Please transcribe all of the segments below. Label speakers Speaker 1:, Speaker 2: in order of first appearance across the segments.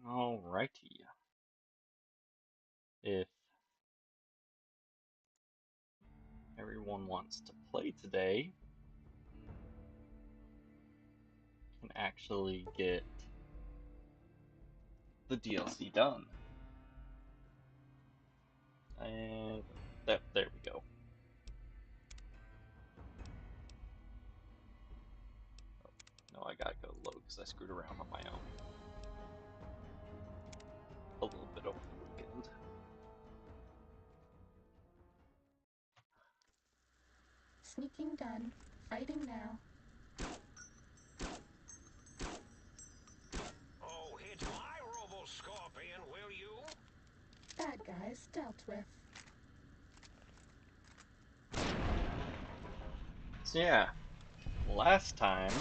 Speaker 1: Alrighty. If everyone wants to play today, can actually get the DLC done. And there we go. Oh, no, I gotta go load because I screwed around on my own. A little bit over the weekend.
Speaker 2: Sneaking done. Fighting now.
Speaker 3: Oh, hit my robo-scorpion, will you?
Speaker 2: Bad guys dealt with.
Speaker 1: So yeah, last time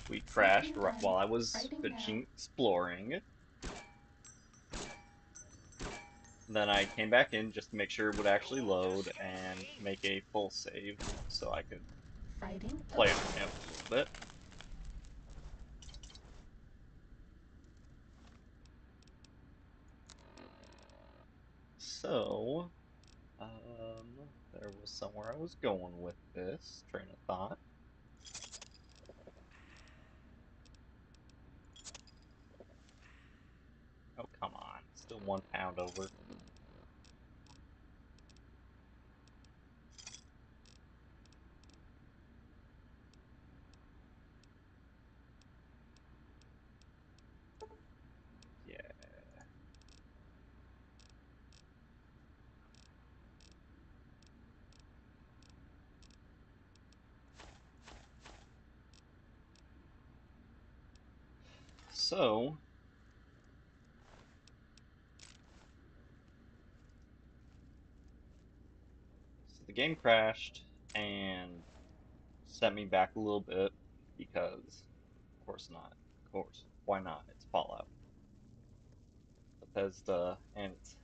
Speaker 1: we crashed
Speaker 2: Sneaking done.
Speaker 1: while I was
Speaker 2: Fighting
Speaker 1: finishing
Speaker 2: now.
Speaker 1: exploring. Then I came back in just to make sure it would actually load and make a full save so I could
Speaker 2: Fighting
Speaker 1: play on
Speaker 2: over.
Speaker 1: my own a little bit. So, there was somewhere I was going with this train of thought. Oh, come on. Still 1 pound over. Yeah. So the game crashed and set me back a little bit because, of course not. Of course. Why not? It's Fallout. Bethesda and its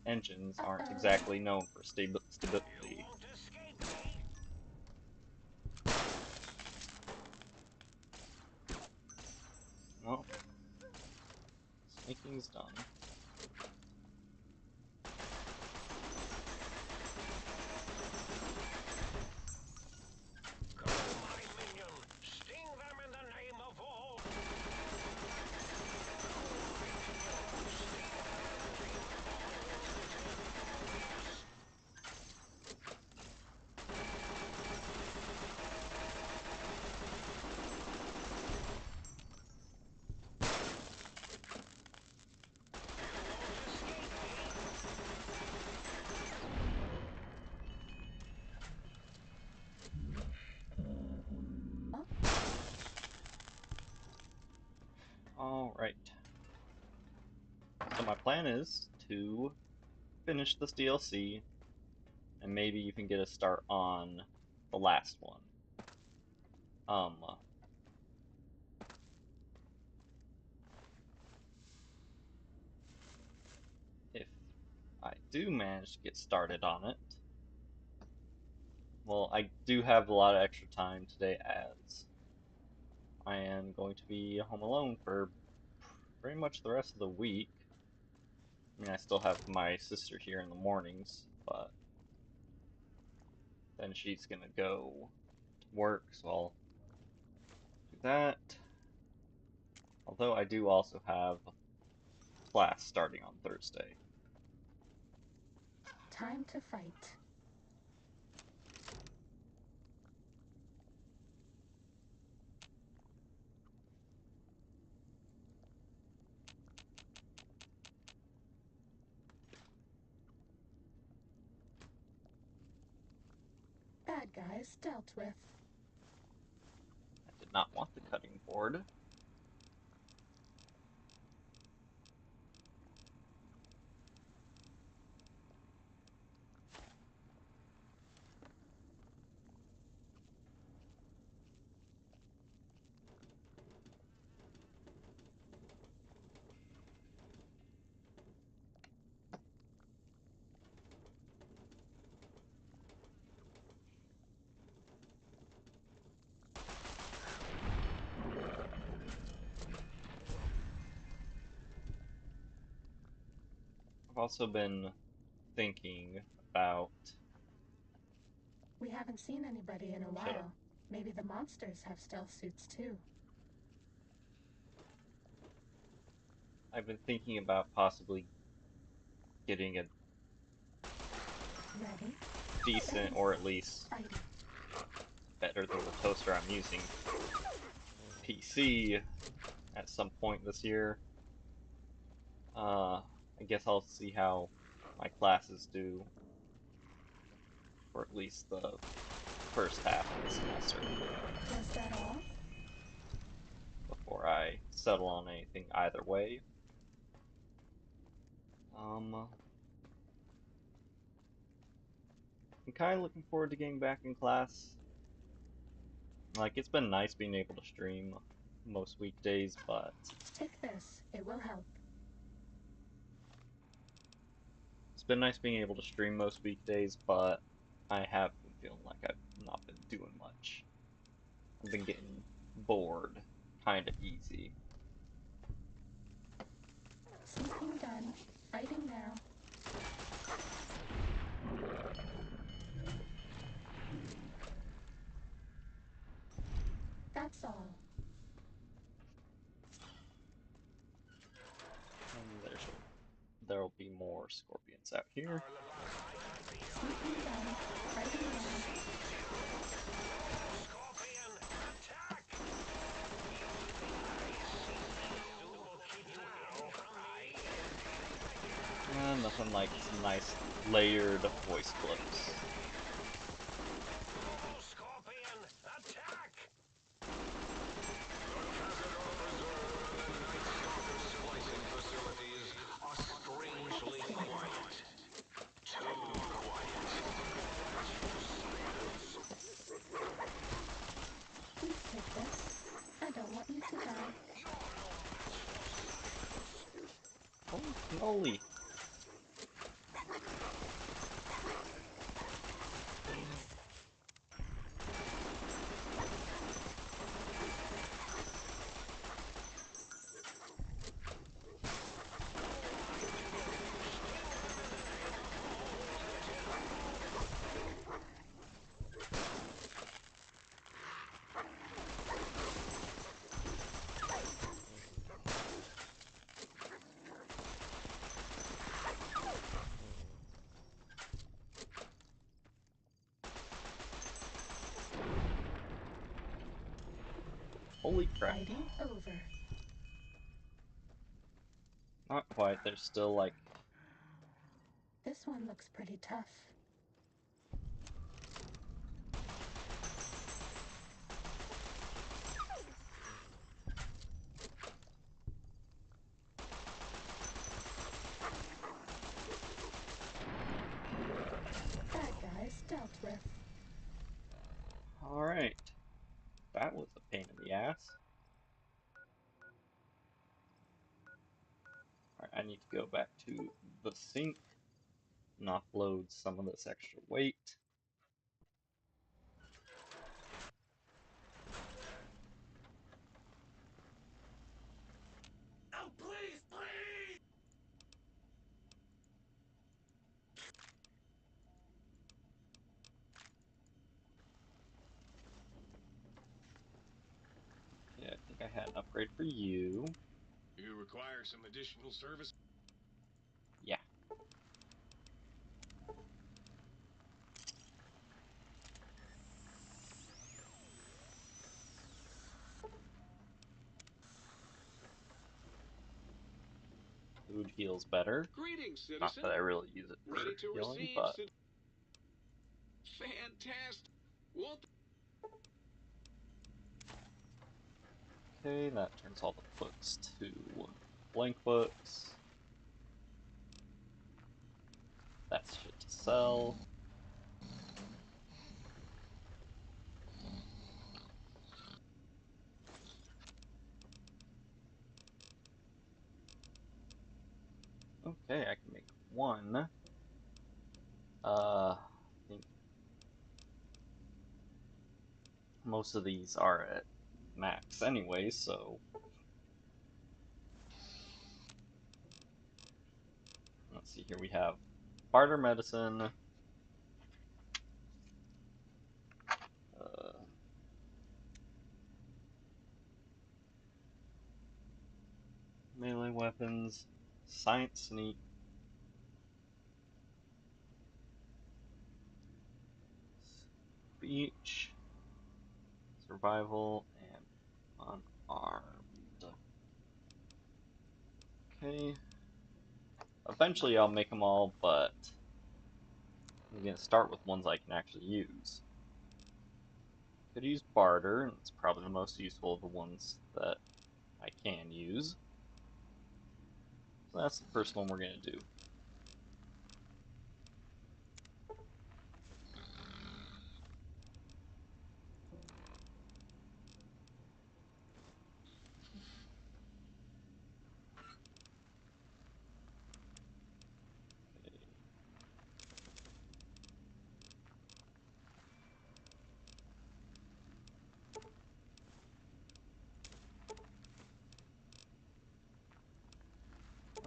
Speaker 1: engines aren't
Speaker 2: Uh-oh.
Speaker 1: exactly known for
Speaker 3: You
Speaker 1: stability.
Speaker 3: won't escape me.
Speaker 1: Well, sneaking's done.
Speaker 3: Go, my minion. Sting them in the name of all.
Speaker 2: Huh?
Speaker 1: Alright. So my plan is to finish this DLC and maybe even get a start on the last one. Um, if I do manage to get started on it, well, I do have a lot of extra time today as I am going to be home alone for pretty much the rest of the week. I mean, I still have my sister here in the mornings, but then she's gonna go to work, so I'll do that. Although I do also have class starting on Thursday.
Speaker 2: Time to fight. Bad guys dealt with.
Speaker 1: I did not want the cutting board. also been thinking about.
Speaker 2: We haven't seen anybody in a
Speaker 1: Shut up.
Speaker 2: while. Maybe the monsters have stealth suits too.
Speaker 1: I've been thinking about possibly getting a
Speaker 2: Ready?
Speaker 1: decent, or at least
Speaker 2: Fighting.
Speaker 1: better than the toaster I'm using, PC at some point this year. I guess I'll see how my classes do for at least the first half of the semester
Speaker 2: Was that all?
Speaker 1: before I settle on anything either way. I'm kind of looking forward to getting back in class. Like, it's been nice being able to stream most weekdays, but
Speaker 2: Take this. It will help.
Speaker 1: it's been nice being able to stream most weekdays, but I have been feeling like I've not been doing much. I've been getting bored kind of easy.
Speaker 2: Sleeping done. Fighting now. That's all.
Speaker 1: And there'll be more scorpions out here.
Speaker 2: Sleeping done. Fighting now.
Speaker 3: Scorpion, attack!
Speaker 1: Nothing like some nice layered voice clips.
Speaker 3: Scorpion, attack!
Speaker 4: Splicing facilities are strangely quiet. Too quiet.
Speaker 2: Please take this. I don't want you to die.
Speaker 1: Holy cannoli! Holy crap.
Speaker 2: Fighting over.
Speaker 1: Not quite, there's still like...
Speaker 2: This one looks pretty tough. Bad guys dealt with.
Speaker 1: Alright. That was a pain in the ass. Alright, I need to go back to the sink and offload some of this extra weight.
Speaker 3: Oh, please, please!
Speaker 1: Yeah, I think I had an upgrade for you.
Speaker 4: You require some additional service?
Speaker 1: Yeah. Food heals better.
Speaker 4: Greetings,
Speaker 1: Not
Speaker 4: citizen.
Speaker 1: that I really use it for
Speaker 4: Ready to
Speaker 1: healing,
Speaker 4: receive
Speaker 1: but...
Speaker 4: Fantastic. Won't
Speaker 1: Okay, that turns all the books to blank books. That's shit to sell. Okay, I can make one. I think most of these are at max anyway, so... Let's see here. We have barter medicine. Melee weapons, science sneak, speech, survival, and unarmed. Okay. Eventually I'll make them all, but I'm going to start with ones I can actually use. Could use barter, and it's probably the most useful of the ones that I can use. So that's the first one we're going to do.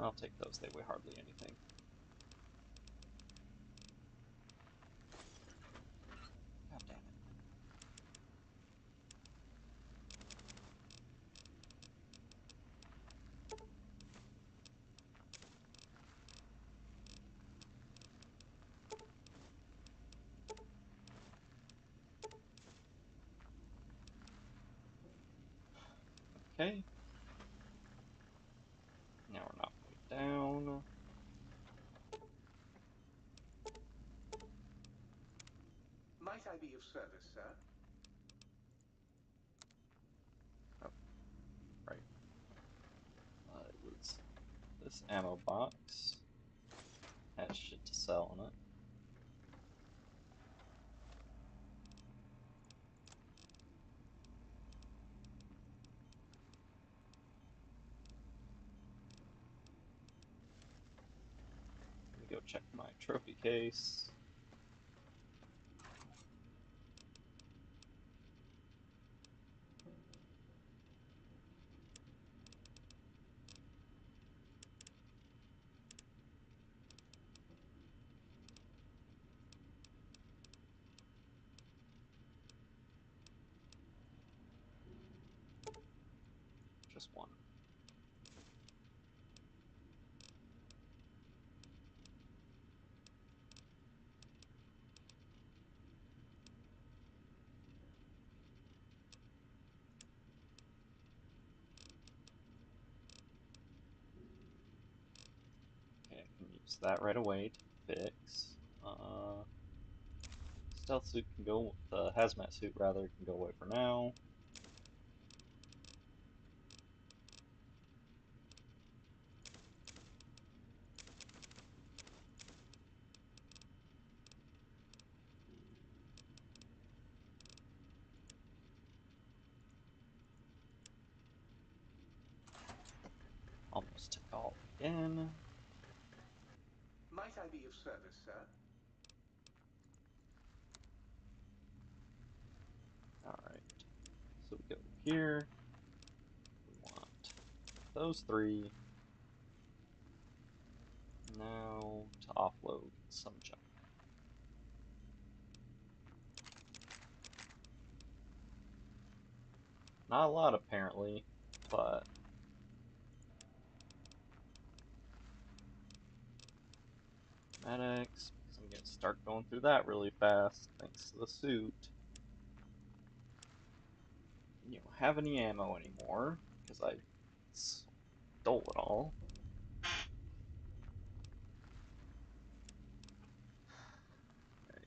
Speaker 1: I'll take those, they weigh hardly anything. God damn it. Okay. Now we're not way down.
Speaker 5: Might I be of service, sir?
Speaker 1: Oh, right. It was this ammo box. Has shit to sell in it. Let me go check my trophy case. Just one. Okay, I can use that right away to fix. Stealth suit can go, the hazmat suit rather, can go away for now. Almost took all again.
Speaker 5: Might I be of service, sir?
Speaker 1: Alright. So we go here. We want those three. Now to offload some junk. Not a lot apparently, but medics, because I'm gonna start going through that really fast thanks to the suit. You don't have any ammo anymore because I stole it all. Right.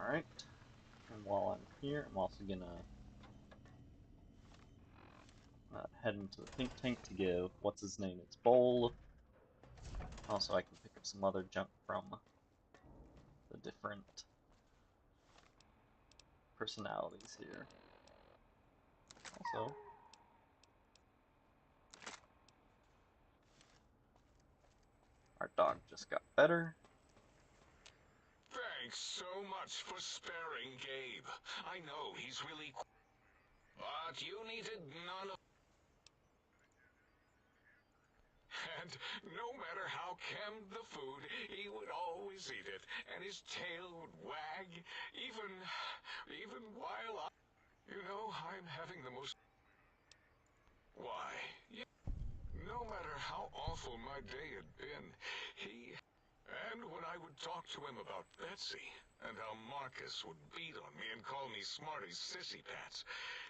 Speaker 1: Alright, and while I'm here, I'm also gonna head into the pink tank to give what's his name its bowl. Also, I can pick up some other junk from the different personalities here. Also, our dog just got better.
Speaker 4: Thanks so much for sparing Gabe. I know he's really... But you needed none of... And no matter how canned the food, he would always eat it, and his tail would wag, even while I... You know, I'm having the most... Why? Yeah. No matter how awful my day had been, he... And when I would talk to him about Betsy, and how Marcus would beat on me and call me Smarty's sissy pants,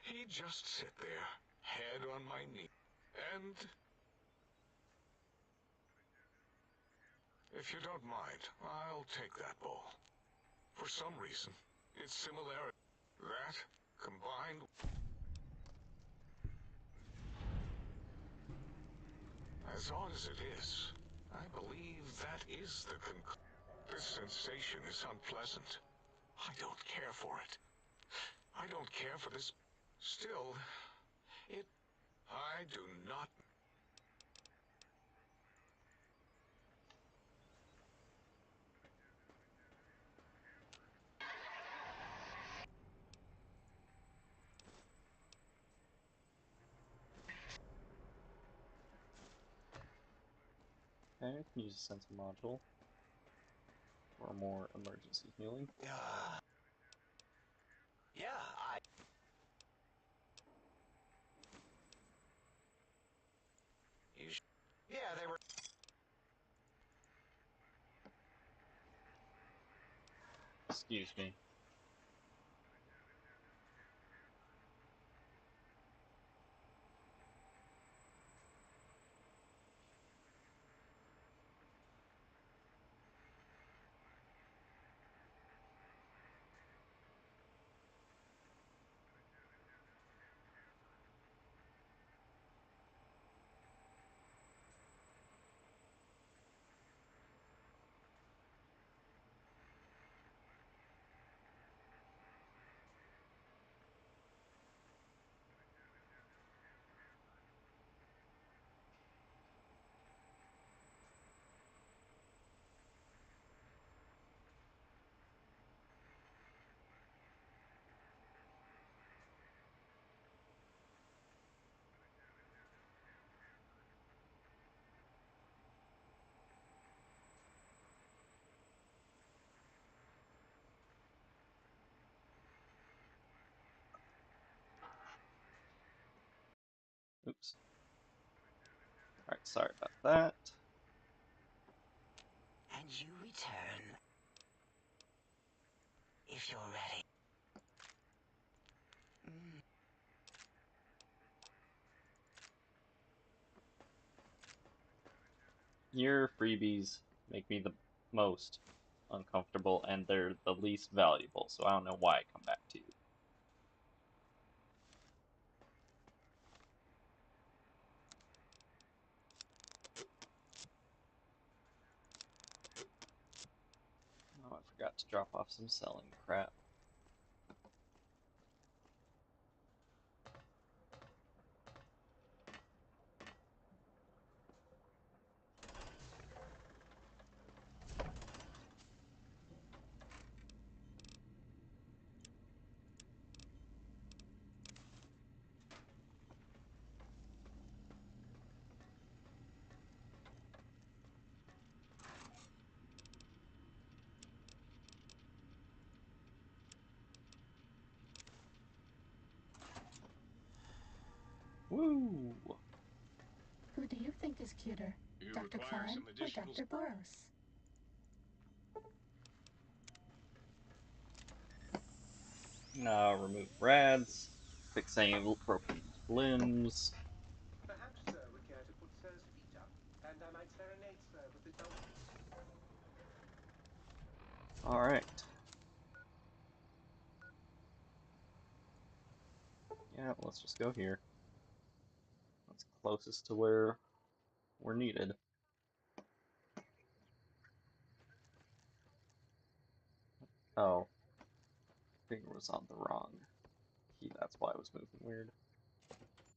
Speaker 4: he'd just sit there, head on my knee, and... If you don't mind, I'll take that bowl. For some reason, its similarity... That, combined... As odd as it is, I believe that is the conclusion. This sensation is unpleasant. I don't care for it. I don't care for this. Still, I do not...
Speaker 1: Okay, I can use a sensor module for more emergency healing.
Speaker 3: Yeah, they were.
Speaker 1: Excuse me. Oops. Alright, sorry about that.
Speaker 3: And you return if you're ready.
Speaker 1: Your freebies make me the most uncomfortable, and they're the least valuable, so I don't know why I come back to you. Oh, I forgot to drop off some selling crap. Woo!
Speaker 2: Who do you think is cuter,
Speaker 4: You
Speaker 2: Dr.
Speaker 4: require
Speaker 2: Klein
Speaker 4: some
Speaker 2: or
Speaker 4: additional...
Speaker 2: Dr. Boros?
Speaker 1: Remove rads, fix any broken limbs.
Speaker 5: Perhaps Sir would care to put Sir's feet up, and I might serenade Sir with the dog.
Speaker 1: Alright. let's just go here. That's closest to where we're needed. Oh, finger was on the wrong key. That's why it was moving weird.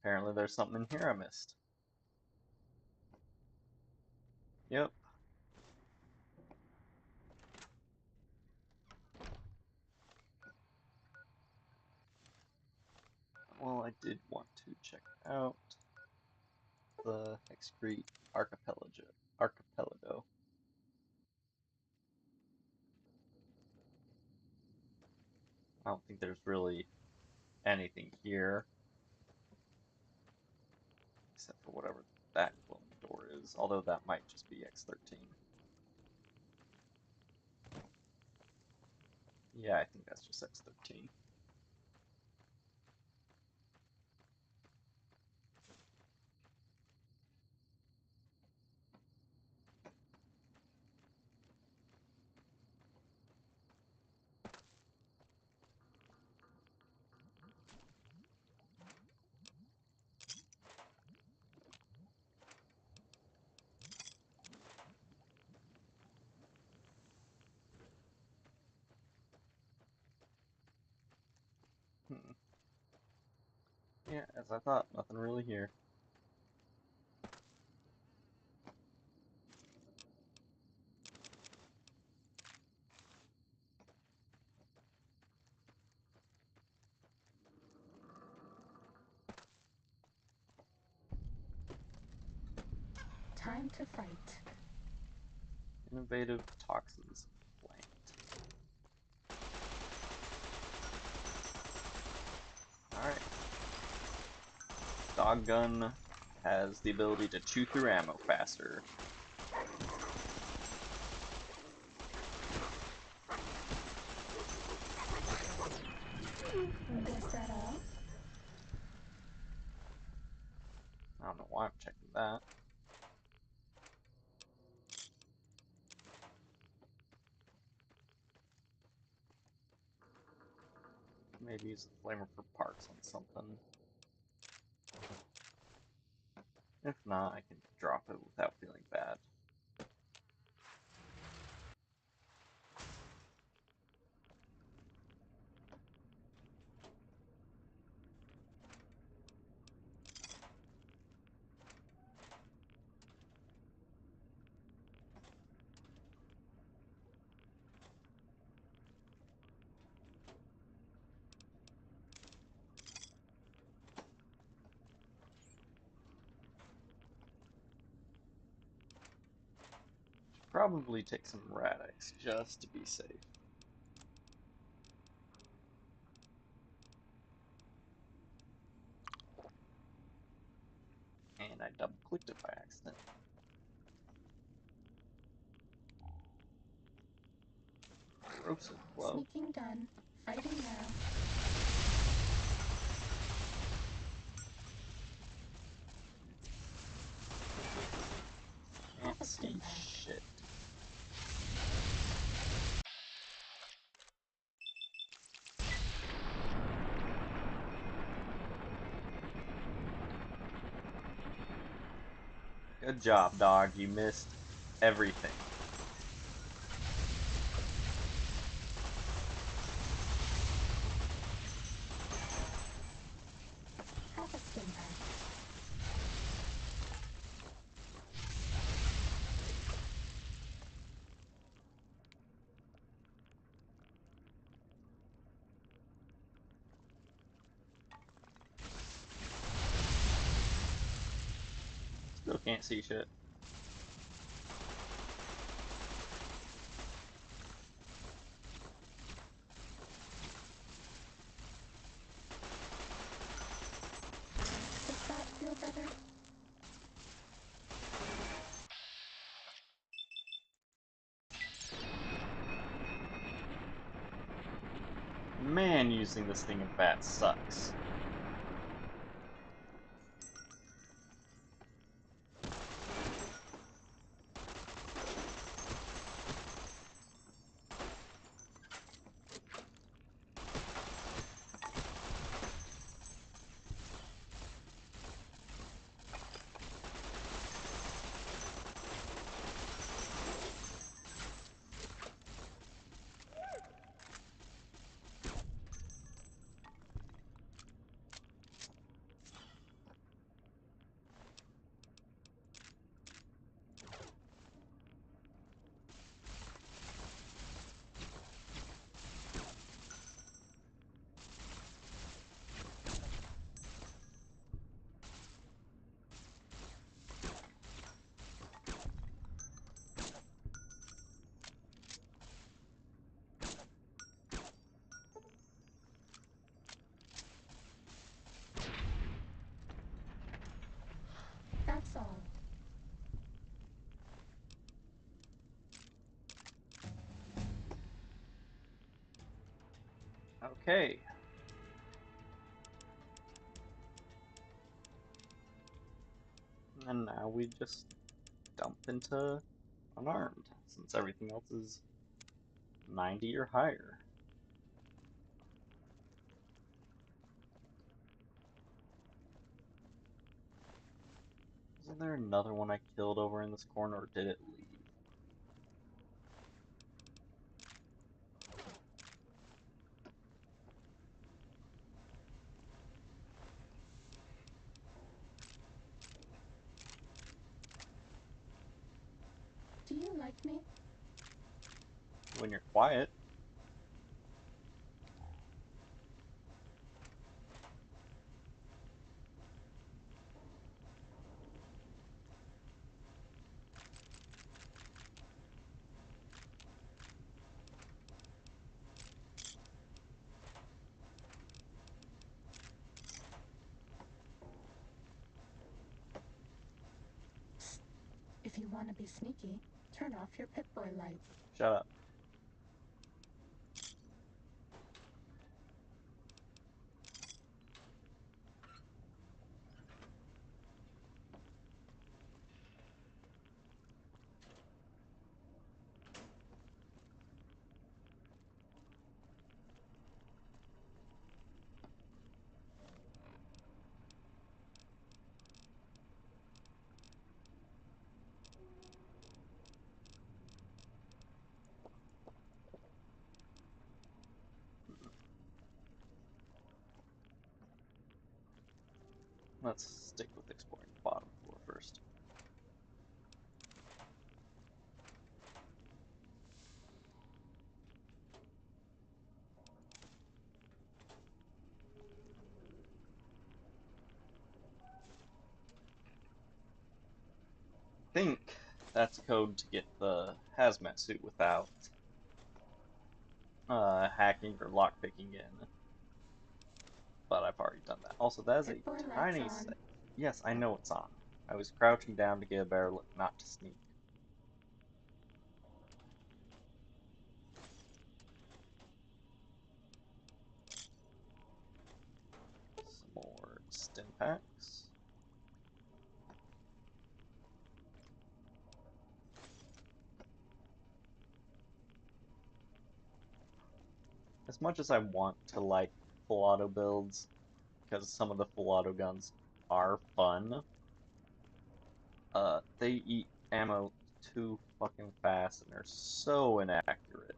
Speaker 1: Apparently there's something in here I missed. Yep. Well, I did want to check out the Hexcrete Archipelago. I don't think there's really anything here, except for whatever that glowing door is, although that might just be X13. Yeah, I think that's just X13. Hmm. Yeah, as I thought, nothing really here.
Speaker 2: Time to fight.
Speaker 1: Innovative toxins plant. Alright. Dog gun has the ability to chew through ammo faster.
Speaker 2: Guess that all?
Speaker 1: I don't know why I'm checking that. Maybe use the flamer for parts on something. If not, I can drop it without feeling bad. Probably take some Radix just to be safe. And I double clicked it by accident. Corrosive glow.
Speaker 2: Sneaking done. Fighting now.
Speaker 1: Can't
Speaker 2: Half a
Speaker 1: see
Speaker 2: stim pack.
Speaker 1: shit. Good job, dog. You missed everything.
Speaker 2: Half a stim pack.
Speaker 1: Still can't see shit.
Speaker 2: Does that feel better?
Speaker 1: Man, using this thing in bat sucks. Okay. And now we just dump into unarmed, since everything else is 90 or higher. Isn't there another one I killed over in this corner, or did it leave?
Speaker 2: Do you like me?
Speaker 1: When you're quiet.
Speaker 2: If you want to be sneaky, turn off your Pip-Boy light.
Speaker 1: Shut up. Let's stick with exploring the bottom floor first. I think that's code to get the hazmat suit without hacking or lockpicking in. But I've already done that. Also, that is a
Speaker 2: Pip-Boy light's
Speaker 1: tiny
Speaker 2: on.
Speaker 1: set. Yes, I know it's on. I was crouching down to get a better look, not to sneak. Some more stim packs. As much as I want to like full auto builds, because some of the full auto guns are fun, they eat ammo too fucking fast and they're so inaccurate.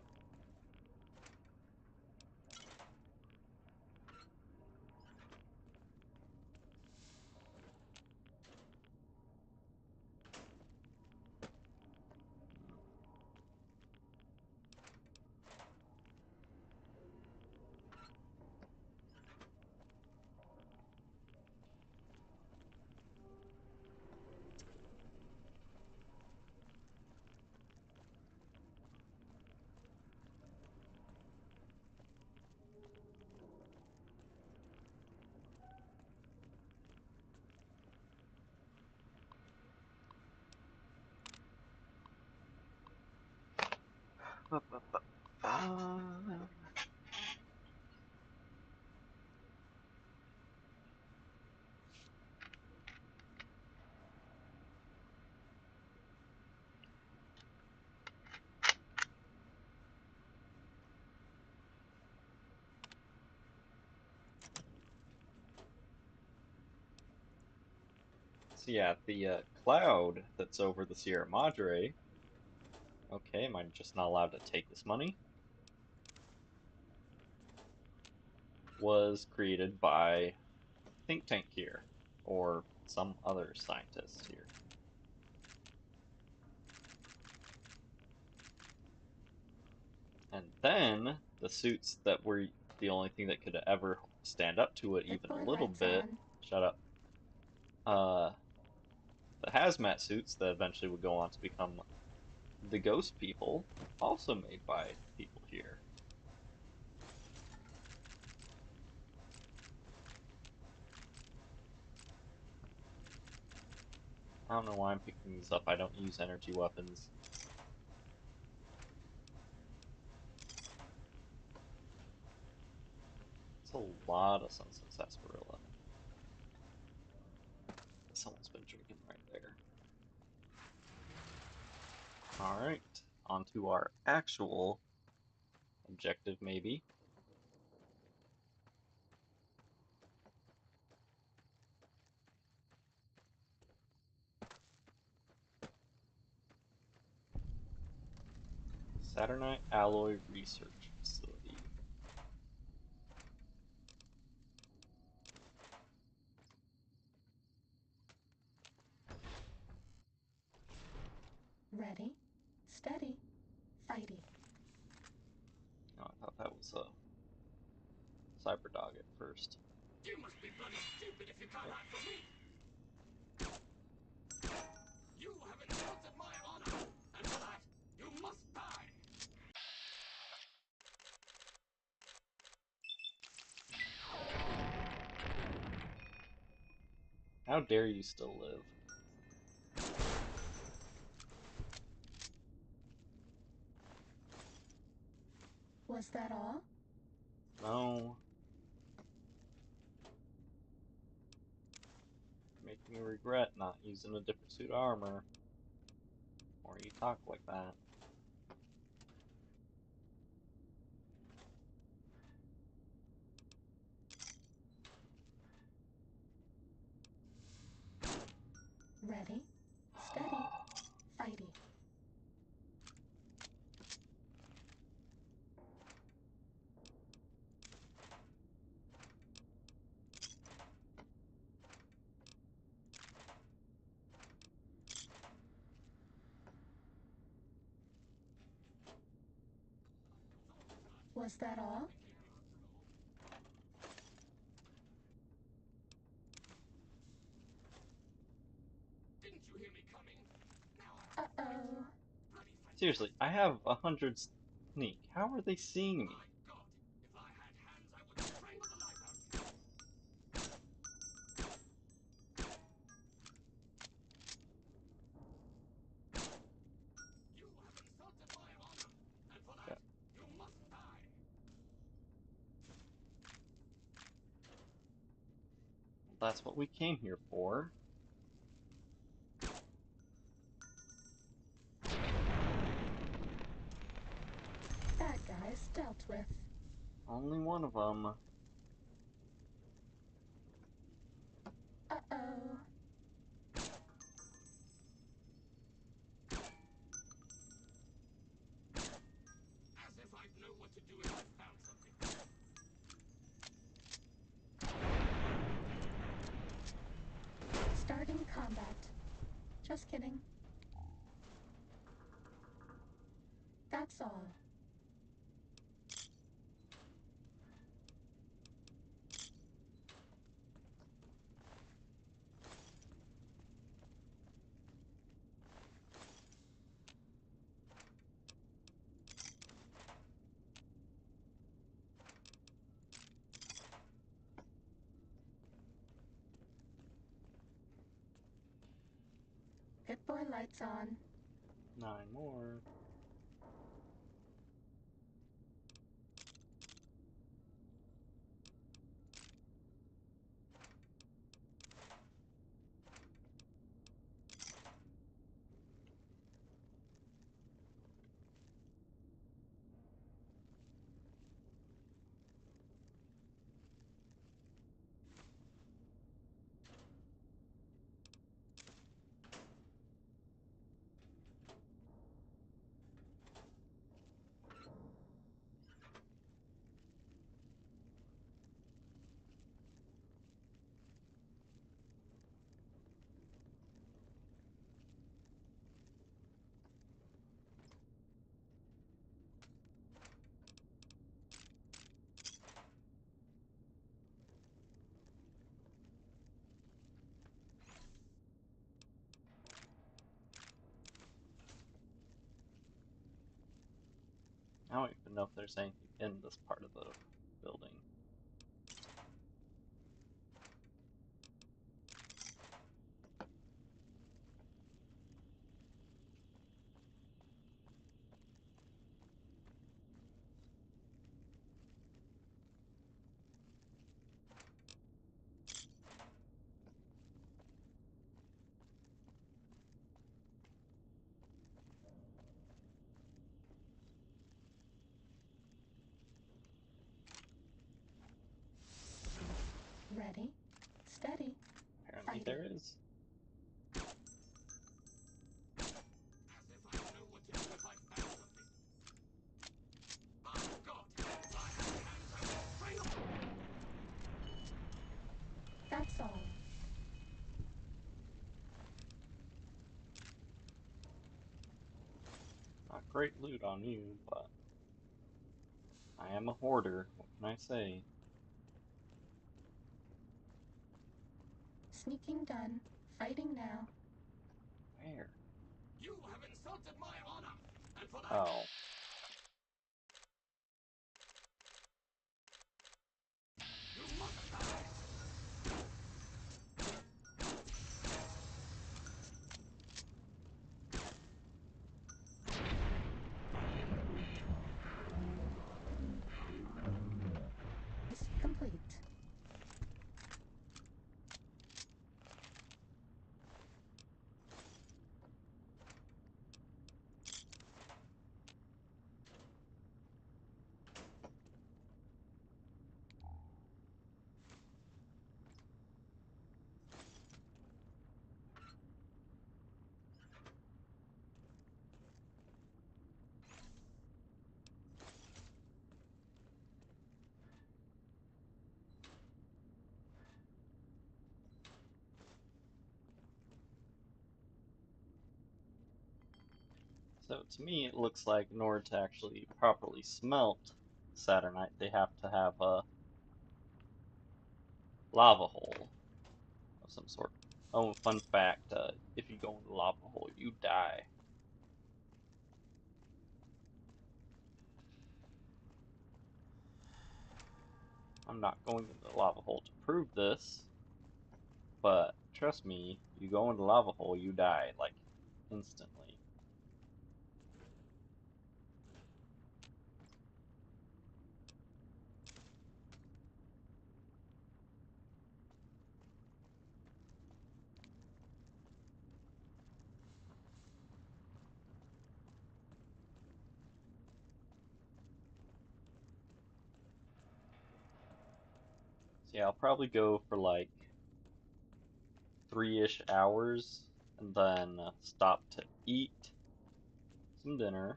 Speaker 1: So yeah, the cloud that's over the Sierra Madre. Okay, am I just not allowed to take this money? Was created by a think tank here, or some other scientist here. And then the suits that were the only thing that could ever stand up to it even a
Speaker 2: Pip-Boy
Speaker 1: little
Speaker 2: light's
Speaker 1: bit.
Speaker 2: on.
Speaker 1: Shut up. The hazmat suits that eventually would go on to become the ghost people, also made by people here. I don't know why I'm picking these up. I don't use energy weapons. That's a lot of sunset sarsaparilla. Someone's been drinking right there. Alright, on to our actual objective, maybe. Saturnite Alloy Research Facility.
Speaker 2: Ready, steady, fighty.
Speaker 1: Oh, I thought that was a Cyberdog at first.
Speaker 3: You must be bloody stupid if you come out for me! You have insulted my honor, and for that, you must die!
Speaker 1: How dare you still live?
Speaker 2: Was that all?
Speaker 1: No. Make me regret not using a different suit of armor. Or you talk like that.
Speaker 2: Ready, steady, fighty. Was that all?
Speaker 3: Didn't you hear me coming? Now
Speaker 2: Uh-oh.
Speaker 3: bloody fight.
Speaker 1: Seriously, I have 100 sneak. How are they seeing me?
Speaker 3: My God, if I had hands, I would strangle the life out of you. You have insulted my honor, and for that, you must die.
Speaker 1: That's what we came here for.
Speaker 2: Bad guys dealt with.
Speaker 1: Only one of them.
Speaker 2: Uh-oh.
Speaker 3: As if I'd know what to do if I found something.
Speaker 2: Starting combat. Just kidding. That's all. Pip-Boy lights on.
Speaker 1: 9 more. I don't even know if there's anything in this part of the building. there is.
Speaker 3: As if I knew what to do if I found something. My God! I have cancer! Bring 'em!
Speaker 2: That's all.
Speaker 1: Not great loot on you, but I am a hoarder. What can I say?
Speaker 2: Sneaking done. Fighting now.
Speaker 1: Where?
Speaker 3: You have insulted my honor! And for that,
Speaker 1: Oh.
Speaker 3: you must die!
Speaker 2: Is complete.
Speaker 1: So to me, it looks like in order to actually properly smelt Saturnite, they have to have a lava hole of some sort. Oh, fun fact, if you go in the lava hole, you die. I'm not going in the lava hole to prove this, but trust me, you go in the lava hole, you die, like, instantly. So yeah, I'll probably go for like 3-ish hours and then stop to eat some dinner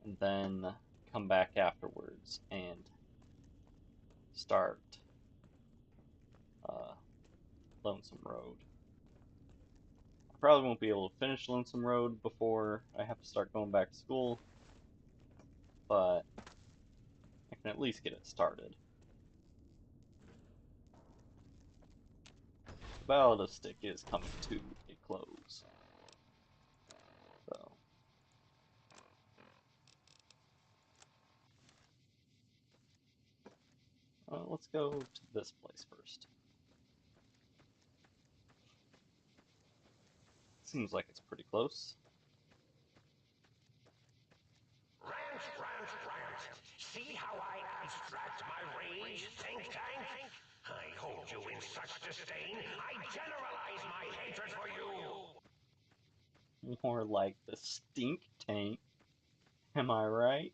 Speaker 1: and then come back afterwards and start uh, Lonesome Road. I probably won't be able to finish Lonesome Road before I have to start going back to school, but I can at least get it started. The Ballad of Stick is coming to a close. So let's go to this place first. Seems like it's pretty close.
Speaker 6: Rant, rant, rant. See how I abstract my rage, think tank? I hold you in such disdain, I generalize my hatred for you.
Speaker 1: More like the stink tank. Am I right?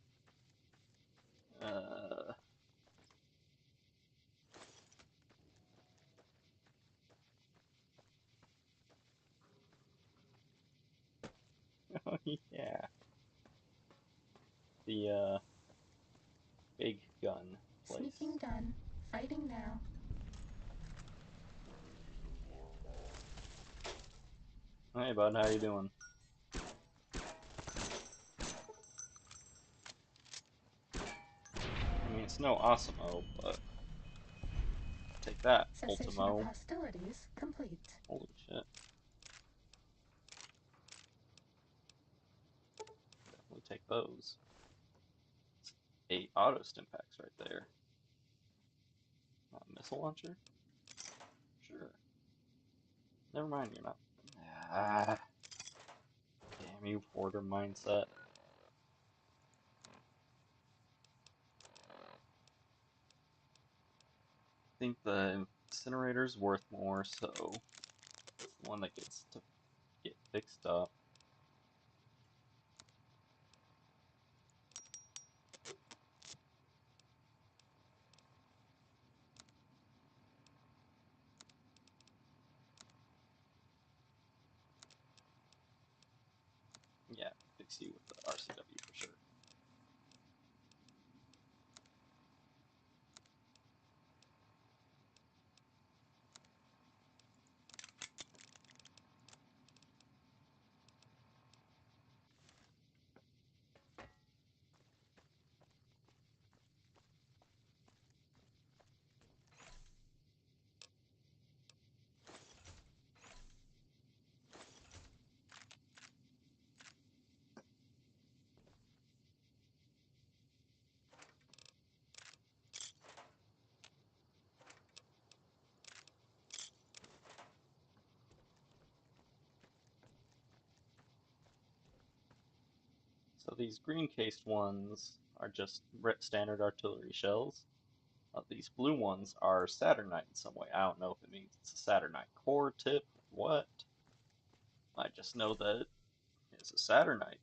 Speaker 1: Oh yeah. The big gun place.
Speaker 2: Sneaking done. Fighting now.
Speaker 1: Hey bud, how you doing? I mean, it's no Osimo, but take that,
Speaker 2: Cessation of
Speaker 1: Ultimo.
Speaker 2: hostilities complete.
Speaker 1: Holy shit. Definitely take those. 8 auto stimpaks right there. Missile launcher? Sure. Never mind, you're not. Ah, damn you, hoarder mindset. I think the incinerator's worth more, so it's the one that gets to get fixed up. see with the RCW for sure. So these green cased ones are just standard artillery shells. These blue ones are Saturnite in some way. I don't know if it means it's a Saturnite core tip, what. I just know that it's a Saturnite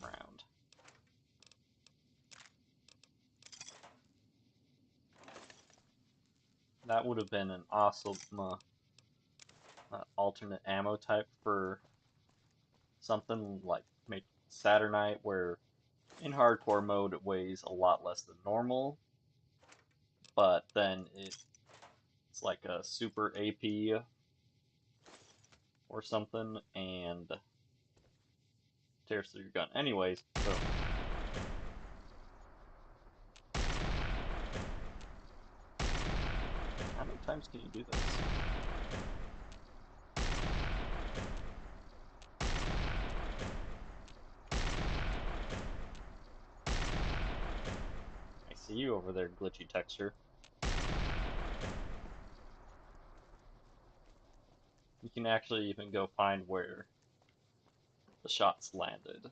Speaker 1: round. That would have been an awesome alternate ammo type for something like make Saturnite, where in hardcore mode it weighs a lot less than normal, but then it's like a super AP or something and tears through your gun. Anyways, boom. How many times can you do this? I see you over there, glitchy texture. You can actually even go find where the shots landed.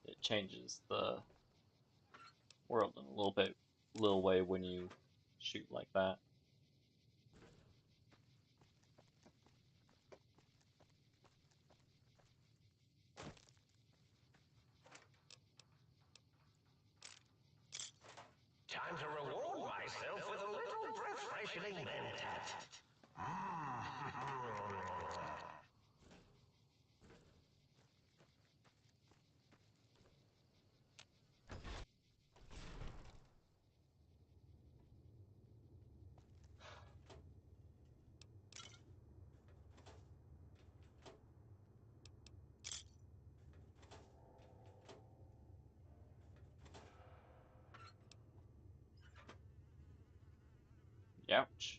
Speaker 1: It changes the world in a little way when you shoot like that.
Speaker 6: Time to reward myself with a little breath-freshening mentat.
Speaker 1: Ouch.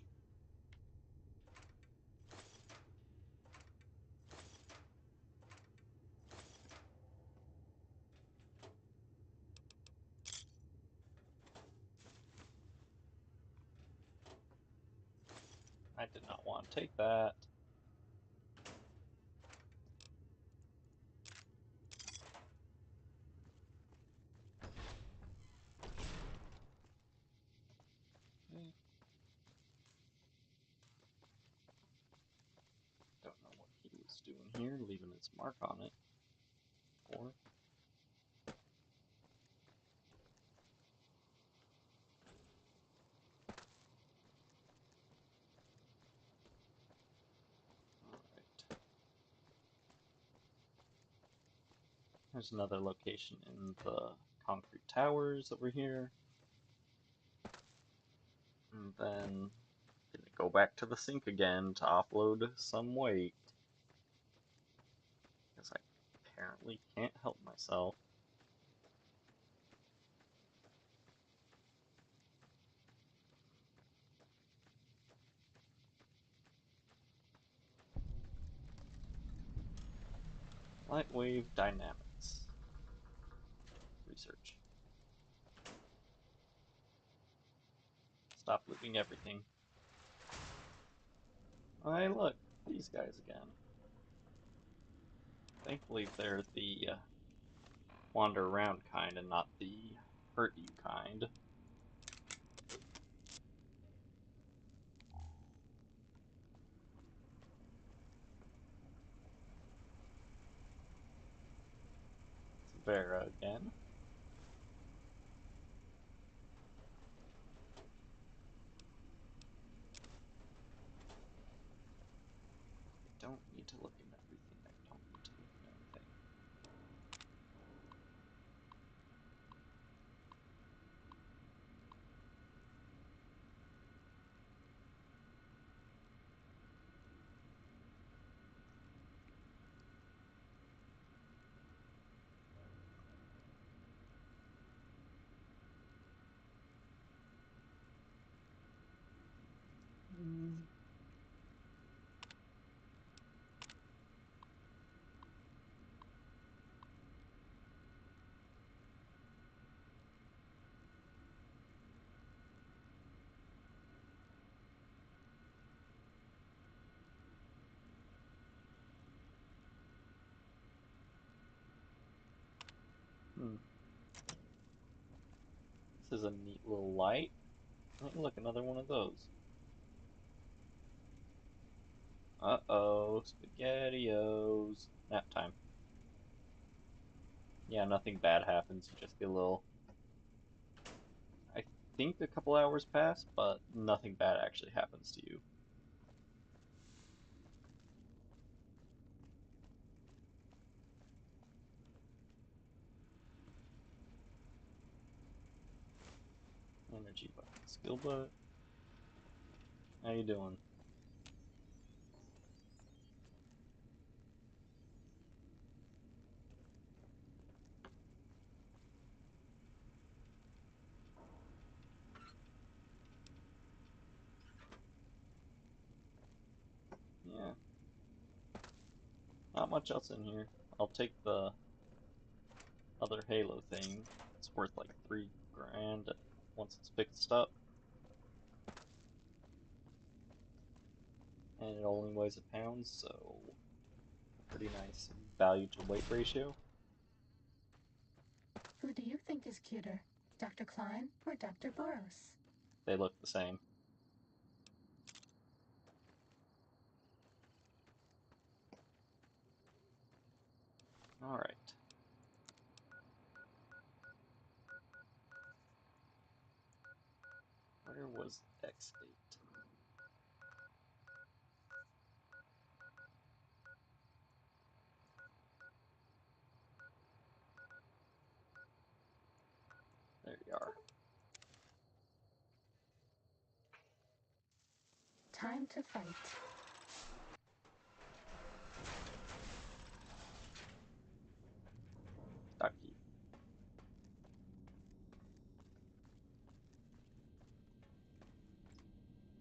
Speaker 1: I did not want to take that. Don't know what he was doing here, leaving his mark on it. Or alright. There's another location in the concrete towers over here. And then gonna go back to the sink again to offload some weight. Because I apparently can't help myself. Light wave dynamics. Research. Stop looting everything. Oh, hey, look, these guys again. Thankfully, they're the wander around kind and not the hurt you kind. It's Vera again. I don't need to look in everything. I don't need to look in everything. Hmm. This is a neat little light. Oh, look, another one of those. Uh-oh, SpaghettiOs. Nap time. Yeah, nothing bad happens. You just get a little... I think a couple hours pass, but nothing bad actually happens to you. Energy button. Skill butt. How you doing? Yeah. Not much else in here. I'll take the other Halo thing. It's worth like $3 grand once it's fixed up. And it only weighs a pound, so pretty nice value to weight ratio.
Speaker 2: Who do you think is cuter, Dr. Klein or Dr. Boros?
Speaker 1: They look the same. Alright. Where was X8? There you are.
Speaker 2: Time to fight.
Speaker 1: Ducky.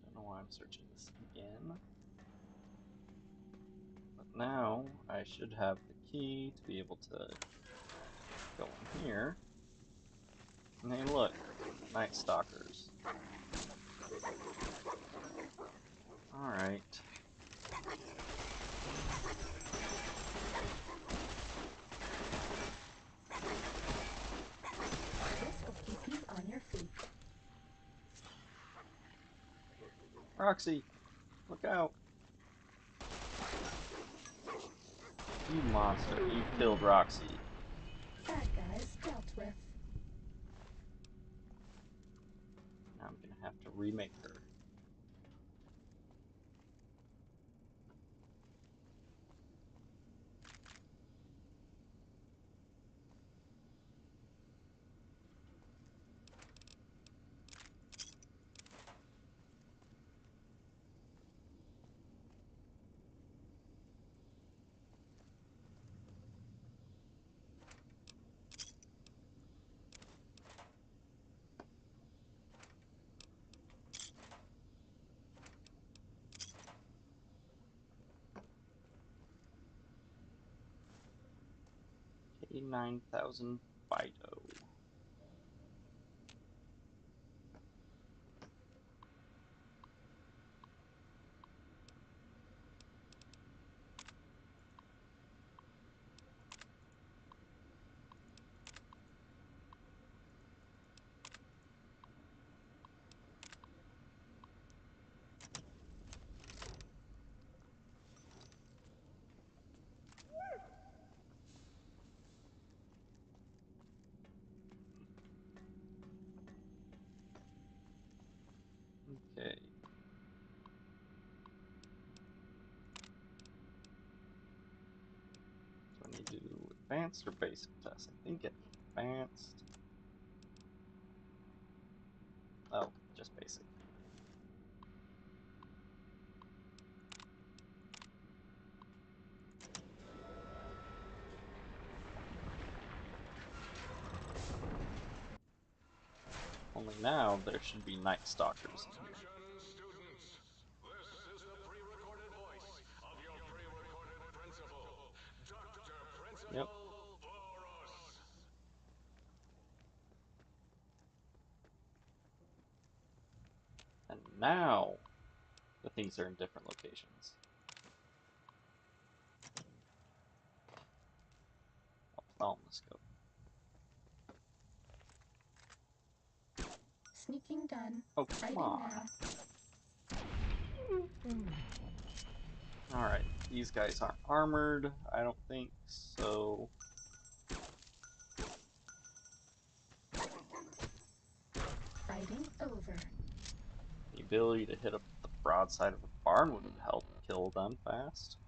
Speaker 1: Don't know why I'm searching this again. But now I should have the key to be able to go in here. And hey, look, Night Stalkers. Alright.
Speaker 2: This will keep you on your feet.
Speaker 1: Roxy, look out. You monster, you killed Roxy.
Speaker 2: Bad guys dealt with.
Speaker 1: Now I'm gonna have to remake her. K9000 Fido. Okay. Do I need to do advanced or basic test? I think advanced. Oh, just basic. Only now there should be Night Stalkers in here.
Speaker 4: Attention, students. This is the pre-recorded voice of your pre-recorded principal, Dr. Principal
Speaker 1: Yep.
Speaker 4: Boros.
Speaker 1: And now the things are in different locations. Ophthalmoscope.
Speaker 2: sneaking done.
Speaker 1: Oh, come
Speaker 2: Fighting
Speaker 1: on.
Speaker 2: now.
Speaker 1: Alright, these guys aren't armored, I don't think, so...
Speaker 2: Fighting over.
Speaker 1: The ability to hit up the broadside of a barn would have helped kill them fast.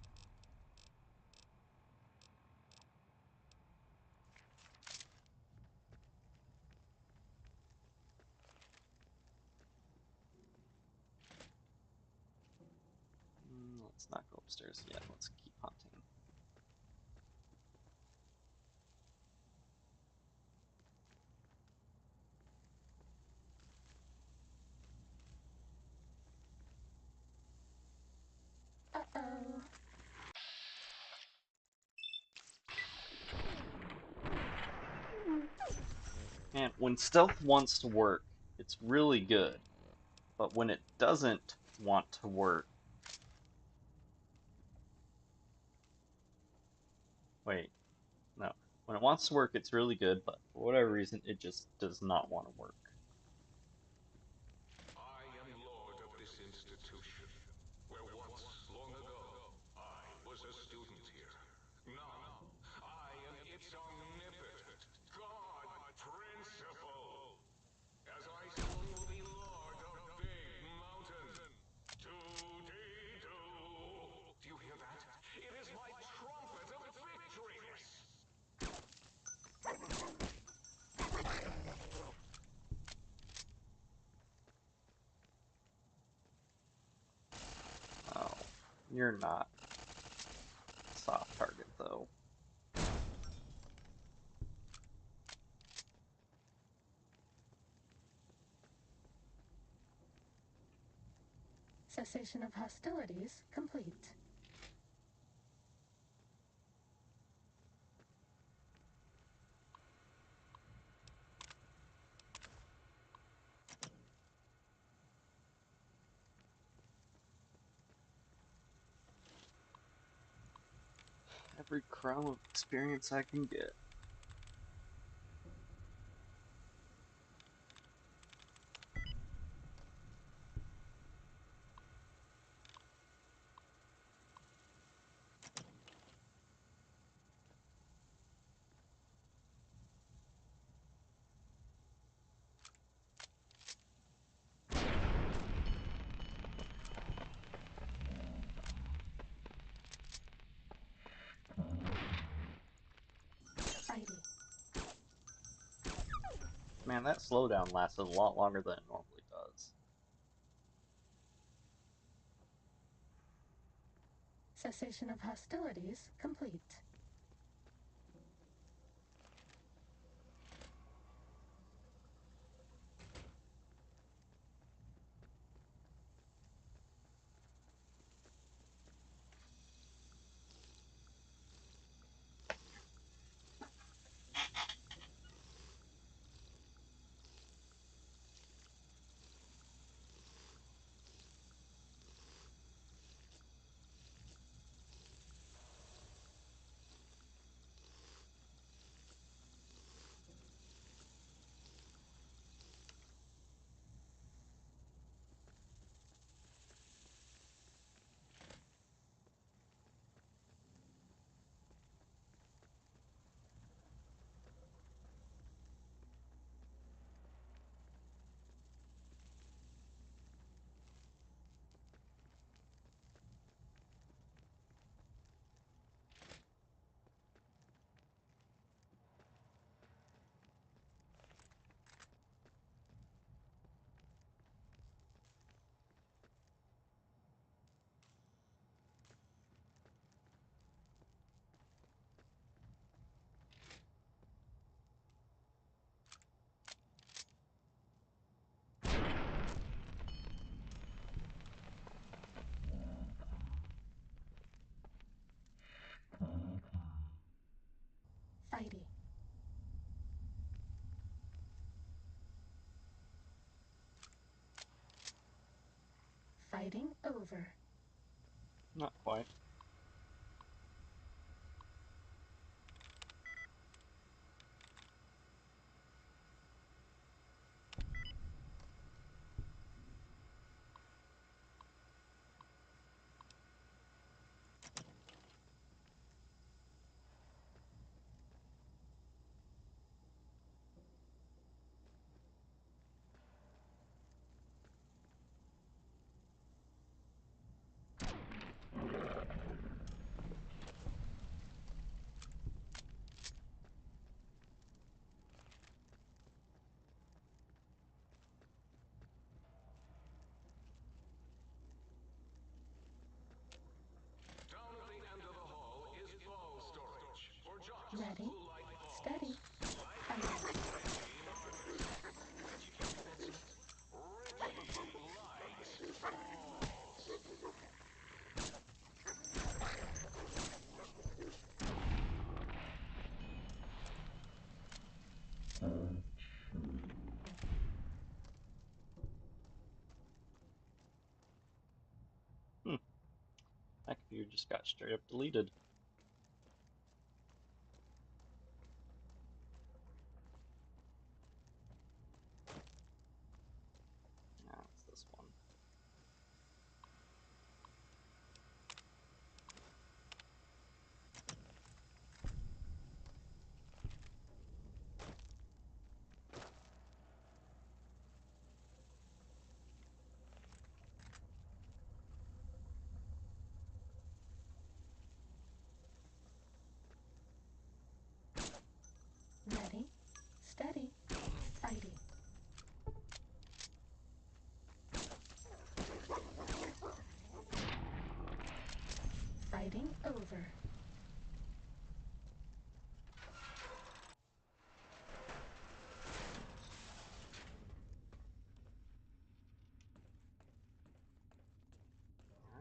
Speaker 1: Let's not go upstairs yet, let's keep hunting.
Speaker 2: Uh-oh.
Speaker 1: And when stealth wants to work, it's really good. But when it doesn't want to work... Wait, no. When it wants to work, it's really good, but for whatever reason, it just does not want to work.
Speaker 4: I am lord of this institution, where once, long ago, I was a student here. Now, I am its omnipotent God Principal. As I soon will be lord of Big Mountain. Do-dee-doo. Do you hear that? It is my trumpet of victories.
Speaker 1: Oh, you're not a soft target, though.
Speaker 2: Cessation of hostilities complete.
Speaker 1: Every crumb of experience I can get.
Speaker 2: Fighting.
Speaker 1: Man, that slowdown lasted a lot longer than it normally does.
Speaker 2: Cessation of hostilities complete. Fighting. Fighting over.
Speaker 1: Not quite. Hmm. That computer just got straight up deleted. Nah, it's this one.
Speaker 2: Ready, steady, fighting. Fighting over.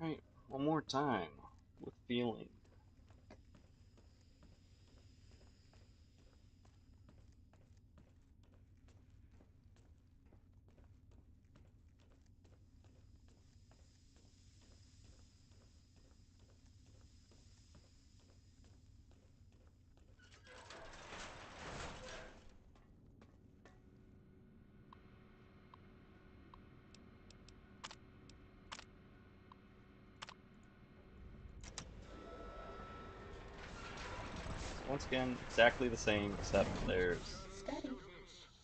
Speaker 1: Alright, one more time with feeling. Once again, exactly the same, except
Speaker 2: Steady,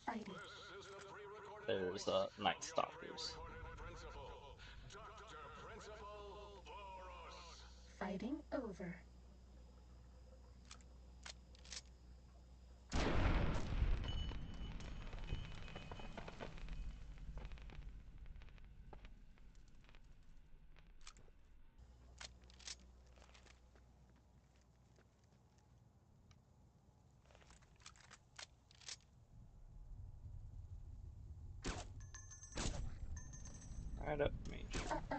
Speaker 2: fighting.
Speaker 1: there's Night Stalkers.
Speaker 2: Fighting over.
Speaker 1: Right up Main Street.
Speaker 2: Uh-oh.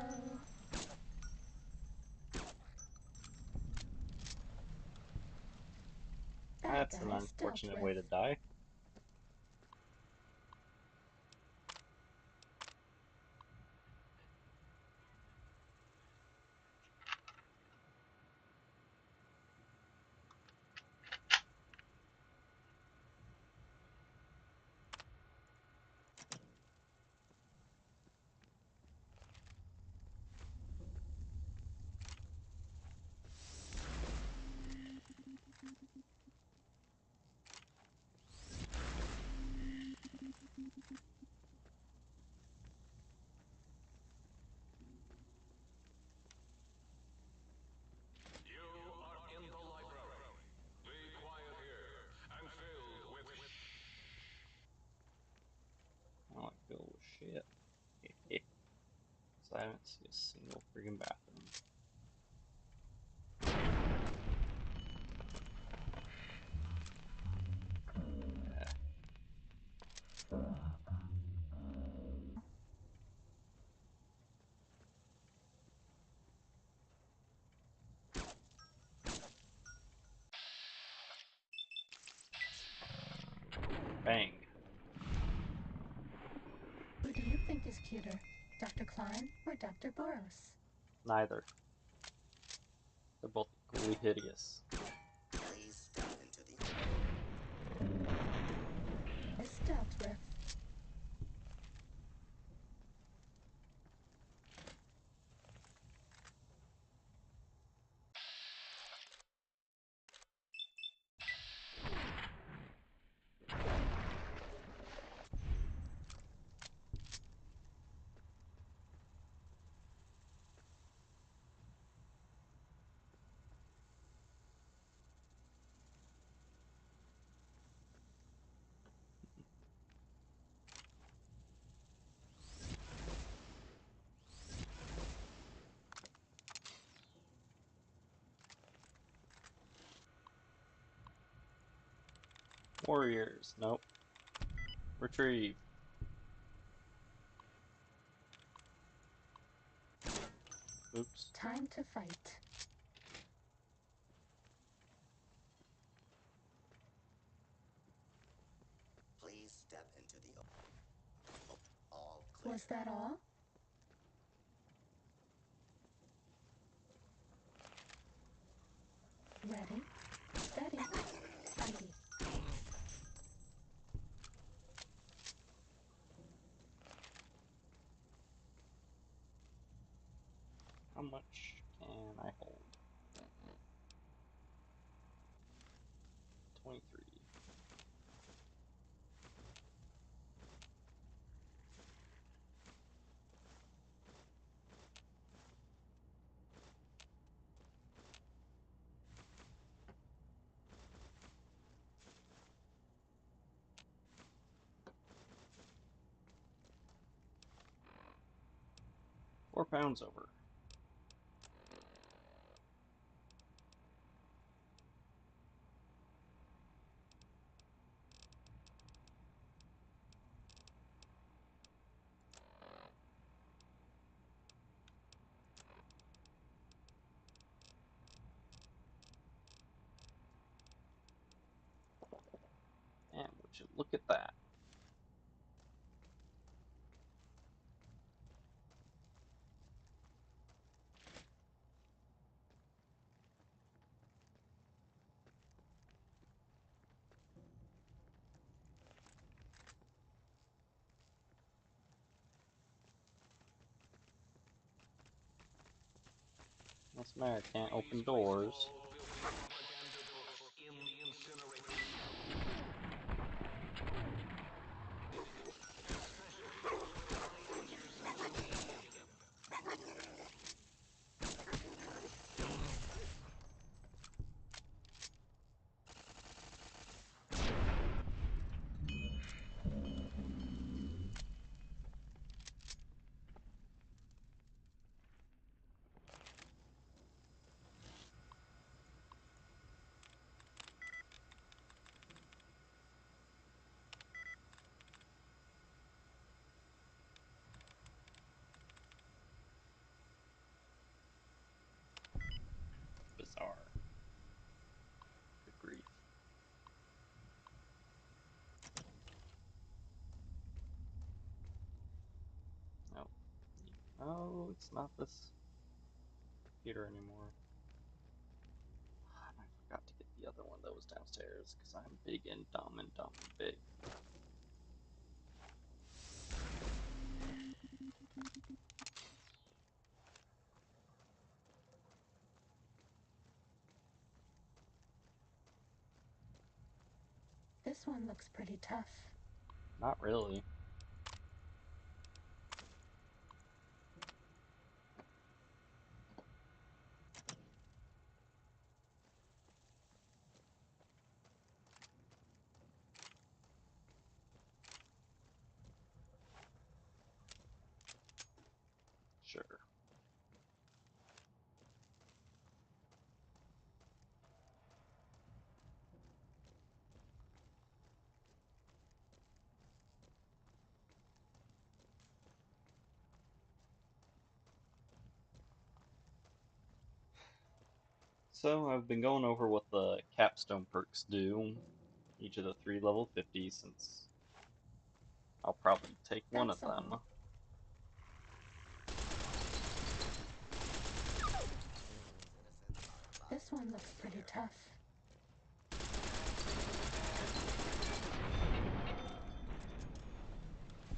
Speaker 2: Bad
Speaker 1: That's an
Speaker 2: guys dealt
Speaker 1: unfortunate
Speaker 2: with.
Speaker 1: way to die.
Speaker 4: You are in the library. Be quiet here and filled with
Speaker 1: I like filled with shit. So I haven't seen a single freaking bathroom. Yeah. Bang.
Speaker 2: Who do you think is cuter, Dr. Klein or Dr. Boros?
Speaker 1: Neither. They're both equally hideous.
Speaker 7: Please step into the
Speaker 2: Is dealt with.
Speaker 1: Warriors. Nope. Retrieve. Oops.
Speaker 2: Time to fight.
Speaker 7: step into the all clear.
Speaker 2: Was that all? Ready, steady, fighty.
Speaker 1: How much can I hold? 23. £4 over. And would you look at that? What's the matter? Can't open doors.
Speaker 4: In the incinerator. Especially those with high features and the way in them.
Speaker 1: Bizarre. Good grief. Nope. No, it's not this computer anymore. I forgot to get the other one that was downstairs because I'm big and dumb and dumb and big.
Speaker 2: This one looks pretty tough.
Speaker 1: Not really. Sure. So I've been going over what the capstone perks do, each of the 3 level 50s, since I'll probably take one of
Speaker 2: That's
Speaker 1: them.
Speaker 2: all. This one looks pretty tough.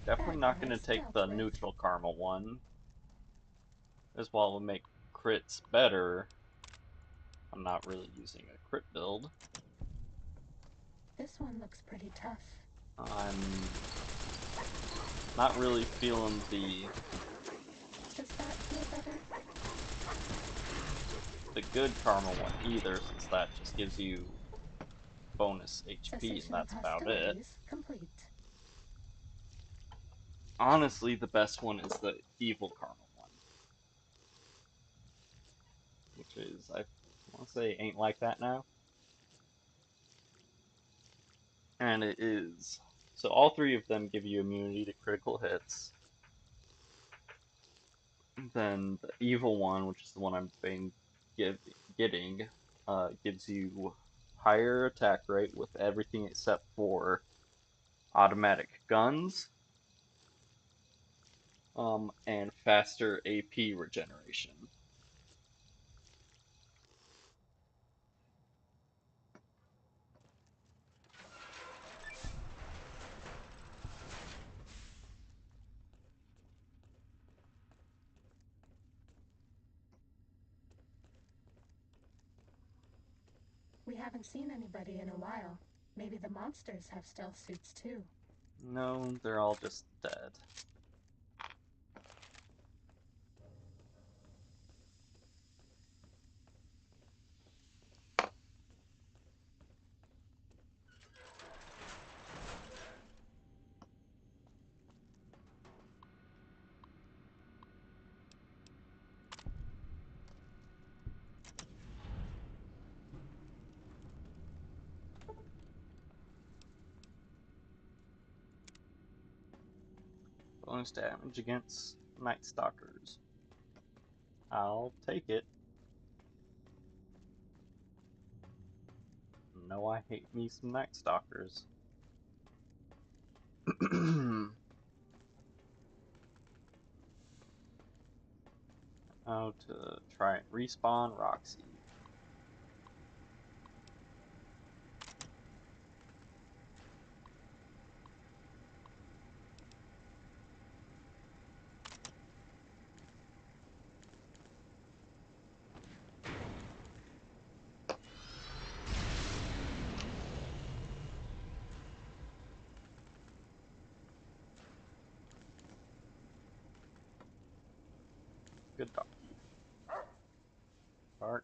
Speaker 1: Definitely
Speaker 2: Bad
Speaker 1: not
Speaker 2: guy
Speaker 1: going to take
Speaker 2: stealth
Speaker 1: the
Speaker 2: riff.
Speaker 1: neutral caramel one, as while it will make crits better. I'm not really using a crit build.
Speaker 2: This one looks pretty tough.
Speaker 1: I'm not really feeling the
Speaker 2: Does that feel better?
Speaker 1: good caramel one either, since that just gives you bonus HP and
Speaker 2: Cessation of
Speaker 1: that's about it.
Speaker 2: hostilities complete.
Speaker 1: Honestly, the best one is the evil caramel one, which is, I want to say, ain't like that now. And it is. So all 3 of them give you immunity to critical hits. Then the evil one, which is the one I'm been getting, gives you higher attack rate with everything except for automatic guns, and faster AP regeneration.
Speaker 2: We haven't seen anybody in a while. Maybe the monsters have stealth suits too.
Speaker 1: No, they're all just dead. Bonus damage against Night Stalkers. I'll take it. No, I hate me some Night Stalkers. How to try and respawn Roxy. Good doggy. Bark.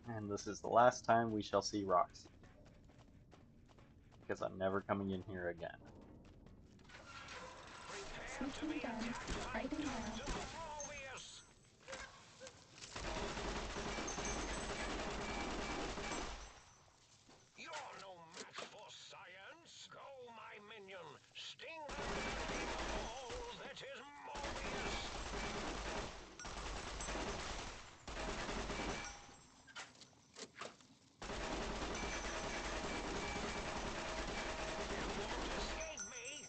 Speaker 1: And this is the last time we shall see Roxy. Because I'm never coming in here again.
Speaker 2: Sneaking done. Fighting now.
Speaker 6: You're no match for science. Go, my minion. Sting them in the hole that is Mobius. You won't escape me.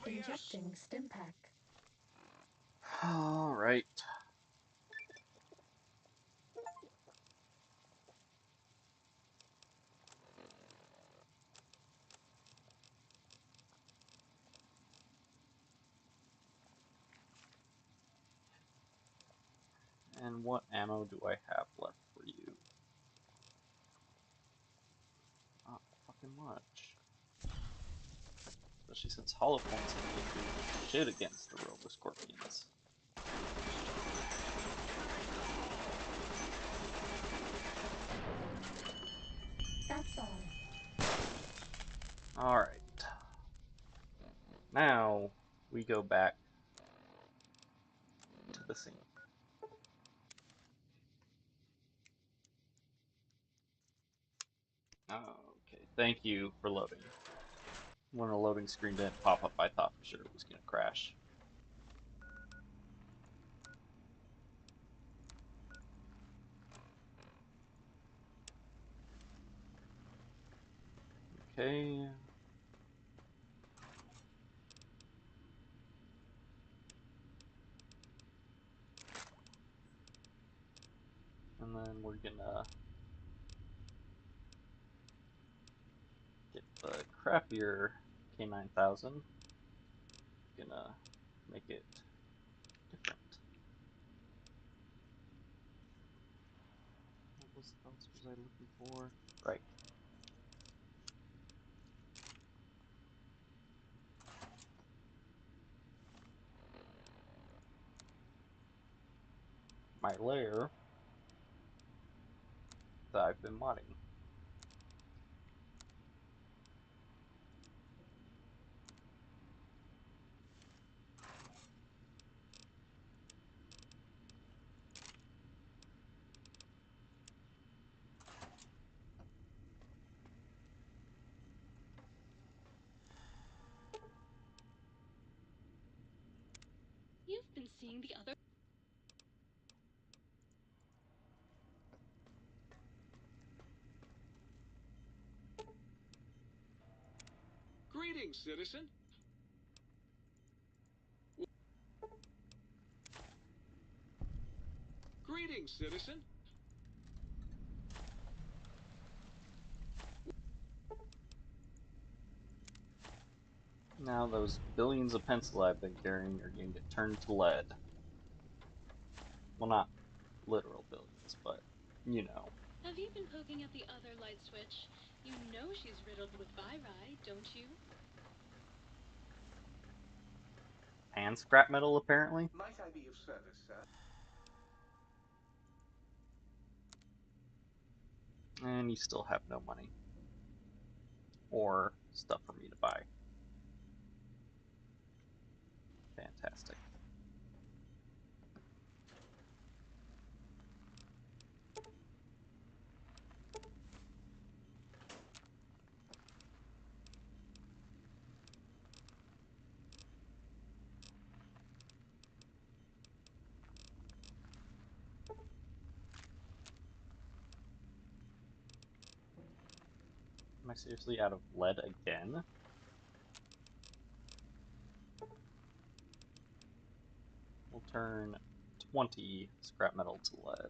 Speaker 2: Injecting stim pack.
Speaker 1: Alright. And what ammo do I have left for you? Not fucking much. Especially since hollow points can do shit against the Robo Scorpions.
Speaker 2: That's all.
Speaker 1: Alright. Now we go back to the scene. Okay, thank you for loading. When a loading screen didn't pop up, I thought for sure it was going to crash. Okay. And then we're gonna get the crappier K9000. Gonna make it different. What else was I looking for? Right. my lair that I've been modding.
Speaker 8: You've been seeing the other.
Speaker 3: Greetings, citizen. Greetings, citizen.
Speaker 1: Now those billions of pencil I've been carrying are going to get turned to lead. Well, not literal billions, but you know.
Speaker 8: Have you been poking at the other light switch? You know she's riddled with viri, don't you?
Speaker 1: And scrap metal, apparently.
Speaker 5: Might I be of service, sir?
Speaker 1: And you still have no money. Or stuff for me to buy. Fantastic. Am I seriously out of lead again? We'll turn 20 scrap metal to lead.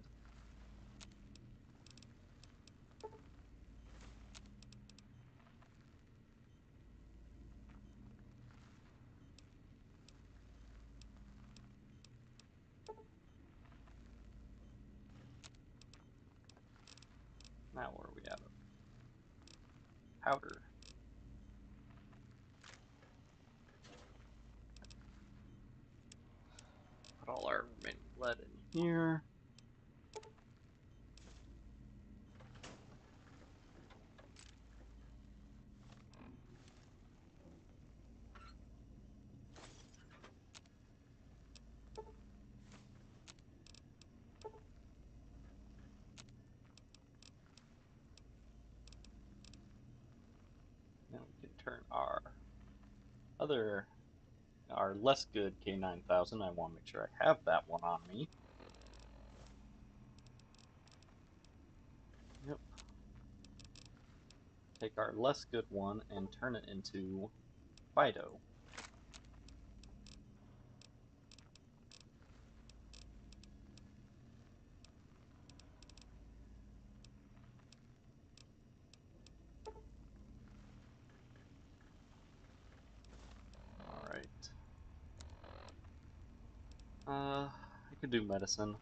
Speaker 1: Now where are we out of? Powder. Put all our remaining lead in here. Now we can turn our less good K9000. I want to make sure I have that one on me. Yep. Take our less good one and turn it into Fido. Alright. I could do medicine.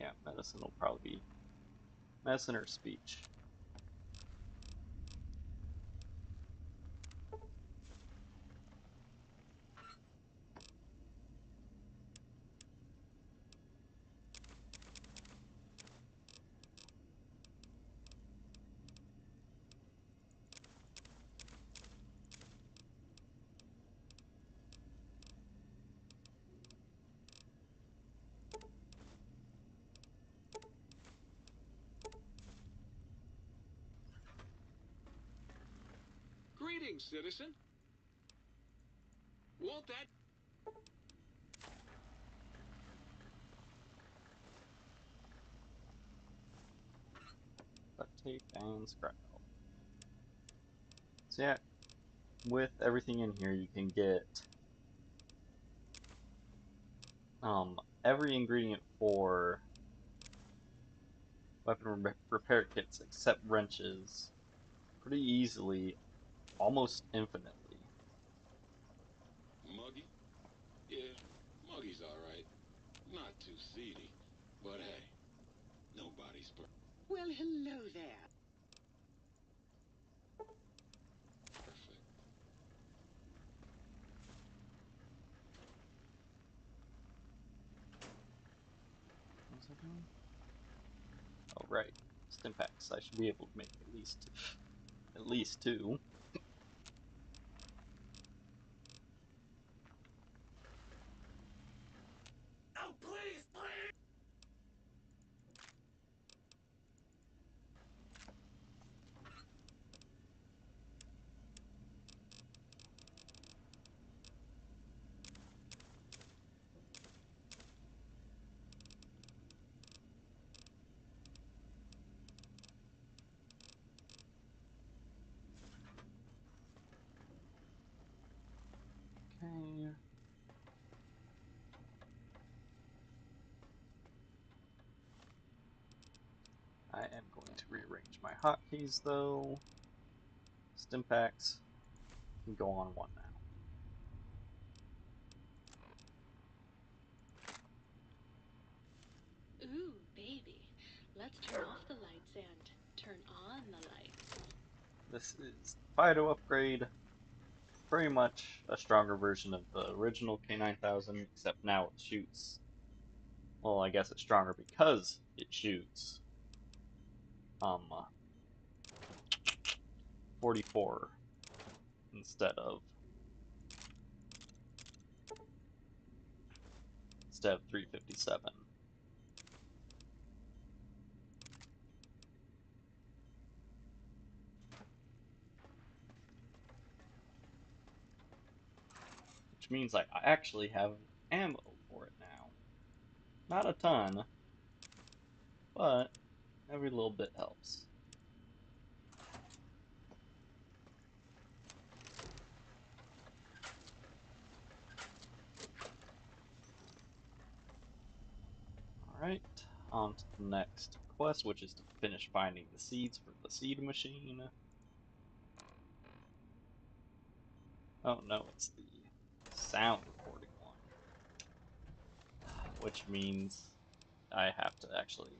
Speaker 1: Yeah, medicine will probably be medicine or speech.
Speaker 3: Greetings, citizen. Won't that...
Speaker 1: Duct tape and scrap metal. So yeah, with everything in here, you can get every ingredient for weapon repair kits except wrenches pretty easily, almost infinitely.
Speaker 3: Muggy? Yeah, Muggy's alright. Not too seedy. But hey, nobody's perfect.
Speaker 9: Well, hello there.
Speaker 1: right. Stimpaks. I should be able to make at least two.
Speaker 3: Oh, please, please!
Speaker 1: Okay. I am going to rearrange my hotkeys though. Stimpaks can go on one now.
Speaker 8: Ooh, baby. Let's turn off the lights and turn on the lights.
Speaker 1: This is Fido upgrade. Pretty much a stronger version of the original K9000, except now it shoots. Well, I guess it's stronger because it shoots 44 instead of 357. Which means I actually have ammo for it now. Not a ton, but every little bit helps. Alright, on to the next quest, which is to finish finding the seeds for the seed machine. Oh no, it's the sound recording one. Which means I have to actually...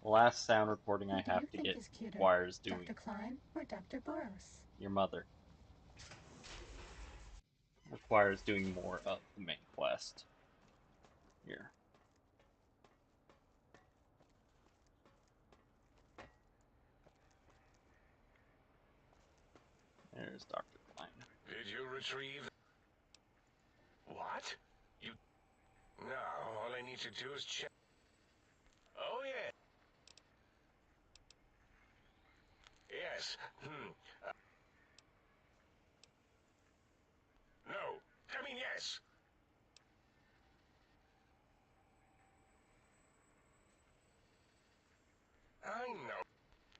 Speaker 1: The last sound recording
Speaker 2: Who
Speaker 1: I
Speaker 2: do
Speaker 1: have
Speaker 2: you
Speaker 1: to
Speaker 2: think
Speaker 1: get
Speaker 2: is cuter,
Speaker 1: requires doing
Speaker 2: Dr. Klein or Dr. Boros?
Speaker 1: your mother. Requires doing more of the main quest. Here. There's Dr. Klein.
Speaker 4: Did you retrieve... What? You... Now, all I need to do is check... Oh, yeah. Yes. No. I mean, yes. I know.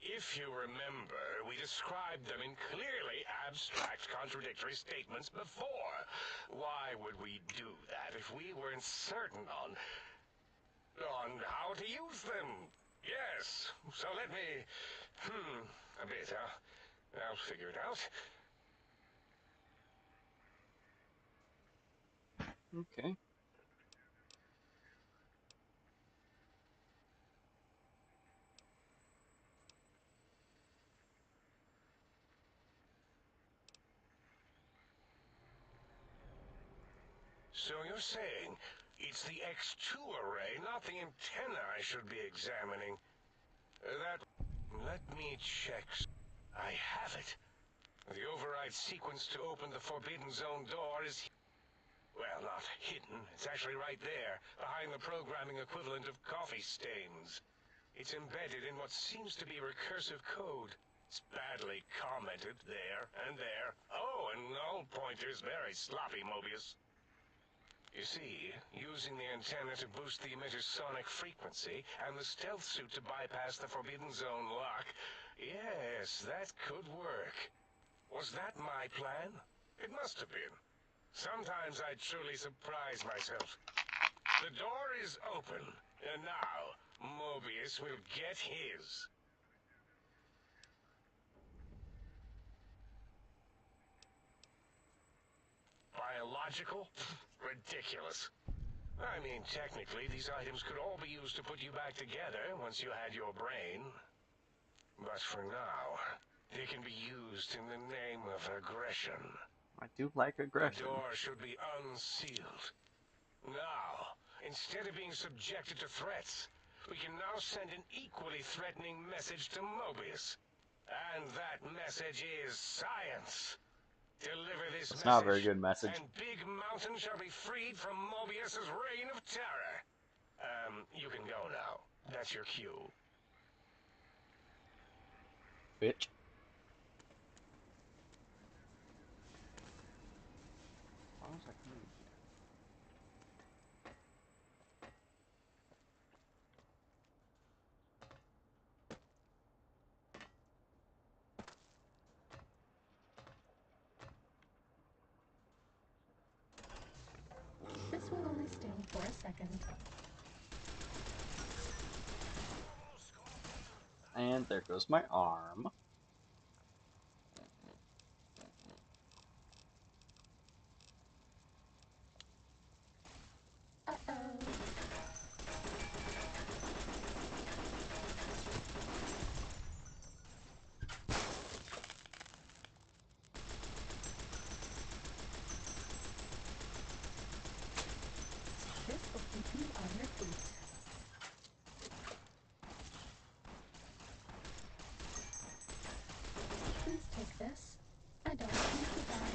Speaker 4: If you remember, we described them in clearly abstract contradictory statements before. Why would we do that if we weren't certain on how to use them? Yes. So let me... a bit, huh? I'll figure it out.
Speaker 1: Okay.
Speaker 4: So you're saying it's the X2 array, not the antenna I should be examining. That... Let me check. I have it. The override sequence to open the Forbidden Zone door is... Well, not hidden. It's actually right there, behind the programming equivalent of coffee stains. It's embedded in what seems to be recursive code. It's badly commented there and there. Oh, and null pointers very sloppy, Mobius. You see, using the antenna to boost the emitter's sonic frequency, and the stealth suit to bypass the Forbidden Zone lock, yes, that could work. Was that my plan? It must have been. Sometimes I truly surprise myself. The door is open, and now Mobius will get his. Biological? Ridiculous. I mean, technically, these items could all be used to put you back together once you had your brain. But for now, they can be used in the name of aggression.
Speaker 1: I do like
Speaker 4: The
Speaker 1: aggression.
Speaker 4: door should be unsealed. Now,
Speaker 6: Instead of being subjected to threats, we can now send an equally threatening message to Mobius. And that message is science. Deliver this
Speaker 1: It's
Speaker 6: message,
Speaker 1: not a very good message.
Speaker 6: and Big Mountain shall be freed from Mobius's reign of terror. You can go now. That's your cue.
Speaker 1: Bitch. Why was I coming here?
Speaker 2: This will only sting for a second.
Speaker 1: And there goes my arm.
Speaker 2: Uh-oh. This will keep you on your feet. Please take this. I don't want you to die.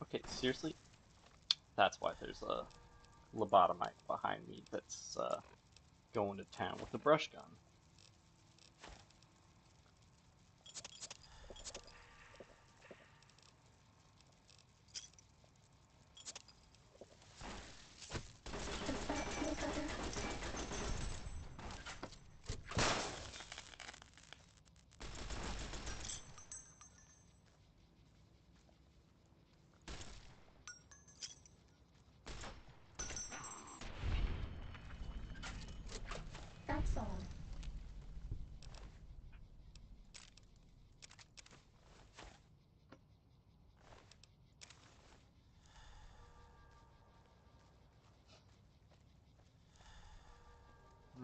Speaker 1: Okay, seriously? That's why there's a lobotomite behind me that's going to town with a brush gun.
Speaker 2: Does that feel better? That's all.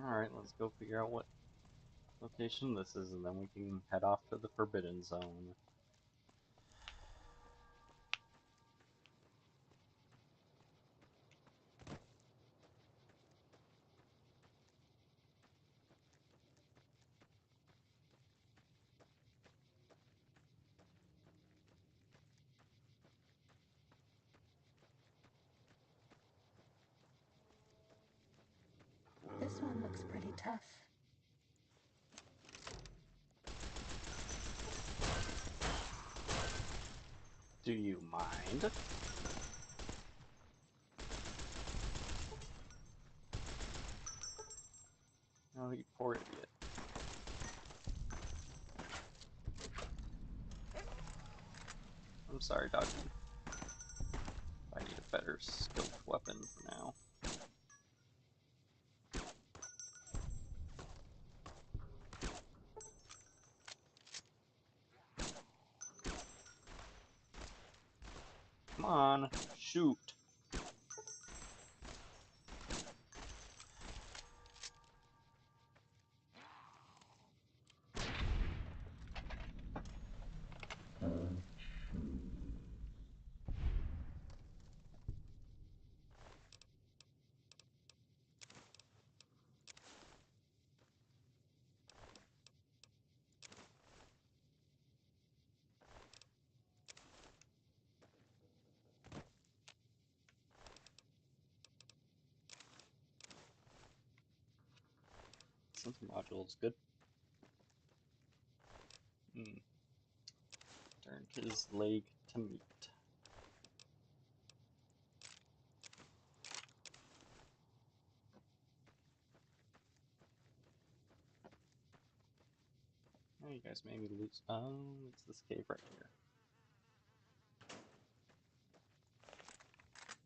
Speaker 1: Alright, let's go figure out what location this is, and then we can head off to the Forbidden Zone.
Speaker 2: This one looks pretty tough.
Speaker 1: Do you mind? Oh, you poor idiot. I'm sorry, doggy. I need a better scoped weapon for now. Come on, shoot. Sensor module is good. Turned his leg to meat. Oh, you guys made me lose. Oh, it's this cave right here.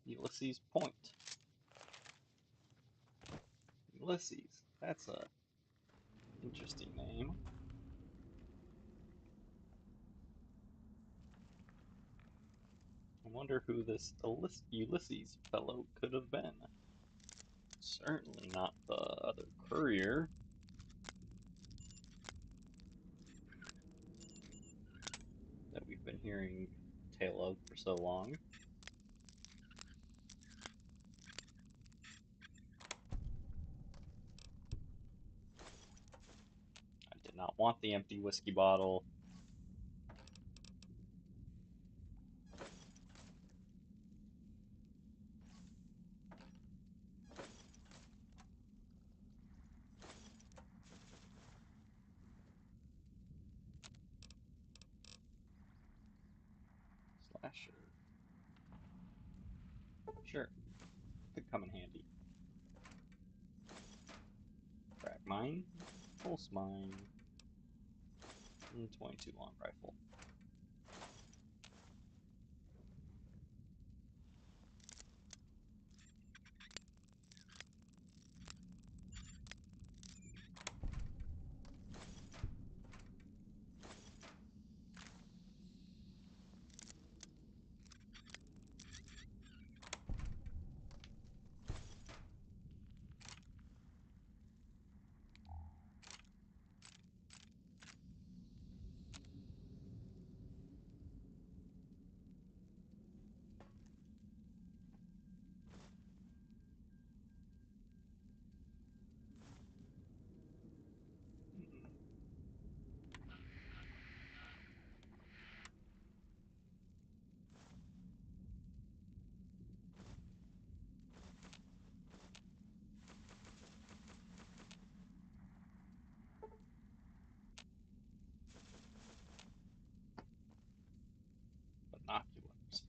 Speaker 1: Ulysses Point. Ulysses. That's a interesting name. I wonder who this Ulysses fellow could have been. Certainly not the other courier. That we've been hearing tale of for so long. want the empty whiskey bottle. Slasher. Sure. Could come in handy. Crack mine. Pulse mine. And 22 long rifle. Binoculars.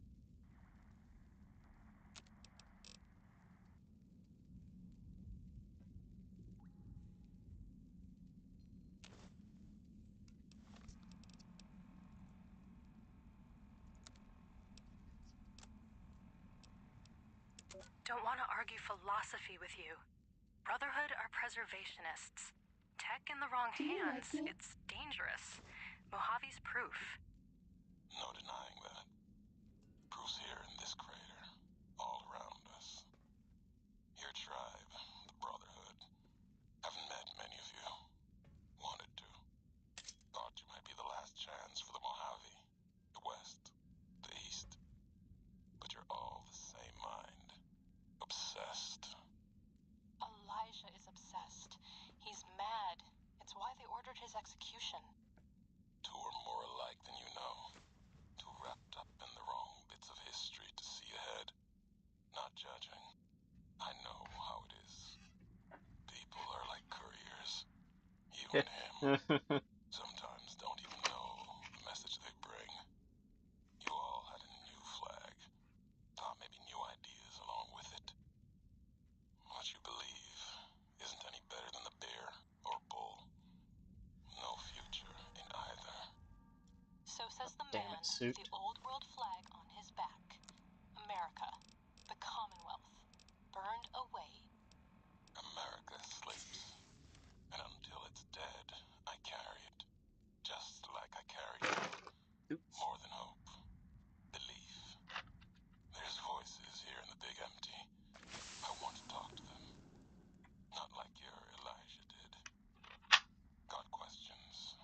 Speaker 10: Don't want to argue philosophy with you. Brotherhood are preservationists. Tech in the wrong
Speaker 2: Do you like
Speaker 10: hands,
Speaker 2: me?
Speaker 10: it's dangerous. Mojave's proof.
Speaker 4: No denying that. Proof's here in this crater, all around us. Your tribe, the Brotherhood, haven't met many of you. Wanted to. Thought you might be the last chance for the Mojave, the West, the East. But you're all the same mind. Obsessed.
Speaker 10: Elijah is obsessed. He's mad. It's why they ordered his execution.
Speaker 4: Two are more alike than you know. Too wrapped up in the wrong bits of history to see ahead. Not judging. I know how it is. People are like couriers. You and him. Sometimes don't even know the message they bring. You all had a new flag. Thought maybe new ideas along with it. What you believe isn't any better than the bear or bull. No future in either.
Speaker 10: So says the
Speaker 1: Damn
Speaker 10: man
Speaker 1: it,
Speaker 10: with
Speaker 1: suit.
Speaker 10: the old world flag on his back. America, the Commonwealth, burned away.
Speaker 4: America sleeps. And until it's dead, I carry it. Just like I carry you.
Speaker 1: Oops.
Speaker 4: More than hope. Belief. There's voices here in the big empty. I want to talk to them. Not like your Elijah did. Got questions.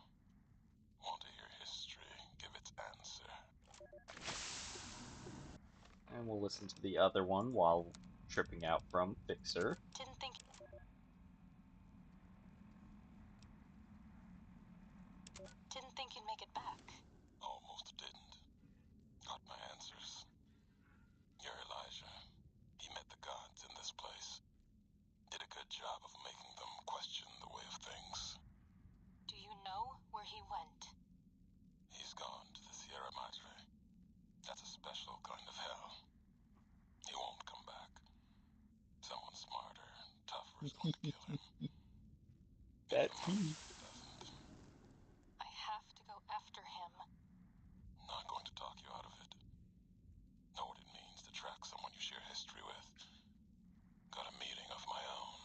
Speaker 4: Want to hear history give its answer.
Speaker 1: And we'll listen to the other one while tripping out from Fixer.
Speaker 10: Didn't think you'd make it back.
Speaker 4: Almost didn't. Got my answers. Your Elijah. He met the gods in this place. Did a good job of making them question the way of things.
Speaker 10: Do you know where he went?
Speaker 4: He's gone to the Sierra Madre. That's a special kind of hell. He won't come back. Someone smarter, tougher is going to kill him.
Speaker 1: That's me.
Speaker 4: Doesn't.
Speaker 10: I have to go after him.
Speaker 4: Not going to talk you out of it. Know what it means to track someone you share history with. Got a meeting of my own.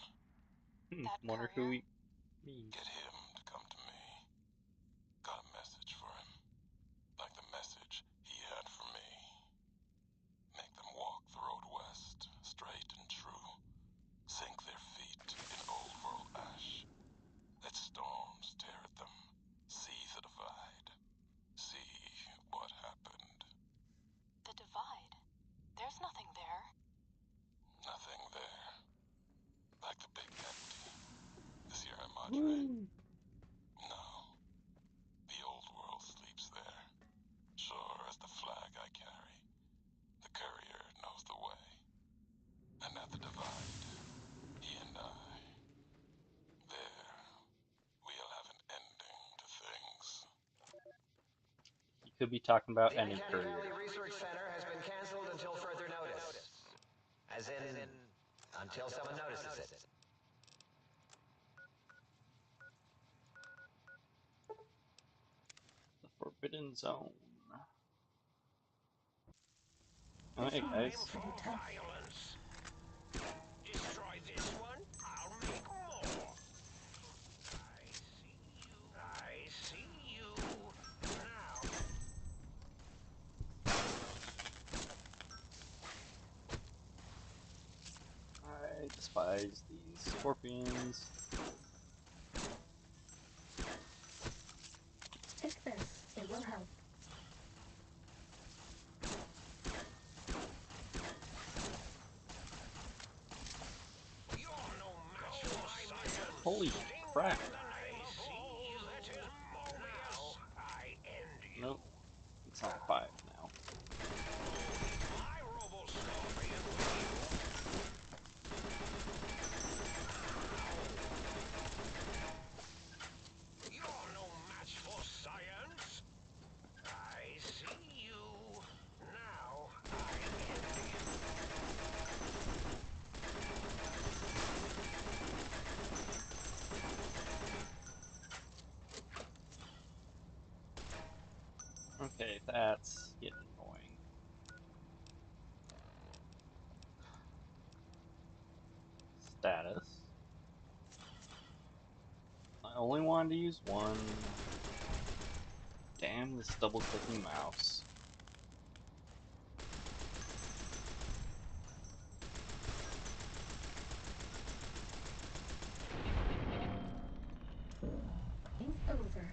Speaker 10: That
Speaker 1: Wonder who
Speaker 10: courier?
Speaker 1: he means.
Speaker 4: Get him to come to me. Got a message for him. Like the message he had for me. Make them walk the road west, straight and true. Sink their feet in old world ash. Let storms tear at them. See the divide. See what happened.
Speaker 10: The divide? There's nothing there.
Speaker 4: Nothing there. Like the big empty. The Sierra Madre.
Speaker 1: Woo!
Speaker 4: No.
Speaker 1: could be talking about
Speaker 6: The
Speaker 1: any
Speaker 6: Uncanny
Speaker 1: courier.
Speaker 6: Valley Research Center has been canceled until further notice. As in, until someone notices it.
Speaker 1: The Forbidden Zone. Oh, hey guys.
Speaker 2: Pretty tough.
Speaker 6: Violence. Destroy this one, I'll make more. I see you. Now.
Speaker 1: I despise these scorpions.
Speaker 2: Take this. It will help.
Speaker 6: You're no match for science.
Speaker 1: Holy crap. Nope. It's on 5 now.
Speaker 6: You're no match for science. I see you. Now I envy you.
Speaker 1: Okay, that's getting annoying. Status. I only wanted to use one. Damn this double clicking mouse.
Speaker 2: Game over.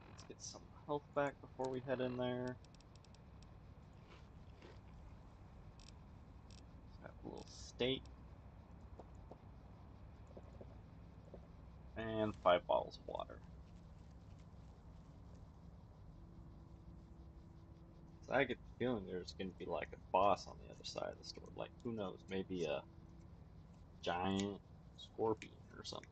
Speaker 1: Let's get some health back before we head in there. Let's have a little steak. And 5 bottles of water. So I get the feeling there's going to be like a boss on the other side of the store. Like, who knows? Maybe a giant scorpion or something.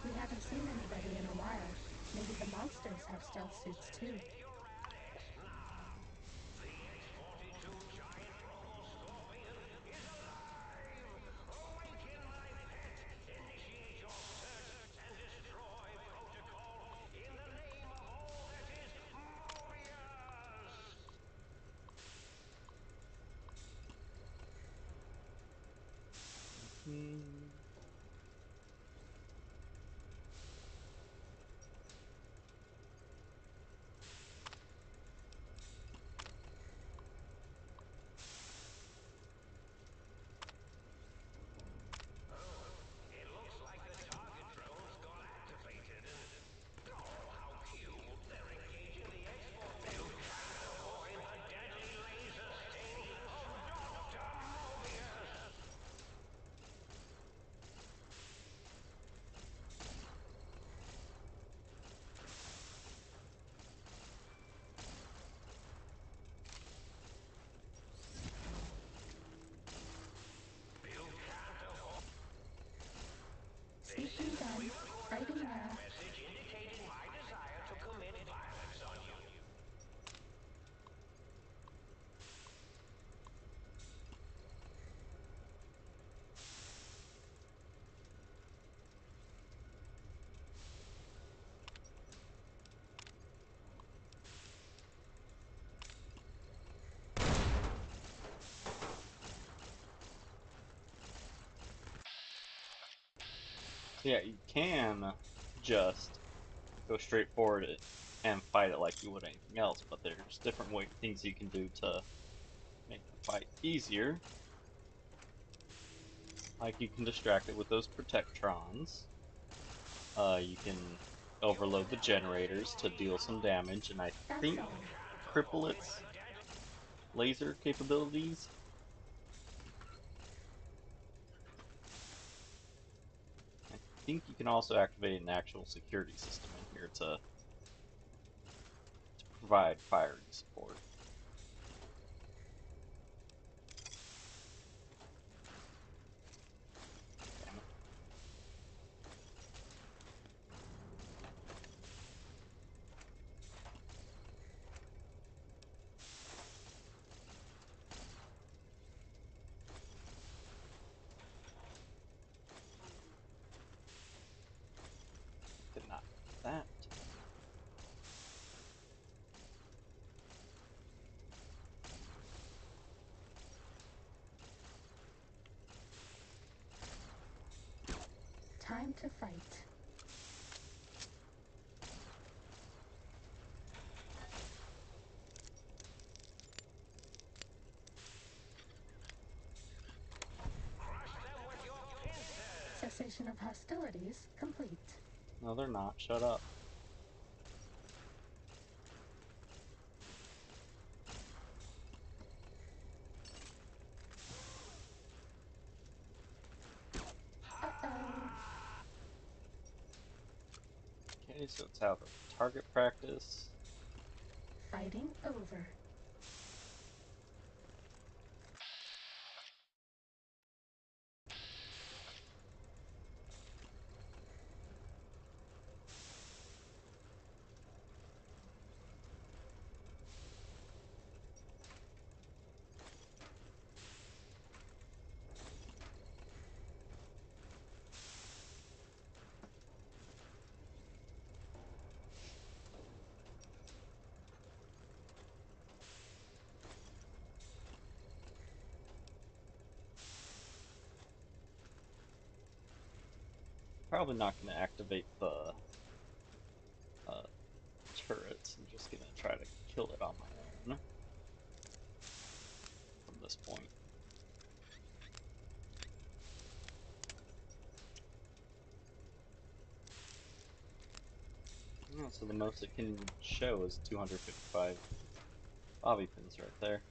Speaker 2: We haven't seen anybody in a while. Maybe the monsters have stealth suits too.
Speaker 1: Hmm.
Speaker 6: It looks like the target drones got activated and oh how cute. They're engaging the export field trying to avoid the deadly laser sting of Dr. Mobius.
Speaker 2: Safety done. Fighting now.
Speaker 6: Message indicating my desire to commit violence on you.
Speaker 1: So yeah, you can just go straight forward and fight it like you would anything else, but there's different things you can do to make the fight easier. Like you can distract it with those protectrons. You can overload the generators to deal some damage, and I
Speaker 2: That's
Speaker 1: think
Speaker 2: all.
Speaker 1: cripple its laser capabilities. I think you can also activate an actual security system in here to provide firing support. Damn it. Did not get that.
Speaker 2: Time to fight.
Speaker 6: Crush them with your pincers.
Speaker 2: Cessation of hostilities complete.
Speaker 1: No, they're not. Shut up.
Speaker 2: Uh-oh.
Speaker 1: Okay, so it's out of target practice.
Speaker 2: Fighting over.
Speaker 1: Probably not going to activate the turrets. I'm just going to try to kill it on my own from this point. Yeah, so the most it can show is 255 bobby pins right there.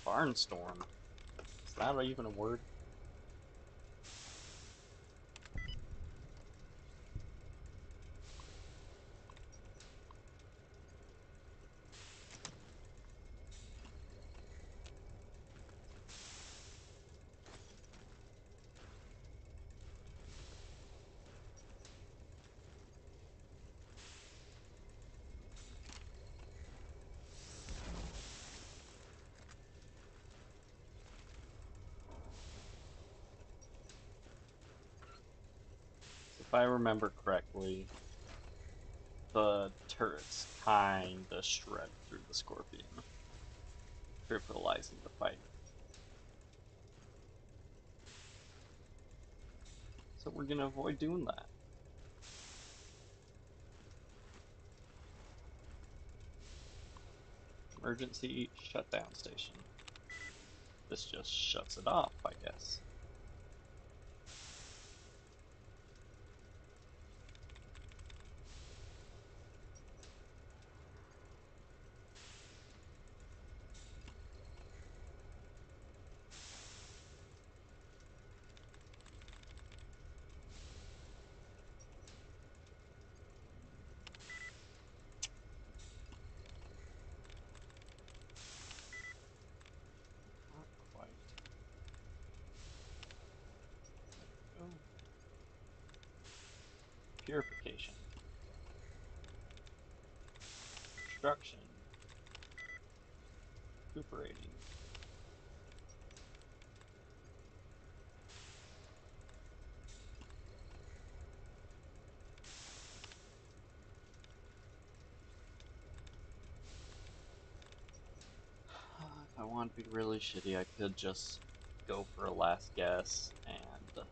Speaker 1: Barnstorm. Is that even a word? If I remember correctly, the turrets kinda shred through the Scorpion, trivializing the fight. So we're gonna avoid doing that. Emergency shutdown station. This just shuts it off, I guess. Not quite. There we go. Purification. Construction. Recuperating. If I want to be really shitty, I could just go for a last guess and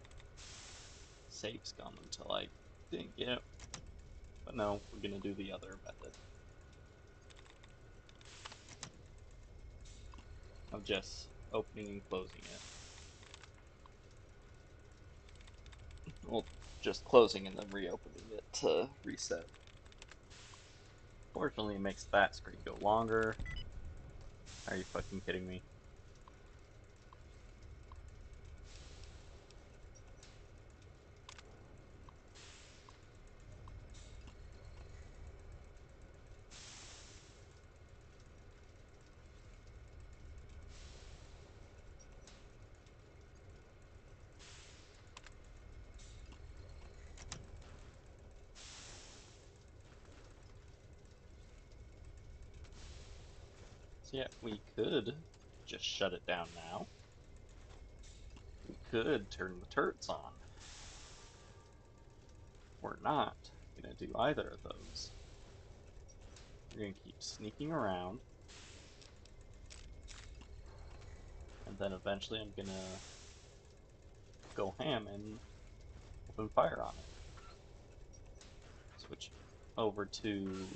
Speaker 1: save scum until I didn't get it. But no, we're gonna do the other method of just opening and closing it. Well, just closing and then reopening it to reset. Fortunately, it makes that screen go longer. Are you fucking kidding me? So yeah, we could just shut it down now. We could turn the turrets on. We're not gonna do either of those. We're gonna keep sneaking around. And then eventually I'm gonna go ham and open fire on it. Switch over to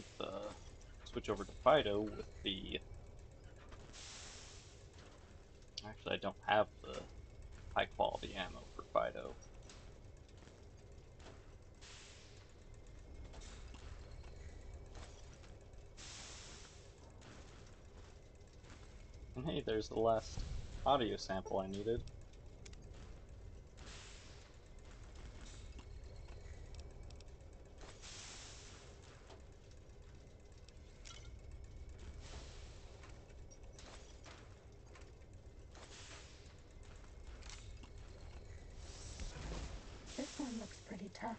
Speaker 1: Fido with the... Actually, I don't have the high quality ammo for Fido. And hey, there's the last audio sample I needed.
Speaker 2: This one looks pretty tough.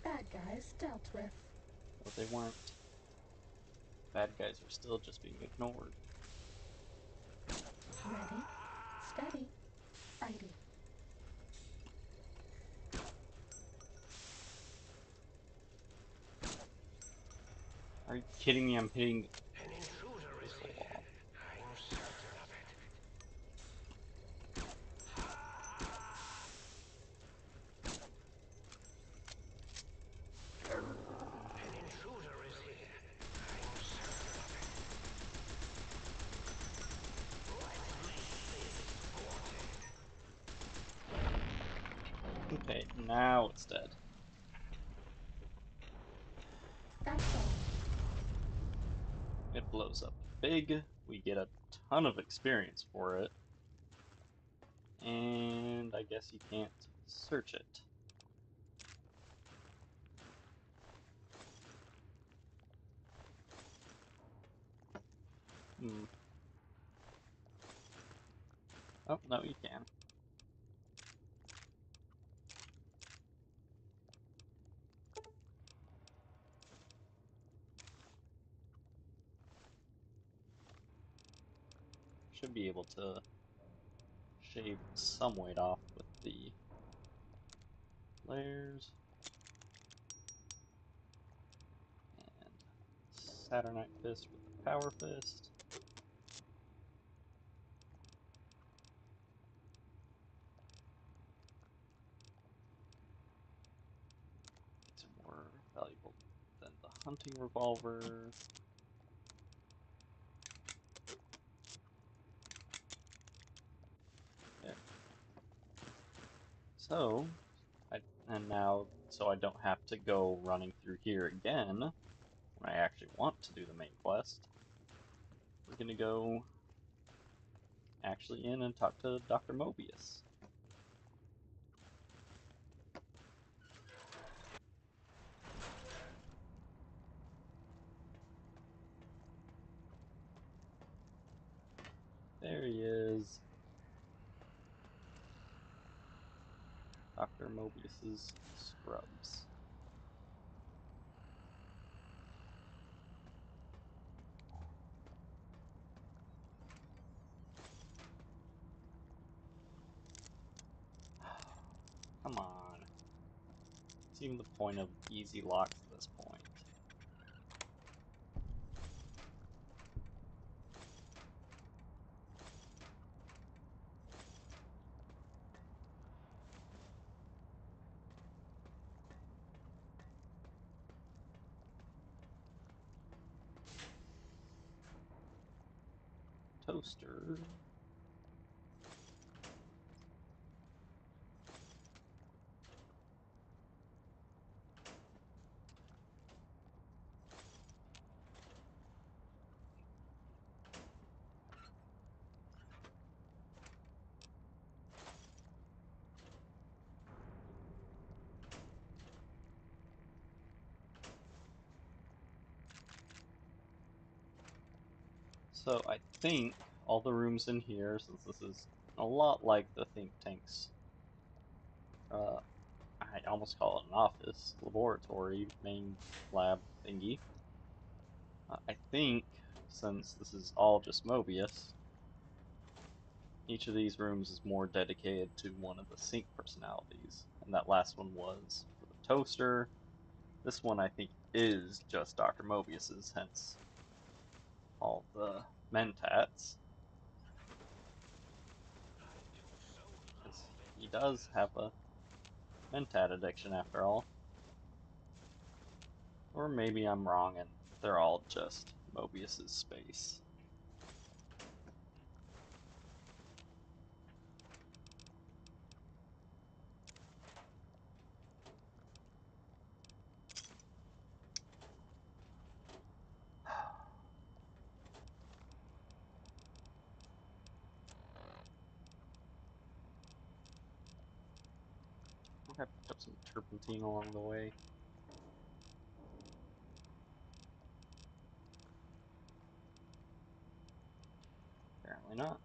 Speaker 2: Bad guys dealt with.
Speaker 1: But they weren't. Bad guys are still just being ignored.
Speaker 2: Ready, steady, fighty.
Speaker 1: Are you kidding me? I'm hitting
Speaker 6: An intruder is
Speaker 1: the
Speaker 6: here.
Speaker 1: wall.
Speaker 6: I'm certain of it. An intruder is here. I'm certain of it. Let's make this sporting.
Speaker 1: Okay, now it's dead.
Speaker 2: That's all.
Speaker 1: It blows up big. We get a ton of experience for it. And I guess you can't search it. Hmm. Oh, no, you can. Should be able to shave some weight off with the layers. And Saturnite Fist with the Power Fist. These are more valuable than the hunting revolver. There. So, so I don't have to go running through here again when I actually want to do the main quest. We're gonna go actually in and talk to Dr. Mobius. There he is. Dr. Mobius's scrubs. Come on. It's even the point of easy locks at this point. Toaster. So I think all the rooms in here, since this is a lot like the think tank's, I almost call it an office, laboratory, main lab thingy. I think since this is all just Mobius, each of these rooms is more dedicated to one of the sync personalities, and that last one was for the toaster. This one I think is just Dr. Mobius's, hence all the mentats. Because he does have a mentat addiction after all. Or maybe I'm wrong and they're all just Mobius's space. I picked up some turpentine along the way. Apparently not.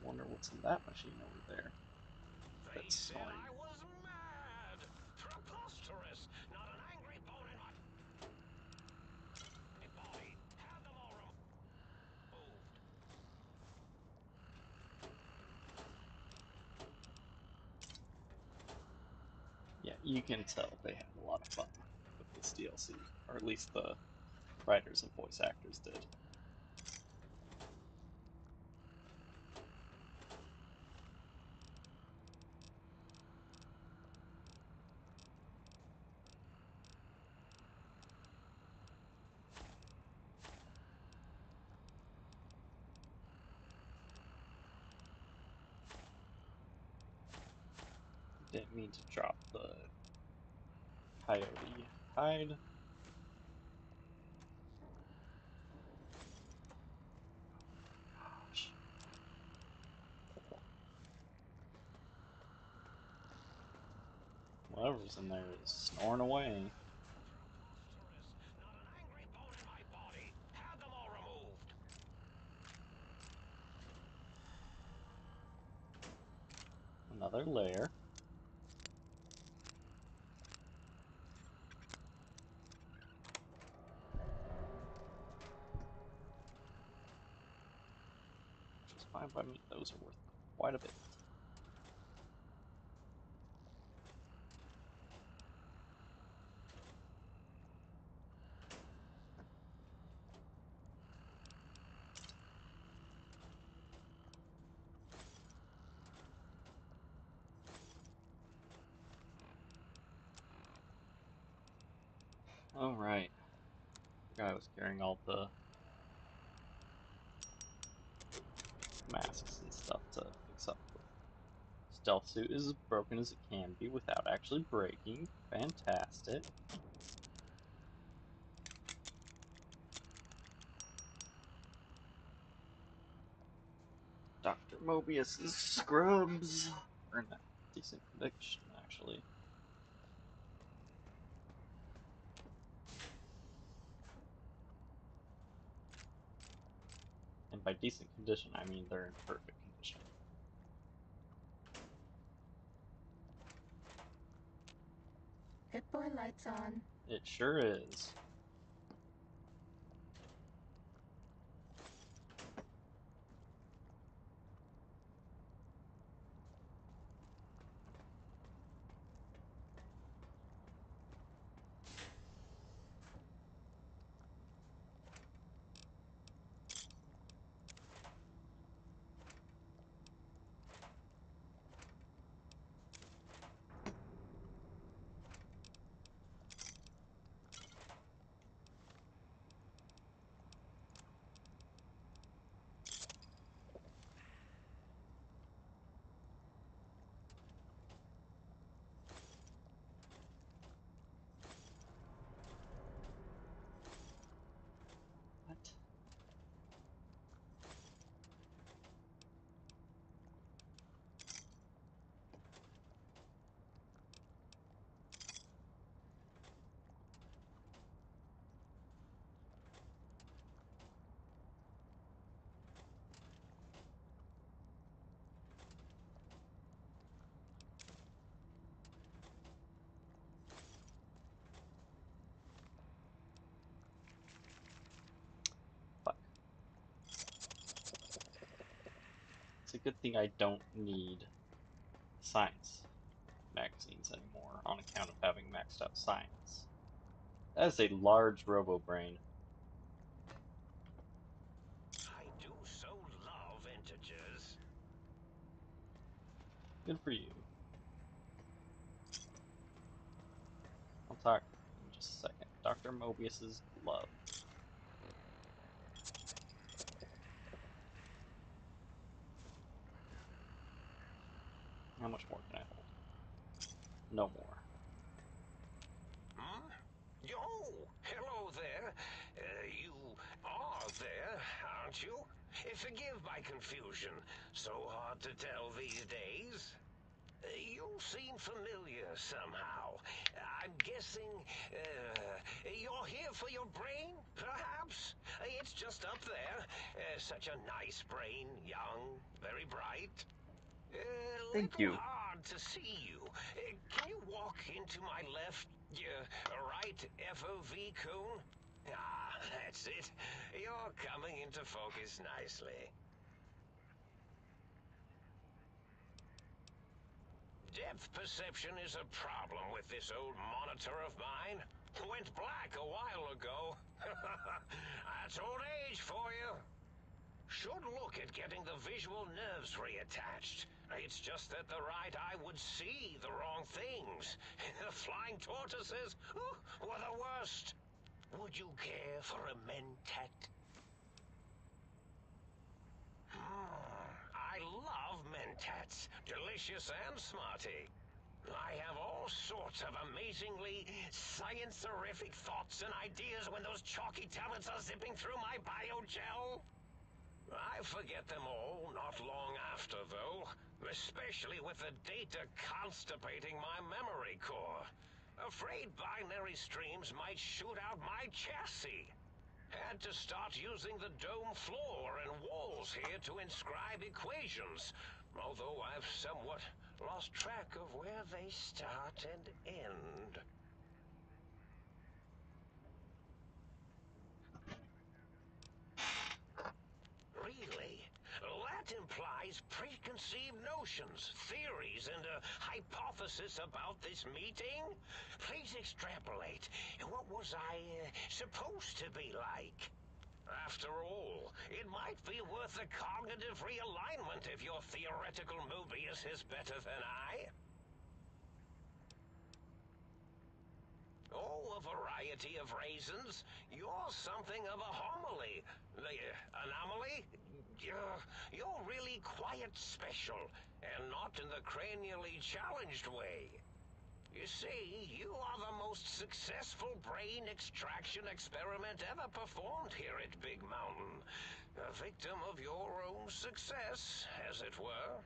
Speaker 1: Wonder what's in that machine over there.
Speaker 6: They
Speaker 1: That's
Speaker 6: said
Speaker 1: snoring.
Speaker 6: I was mad. Preposterous. Not an angry bone in my body. Have them all removed.
Speaker 1: Yeah, you can tell they had a lot of fun with this DLC, or at least the writers and voice actors did. Didn't mean to drop the coyote hide. Gosh. Whatever's in there is snoring away.
Speaker 6: Preposterous. Not an angry bone in my body. Have them all removed.
Speaker 1: Another layer. Which is fine by me. Those are worth quite a bit. Alright. The guy was carrying all the masks and stuff to fix up the stealth suit is as broken as it can be without actually breaking. Fantastic. Dr. Mobius's scrubs are in a decent condition, actually. And by decent condition, I mean they're in perfect condition.
Speaker 2: Pip-Boy lights on.
Speaker 1: It sure is. good thing I don't need science magazines anymore on account of having maxed out science. That is a large robo brain.
Speaker 6: I do so love integers.
Speaker 1: Good for you. I'll talk in just a second. Dr. Mobius's glove. How much more can I hold? No more.
Speaker 6: Hmm? Oh, hello there. You are there, aren't you? Forgive my confusion. So hard to tell these days. You seem familiar somehow. I'm guessing you're here for your brain, perhaps? It's just up there. Such a nice brain, young, very bright.
Speaker 1: Thank
Speaker 6: Little
Speaker 1: you.
Speaker 6: hard to see you. Can you walk into my left, right FOV cone? Ah, that's it. You're coming into focus nicely. Depth perception is a problem with this old monitor of mine. Went black a while ago. That's old age for you. Should look at getting the visual nerves reattached. It's just that the right eye would see the wrong things. The flying tortoises were the worst. Would you care for a mentat? I love mentats. Delicious and smarty. I have all sorts of amazingly science-erific thoughts and ideas when those chalky tablets are zipping through my biogel. I forget them all not long after, though, especially with the data constipating my memory core. Afraid binary streams might shoot out my chassis. Had to start using the dome floor and walls here to inscribe equations, although I've somewhat lost track of where they start and end. Really? That implies preconceived notions, theories, and a hypothesis about this meeting? Please extrapolate. What was I supposed to be like? After all, it might be worth a cognitive realignment if your theoretical Mobius is better than I. Oh, a variety of raisins. You're something of a homily. The anomaly? You're really quite special, and not in the cranially challenged way. You see, you are the most successful brain extraction experiment ever performed here at Big Mountain. A victim of your own success, as it were.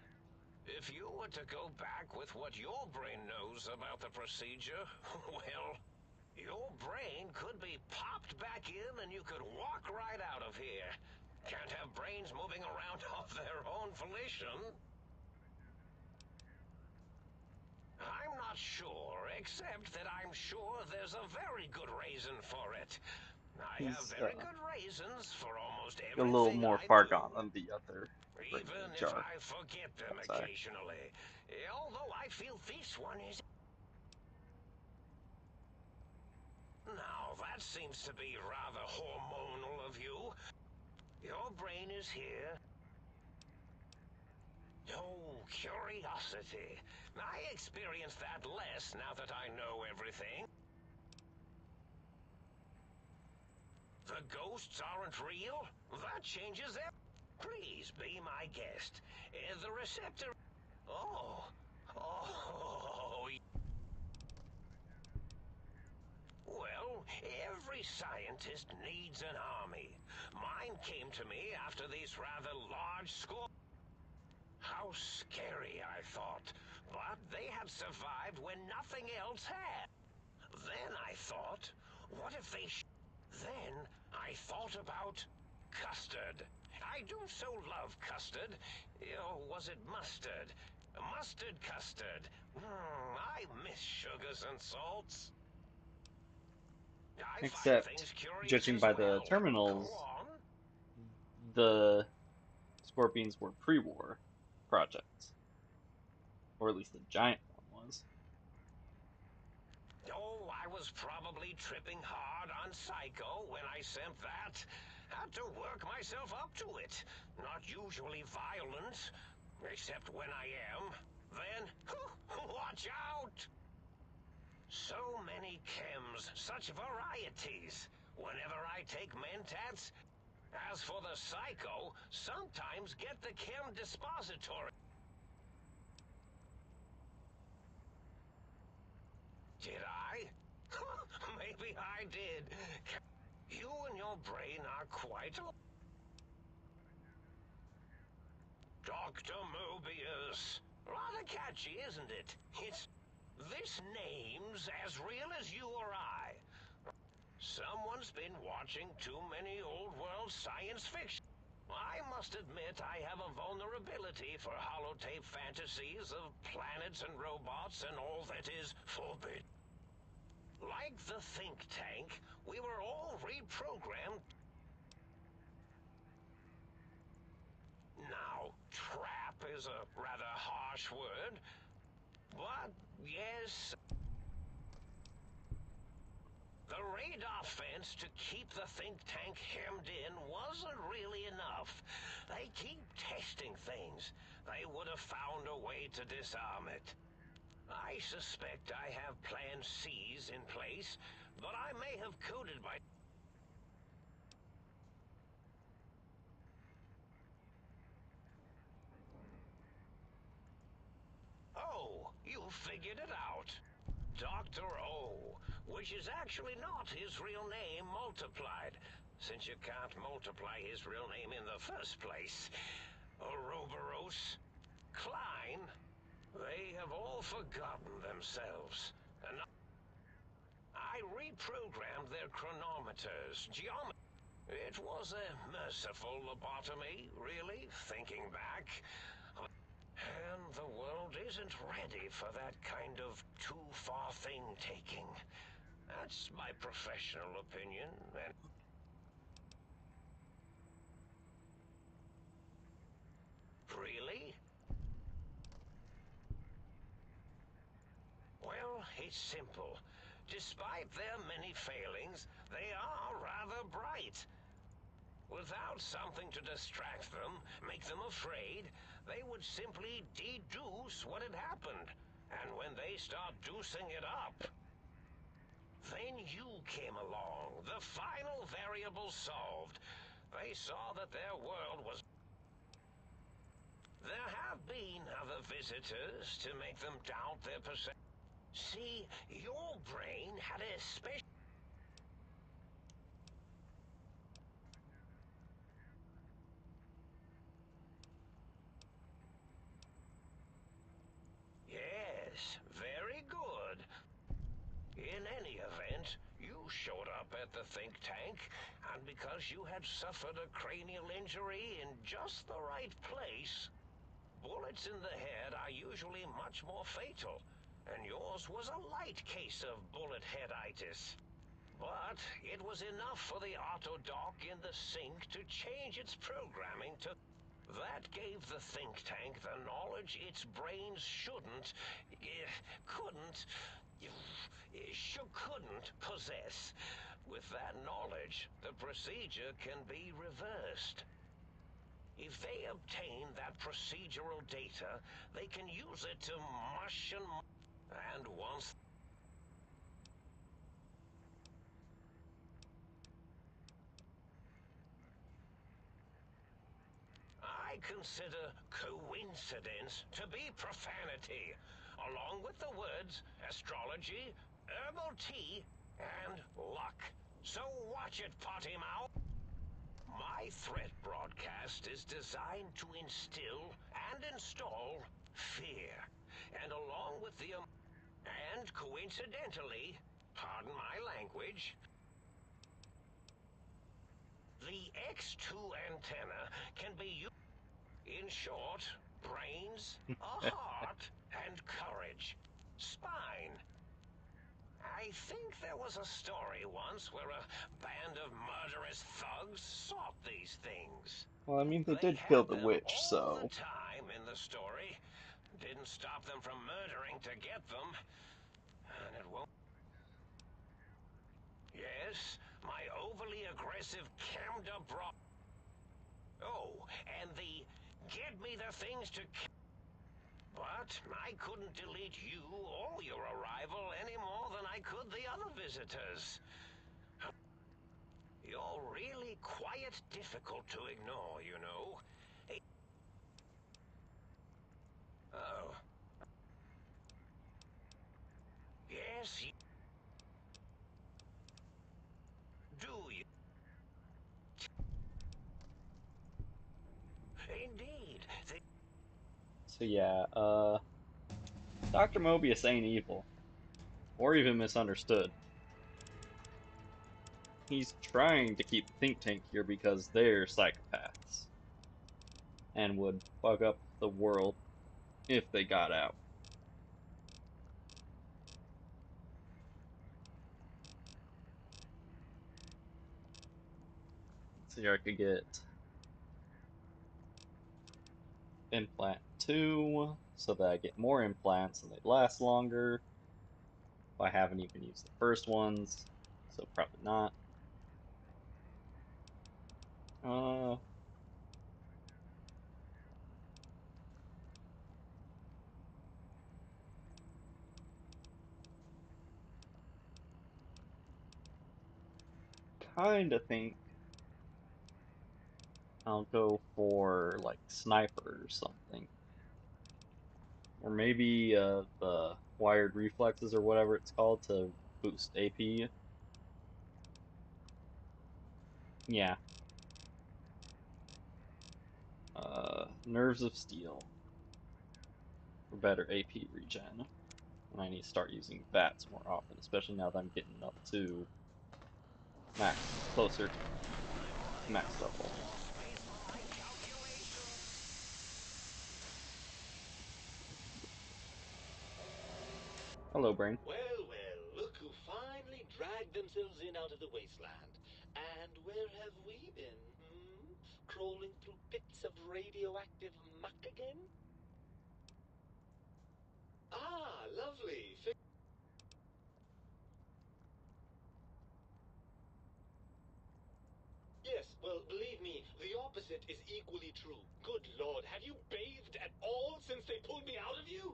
Speaker 6: If you were to go back with what your brain knows about the procedure, well, your brain could be popped back in and you could walk right out of here. Can't have brains moving around of their own volition. I'm not sure, except that I'm sure there's a very good reason for it. I have
Speaker 1: He's
Speaker 6: very good reasons for almost
Speaker 1: a little
Speaker 6: everything
Speaker 1: more
Speaker 6: I
Speaker 1: far
Speaker 6: do.
Speaker 1: gone than the other brain in
Speaker 6: Even
Speaker 1: the
Speaker 6: if
Speaker 1: jar.
Speaker 6: I forget them
Speaker 1: That's I.
Speaker 6: occasionally. Although I feel this one is... Now, that seems to be rather hormonal of you. Your brain is here. Oh, curiosity. I experience that less now that I know everything. The ghosts aren't real? That changes everything. Please be my guest. The receptor... Oh. Oh. Well, every scientist needs an army. Mine came to me after these rather large scores. How scary, I thought. But they had survived when nothing else had. Then I thought, what if they... Then I thought about custard. I do so love custard. Or was it mustard? Mustard custard. I miss sugars and salts. I find
Speaker 1: Except,
Speaker 6: things curious
Speaker 1: judging
Speaker 6: as
Speaker 1: by the
Speaker 6: well. Go
Speaker 1: terminals,
Speaker 6: on.
Speaker 1: the Scorpions were pre-war. projects. Or at least the giant one was.
Speaker 6: Oh, I was probably tripping hard on Psycho when I sent that. Had to work myself up to it. Not usually violent, except when I am. Then, watch out! So many chems, such varieties. Whenever I take Mentats, as for the Psycho, sometimes get the chem dispository. Did I? Maybe I did. You and your brain are quite... Dr. Mobius. Rather catchy, isn't it? This name's as real as you or I. Someone's been watching too many old-world science fiction. I must admit I have a vulnerability for holotape fantasies of planets and robots and all that is forbidden. Like the think tank, we were all reprogrammed. Now, trap is a rather harsh word, but yes, the radar fence to keep the think tank hemmed in wasn't really enough. They keep testing things. They would have found a way to disarm it. I suspect I have Plan C's in place, but I may have coded my... Oh, you figured it out. Dr. O, which is actually not his real name multiplied, since you can't multiply his real name in the first place. Ouroboros, Klein, they have all forgotten themselves. And I reprogrammed their chronometers, geometry. It was a merciful lobotomy, really, thinking back. And the world isn't ready for that kind of too-far thing-taking. That's my professional opinion, and... Really? Well, it's simple. Despite their many failings, they are rather bright. Without something to distract them, make them afraid, they would simply deduce what had happened. And when they start deucing it up, then you came along, the final variable solved. They saw that their world was... There have been other visitors to make them doubt their perception. See, your brain had a special... Yes, very good. In any event, you showed up at the think tank, and because you had suffered a cranial injury in just the right place, bullets in the head are usually much more fatal, and yours was a light case of bullet headitis. But it was enough for the autodoc in the sink to change its programming to... That gave the think tank the knowledge its brains couldn't possess. With that knowledge, the procedure can be reversed. If they obtain that procedural data, they can use it to mush and once... I consider coincidence to be profanity, along with the words astrology, herbal tea, and luck. So watch it, potty mouth. My threat broadcast is designed to instill and install fear. And along with the... and coincidentally, pardon my language, the X2 antenna can be used... In short, brains, a heart, and courage. Spine. I think there was a story once where a band of murderous thugs sought these things.
Speaker 1: Well, I mean, they
Speaker 6: They
Speaker 1: did kill
Speaker 6: had
Speaker 1: the
Speaker 6: them
Speaker 1: witch,
Speaker 6: all the
Speaker 1: so...
Speaker 6: time in the story. Didn't stop them from murdering to get them. And it won't... Yes, my overly aggressive cammed up rock. Oh, and the get me the things to... But I couldn't delete you or your arrival any more than I could the other visitors. You're really quite difficult to ignore, you know. Oh. Yes, you... Do you? Indeed.
Speaker 1: So yeah, Dr. Mobius ain't evil, or even misunderstood. He's trying to keep the think tank here because they're psychopaths, and would fuck up the world if they got out. Let's see, I could get implant 2, so that I get more implants and they last longer. I haven't even used the first ones, so probably not. Kinda think I'll go for like sniper or something. Or maybe the wired reflexes or whatever it's called to boost AP. Yeah. Nerves of Steel for better AP regen. And I need to start using VATs more often, especially now that I'm getting up to closer to max level. Hello, Brain.
Speaker 11: Well, well, look who finally dragged themselves in out of the wasteland. And where have we been, Crawling through pits of radioactive muck again? Ah, lovely. Yes, well, believe me, the opposite is equally true. Good Lord, have you bathed at all since they pulled me out of you?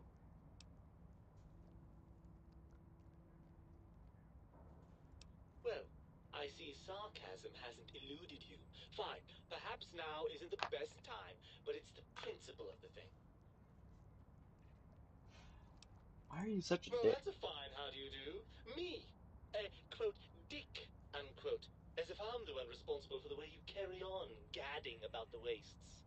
Speaker 11: Well, I see sarcasm hasn't eluded you. Fine, perhaps now isn't the best time, but it's the principle of the thing.
Speaker 1: Why are you such a
Speaker 11: Well,
Speaker 1: dick?
Speaker 11: that's a fine how do you do. Me, a, quote, dick, unquote. As if I'm the one responsible for the way you carry on gadding about the wastes.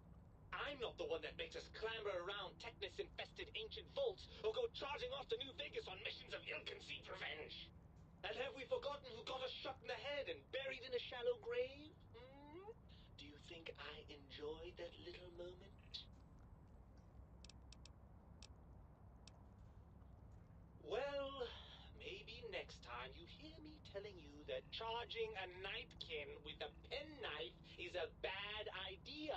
Speaker 11: I'm not the one that makes us clamber around Technus-infested ancient vaults or go charging off to New Vegas on missions of ill-conceived revenge. And have we forgotten who got us shot in the head and buried in a shallow grave? Do you think I enjoyed that little moment? Well, maybe next time you hear me telling you that charging a nightkin with a penknife is a bad idea,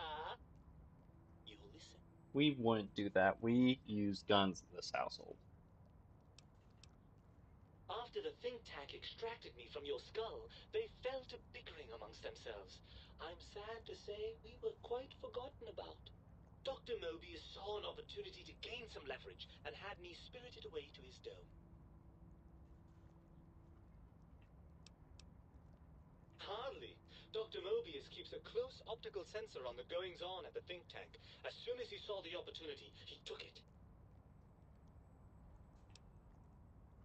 Speaker 11: you'll listen.
Speaker 1: We wouldn't do that. We use guns in this household.
Speaker 11: After the think tank extracted me from your skull, they fell to bickering amongst themselves. I'm sad to say we were quite forgotten about. Dr. Mobius saw an opportunity to gain some leverage and had me spirited away to his dome. Hardly. Dr. Mobius keeps a close optical sensor on the goings-on at the think tank. As soon as he saw the opportunity, he took it.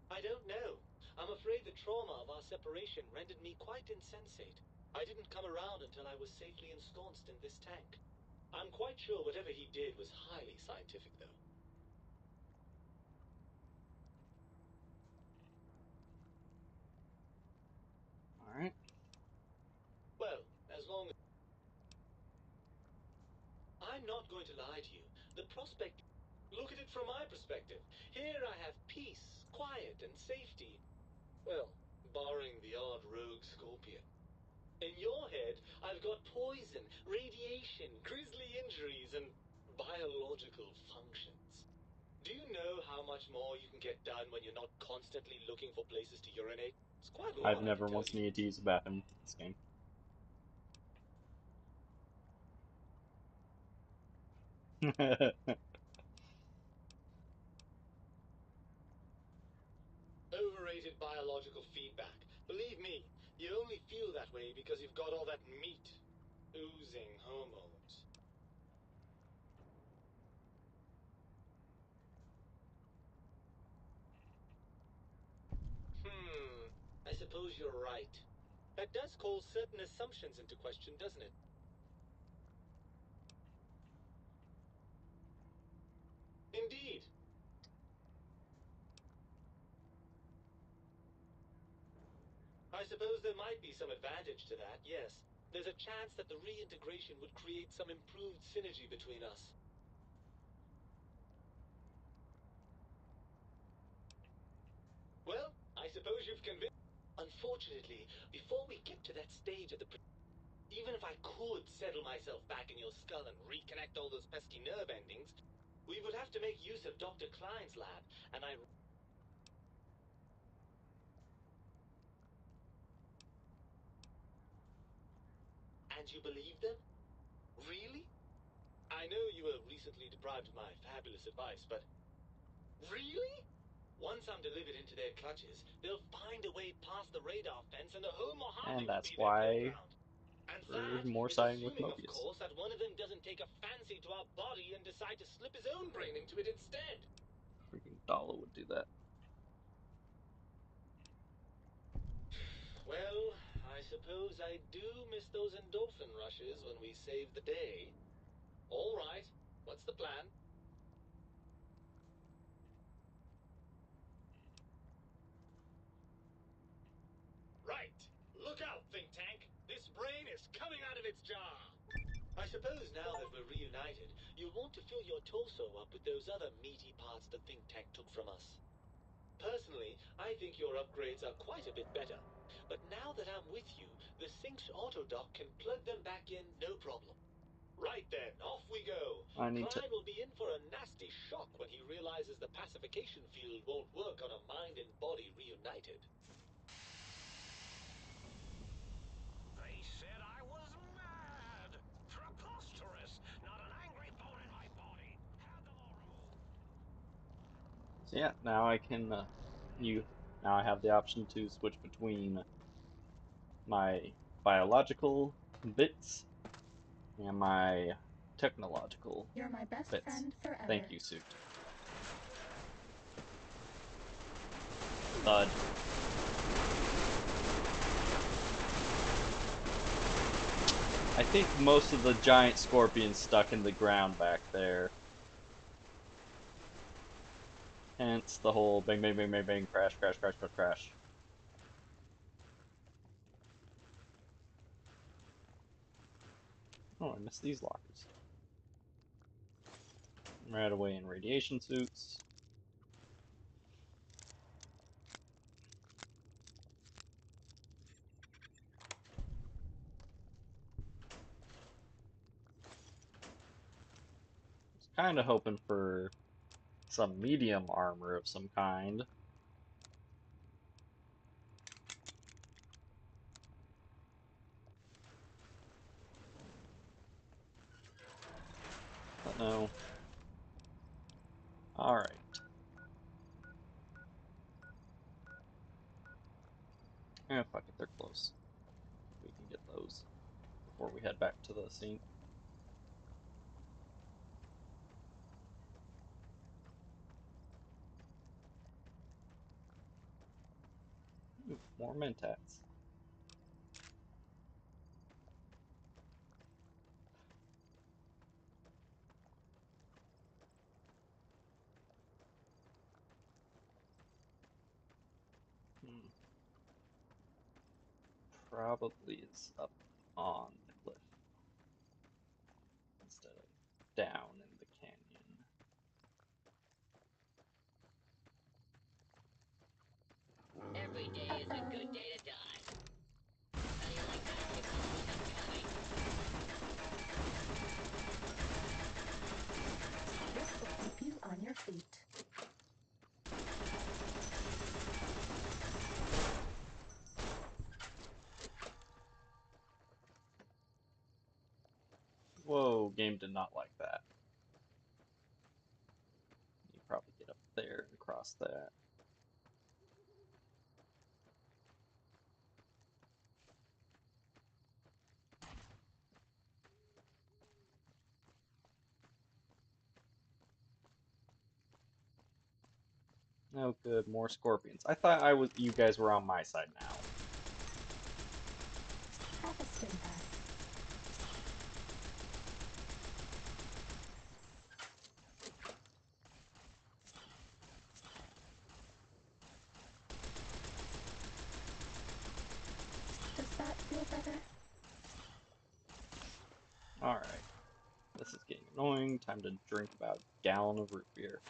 Speaker 11: I don't know. I'm afraid the trauma of our separation rendered me quite insensate. I didn't come around until I was safely ensconced in this tank. I'm quite sure whatever he did was highly scientific, though.
Speaker 1: Alright.
Speaker 11: Well, as long as... I'm not going to lie to you. The prospect... Look at it from my perspective. Here I have peace, quiet, and safety. Well, barring the odd rogue scorpion. In your head, I've got poison, radiation, grisly injuries, and, by biological functions. Do you know how much more you can get done when you're not constantly looking for places to urinate? It's quite a lot,
Speaker 1: I've
Speaker 11: I can
Speaker 1: never
Speaker 11: tell
Speaker 1: once
Speaker 11: you.
Speaker 1: needed to use a bathroom in this game.
Speaker 11: Overrated biological feedback. Believe me, you only feel that way because you've got all that meat. Oozing hormones. I suppose you're right. That does call certain assumptions into question, doesn't it? Indeed. I suppose there might be some advantage to that, yes. There's a chance that the reintegration would create some improved synergy between us. Well, I suppose you've convinced. Unfortunately, before we get to that stage of the even if I could settle myself back in your skull and reconnect all those pesky nerve endings, we would have to make use of Dr. Klein's lab, and And you believe them? Really? I know you were recently deprived of my fabulous advice, but... Really? Once I'm delivered into their clutches, they'll find a way past the radar fence and the whole Mojave
Speaker 1: And
Speaker 11: will
Speaker 1: that's
Speaker 11: be their
Speaker 1: why
Speaker 11: playground. And
Speaker 1: we're
Speaker 11: that
Speaker 1: more
Speaker 11: is
Speaker 1: siding with
Speaker 11: assuming, of
Speaker 1: Mobius.
Speaker 11: course, that one of them doesn't take a fancy to our body and decide to slip his own brain into it instead.
Speaker 1: Freaking Dala would do that.
Speaker 11: Well, I suppose I do miss those endorphin rushes when we save the day. All right, what's the plan? Right. Look out, think tank. This brain is coming out of its jar. I suppose now that we're reunited, you'll want to fill your torso up with those other meaty parts the think tank took from us. Personally, I think your upgrades are quite a bit better. But now that I'm with you, the Sync's autodock can plug them back in no problem. Right then, off we go.
Speaker 1: I need to.
Speaker 11: Klein will be in for a nasty shock when he realizes the pacification field won't work on a mind and body reunited.
Speaker 6: They said I was mad! Preposterous! Not an angry bone in my body! Have them all removed!
Speaker 1: So yeah, now I can. Now I have the option to switch between my biological bits and my technological
Speaker 2: You're my best
Speaker 1: bits.
Speaker 2: friend forever.
Speaker 1: Thank you, suit. Thud. I think most of the giant scorpions stuck in the ground back there. Hence the whole bang, bang, bang, bang, bang, crash, crash, crash, crash, crash. Oh, I missed these lockers. Right away in radiation suits. Was kind of hoping for some medium armor of some kind. But no. Alright. Eh, fuck it, they're close. We can get those before we head back to the sink. Ooh, more mentats. Probably is up on the cliff instead of down in the canyon.
Speaker 12: Every day is a good day to die. How do you like that, Nicole?
Speaker 1: game did not like that. You probably get up there and cross that. Oh, good, more scorpions. I thought you guys were on my side now.
Speaker 2: Have a stay back. Does that feel better?
Speaker 1: Alright. This is getting annoying. Time to drink about a gallon of root beer.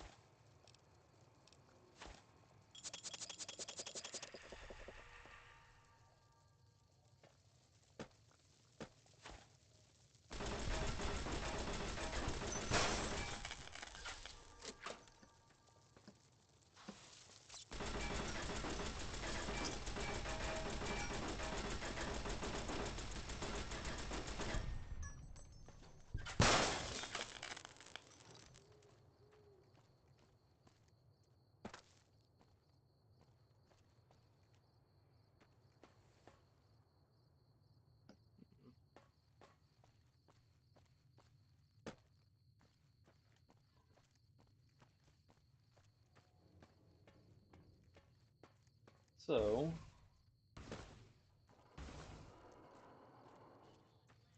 Speaker 1: So,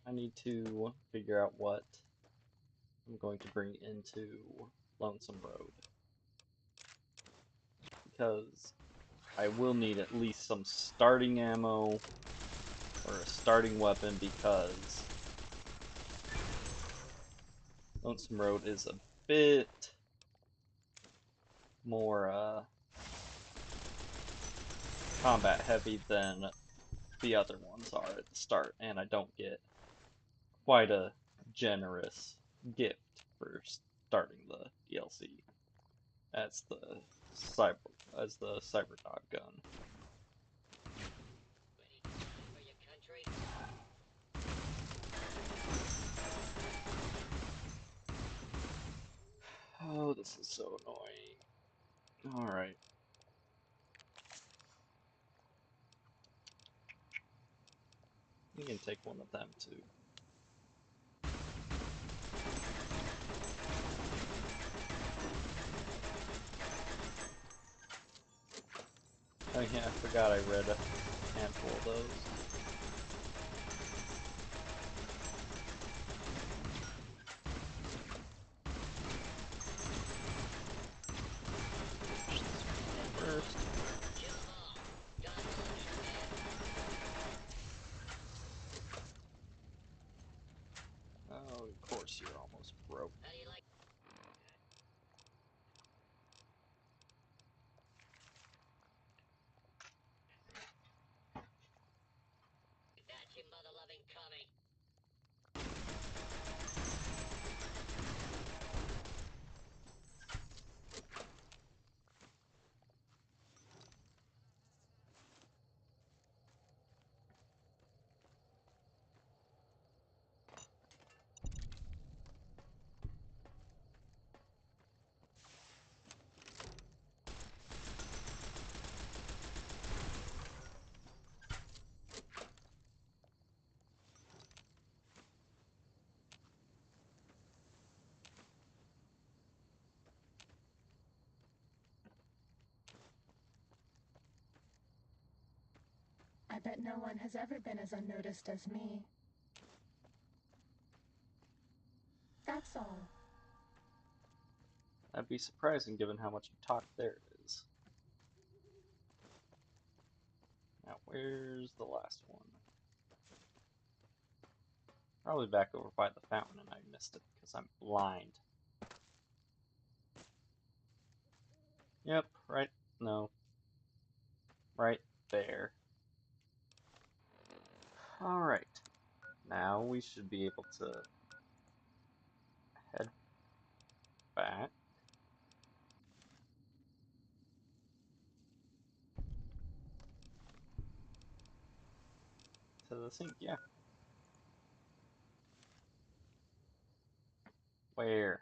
Speaker 1: I need to figure out what I'm going to bring into Lonesome Road. Because I will need at least some starting ammo or a starting weapon, because Lonesome Road is a bit more combat heavy than the other ones are at the start, and I don't get quite a generous gift for starting the DLC as the cyber dog gun.
Speaker 12: For your country?
Speaker 1: Oh, this is so annoying. Alright. You can take one of them too. Oh yeah, I forgot I read a handful of those. First.
Speaker 12: Kill them all. God will understand.
Speaker 1: Oh, of course you're almost broke.
Speaker 12: How do you like that, you mother-loving commie?
Speaker 2: I bet no one has ever been as unnoticed as me. That's all.
Speaker 1: That'd be surprising given how much you talk. There it is. Now, where's the last one? Probably back over by the fountain, and I missed it because I'm blind. Yep, right. No. Right there. Alright. Now we should be able to head back to the sink. Yeah. Where?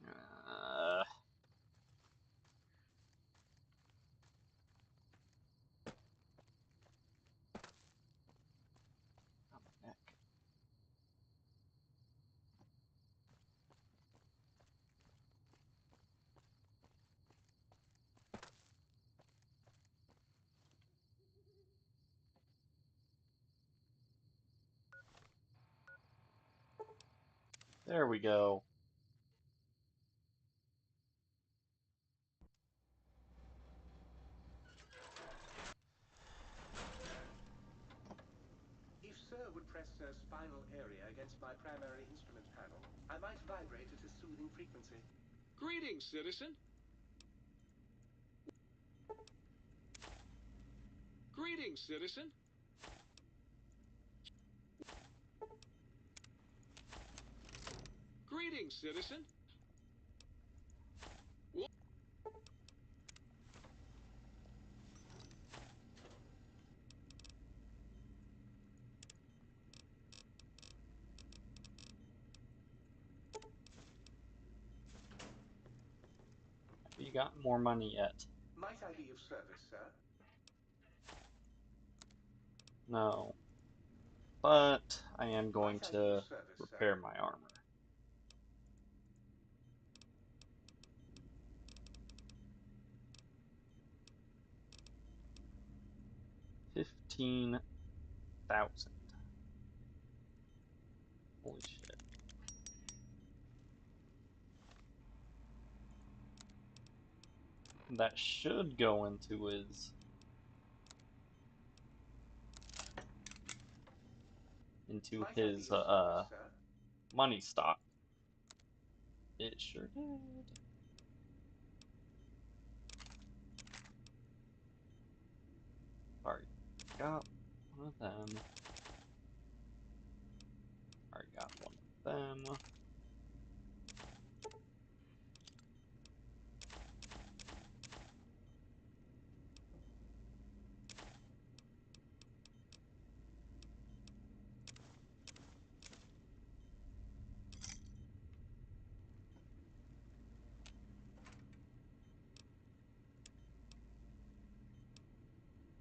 Speaker 1: Oh, my neck. There we go.
Speaker 5: If Sir would press Sir's spinal area against my primary instrument panel, I might vibrate at a soothing frequency.
Speaker 4: Greetings, citizen. Greetings, citizen. Greetings, citizen.
Speaker 1: Have you got more money yet?
Speaker 5: Might I be of service, sir?
Speaker 1: No. But I am going
Speaker 5: Might I be of
Speaker 1: to
Speaker 5: service,
Speaker 1: repair
Speaker 5: sir?
Speaker 1: my armor. 15,000. Holy shit. That should go into his
Speaker 5: Might I be of service, sir?
Speaker 1: money stock. It sure did. Already got one of them. Already got one of them.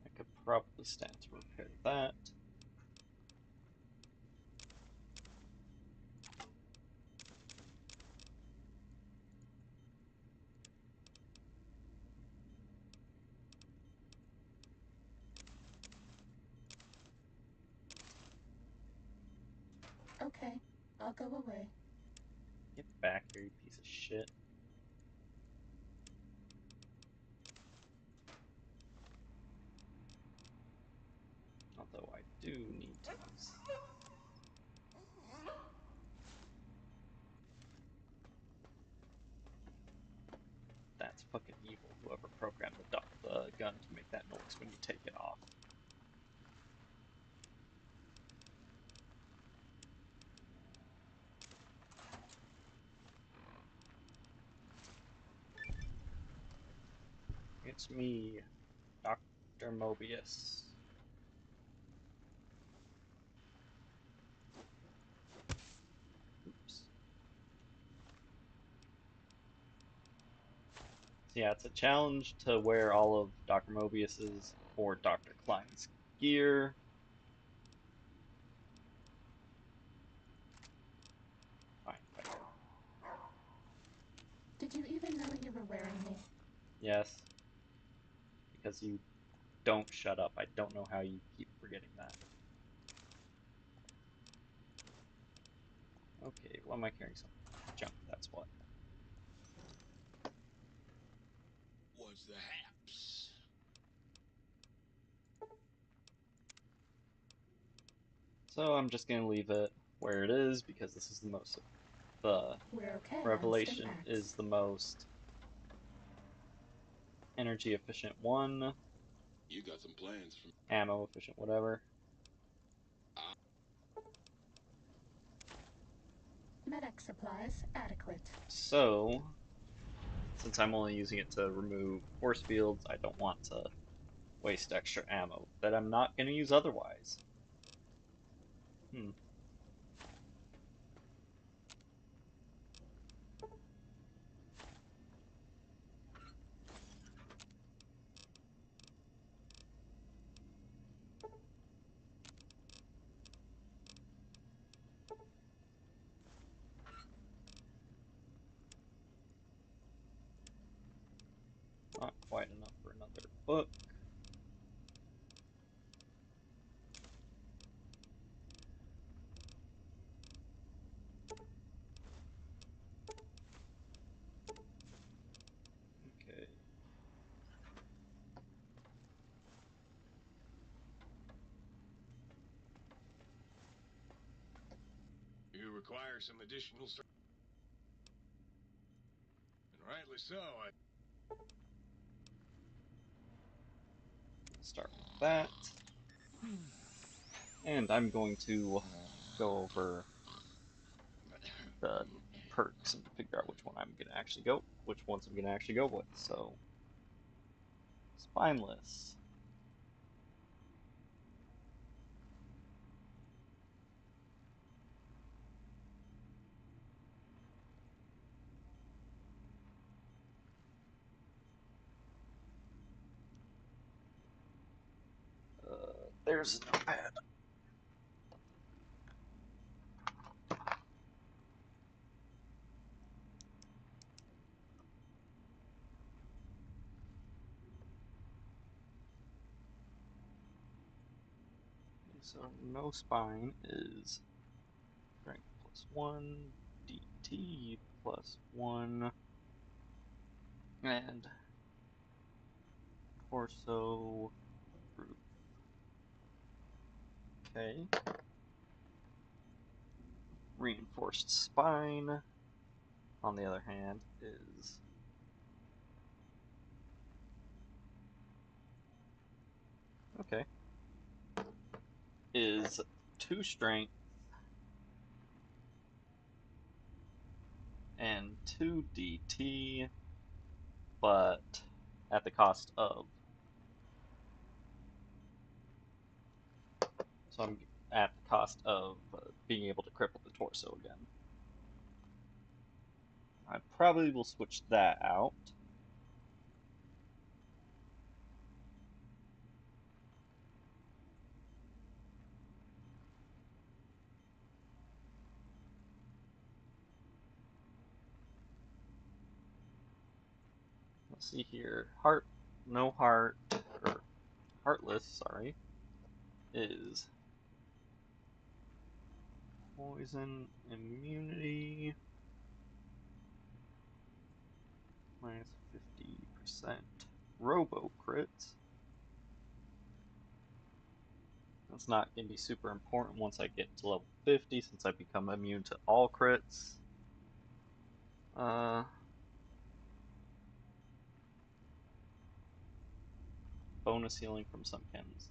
Speaker 1: I could probably stand to repair that.
Speaker 2: Okay, I'll go away.
Speaker 1: Get back here, you piece of shit. Although I do need to use. That's fucking evil, whoever programmed the gun to make that noise when you take it off. It's me, Dr. Mobius. Oops. So yeah, it's a challenge to wear all of Dr. Mobius's or Dr. Klein's gear. Fine, whatever.
Speaker 2: Did you even know you were wearing me?
Speaker 1: Yes. Because you don't shut up. I don't know how you keep forgetting that. Okay, why am I carrying some junk? That's what.
Speaker 3: What's the haps?
Speaker 1: So I'm just gonna leave it where it is because this is the most. The
Speaker 2: We're okay on
Speaker 1: Revelation
Speaker 2: Stimpax.
Speaker 1: is the most energy efficient one.
Speaker 3: You got some plans for me.
Speaker 1: Ammo efficient, whatever.
Speaker 2: Medic supplies adequate.
Speaker 1: So, since I'm only using it to remove force fields, I don't want to waste extra ammo that I'm not going to use otherwise. Hmm. Not quite enough for another book. Okay.
Speaker 4: You require some additional service. And rightly so.
Speaker 1: Start with that. And I'm going to go over the perks and figure out which one I'm gonna actually go, which ones I'm gonna actually go with. So, spineless. There's a notepad. So no spine is strength +1, DT +1, and torso group. Okay. Reinforced spine, on the other hand, is okay. Is 2 strength and 2 DT, but at the cost of. So I'm at the cost of being able to cripple the torso again. I probably will switch that out. Let's see here. No heart, or heartless, sorry, is poison immunity -50%. Robo crits. That's not going to be super important once I get to level 50 since I become immune to all crits. Bonus healing from some chems.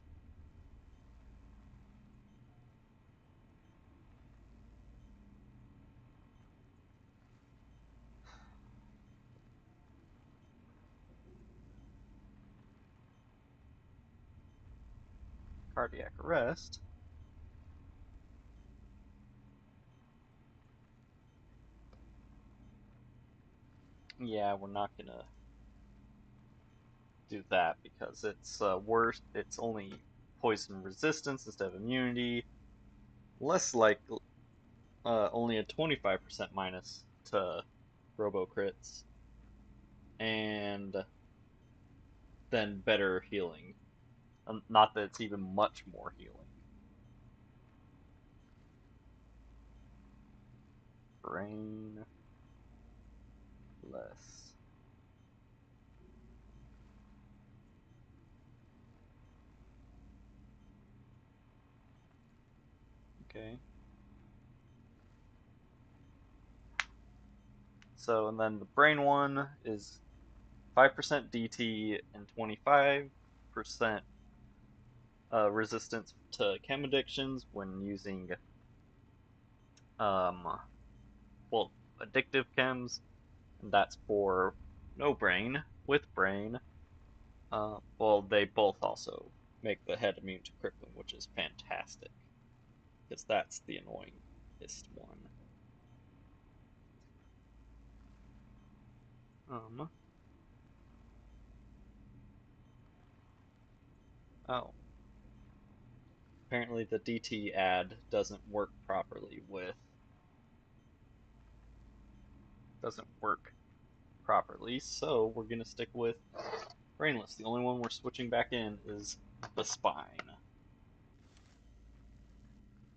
Speaker 1: Cardiac arrest. Yeah, we're not gonna do that because it's worse. It's only poison resistance instead of immunity. Less like only a 25% minus to robo crits, and then better healing. Not that it's even much more healing. Brain less. Okay. So, and then the brain one is 5% DT and 25% resistance to chem addictions when using um, well, addictive chems, and that's for no brain. With brain, well, they both also make the head immune to crippling, which is fantastic. because that's the annoyingest one. Oh. Apparently the DT ad doesn't work properly, so we're gonna stick with brainless. The only one we're switching back in is the spine.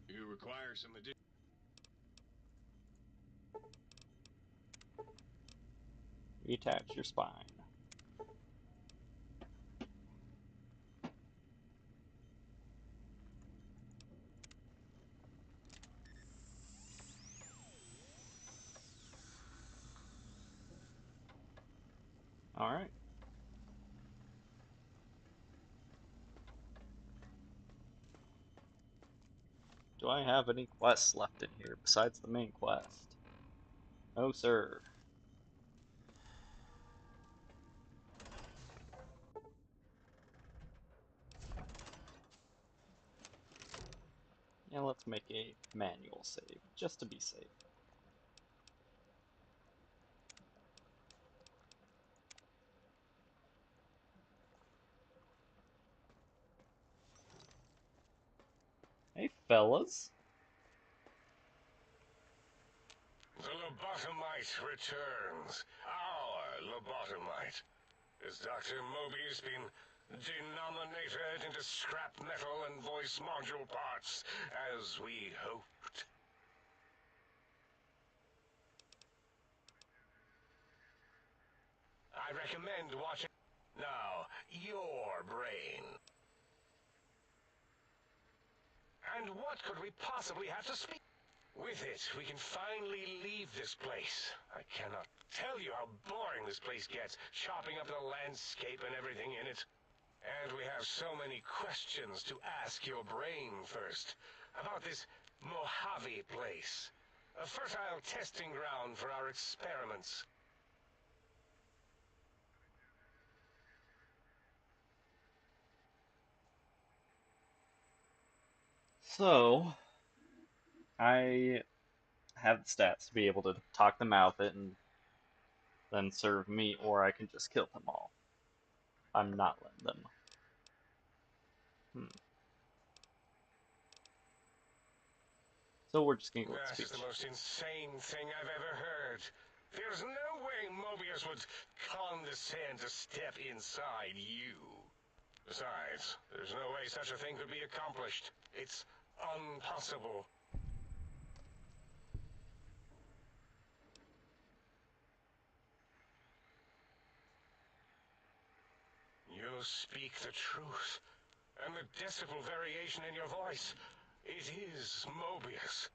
Speaker 4: You require some additional.
Speaker 1: Reattach your spine. Alright. Do I have any quests left in here besides the main quest? No, sir. Yeah, let's make a manual save, just to be safe. Hey, fellas.
Speaker 4: The lobotomite returns. Our lobotomite. Has Dr. Mobius been denominated into scrap metal and voice module parts, as we hoped? I recommend watching. Now, your brain. And what could we possibly have to speak? With it, we can finally leave this place. I cannot tell you how boring this place gets, chopping up the landscape and everything in it. And we have so many questions to ask your brain first. About this Mojave place. A fertile testing ground for our experiments.
Speaker 1: So, I have the stats to be able to talk them out of it and then serve meat, or I can just kill them all. I'm not letting them. So we're just gonna go with
Speaker 4: That
Speaker 1: speech.
Speaker 4: is the most insane thing I've ever heard. There's no way Mobius would condescend to step inside you. Besides, there's no way such a thing could be accomplished. It's impossible. You speak the truth. And the decibel variation in your voice, it is Mobius.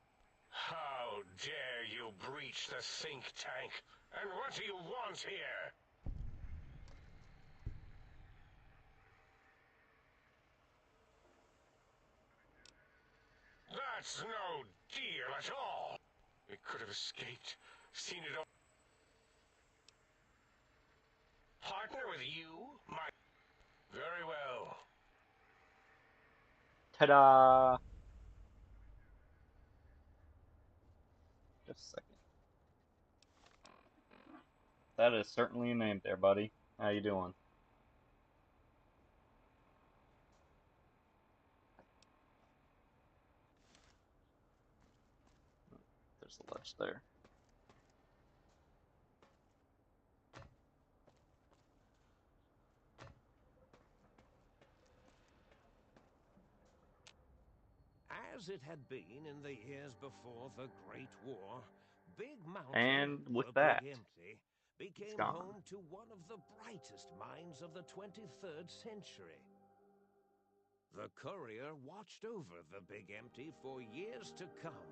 Speaker 4: How dare you breach the think tank? And what do you want here? That's no deal at all. We could have escaped, seen it all. Partner with you, my... Very well.
Speaker 1: Ta-da! Just a second. That is certainly a name there, buddy. How you doing? There's a ledge there.
Speaker 6: As it had been in the years before the Great War, Big Mountain,
Speaker 1: And with
Speaker 6: the
Speaker 1: that,
Speaker 6: Big Empty,
Speaker 1: it's
Speaker 6: became
Speaker 1: gone.
Speaker 6: home to one of the brightest minds of the 23rd century. The courier watched over the Big Empty for years to come,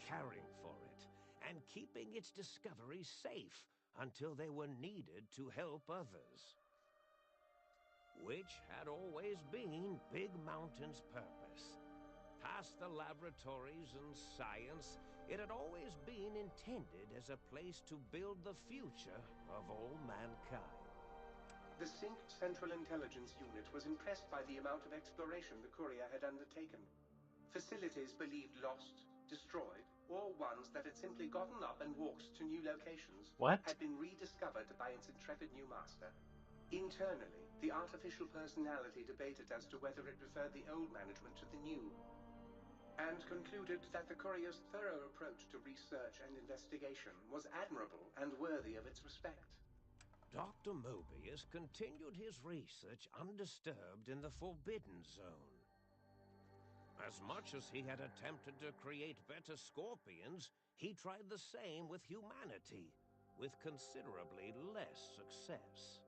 Speaker 6: caring for it and keeping its discoveries safe until they were needed to help others. Which had always been Big Mountain's purpose. Past the laboratories and science, it had always been intended as a place to build the future of all mankind.
Speaker 5: The Sync Central Intelligence Unit was impressed by the amount of exploration the courier had undertaken. Facilities believed lost, destroyed, or ones that had simply gotten up and walked to new locations
Speaker 1: What?
Speaker 5: had been rediscovered by its intrepid new master. Internally, the artificial personality debated as to whether it preferred the old management to the new, and concluded that the courier's thorough approach to research and investigation was admirable and worthy of its respect.
Speaker 6: Dr. Mobius continued his research undisturbed in the Forbidden Zone. As much as he had attempted to create better scorpions, he tried the same with humanity, with considerably less success.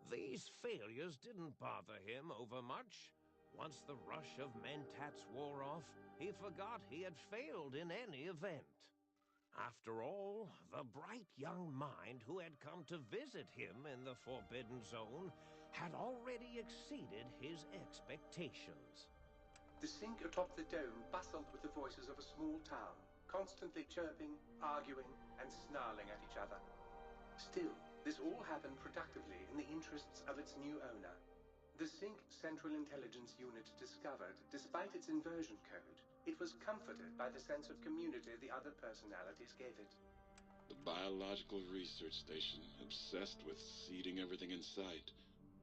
Speaker 6: These failures didn't bother him overmuch. Once the rush of mentats wore off, he forgot he had failed in any event. After all, the bright young mind who had come to visit him in the Forbidden Zone had already exceeded his expectations.
Speaker 5: The sink atop the dome bustled with the voices of a small town, constantly chirping, arguing, and snarling at each other. Still, this all happened productively in the interests of its new owner. The Sync Central Intelligence Unit discovered, despite its inversion code, it was comforted by the sense of community the other personalities gave it.
Speaker 3: The biological research station, obsessed with seeding everything in sight,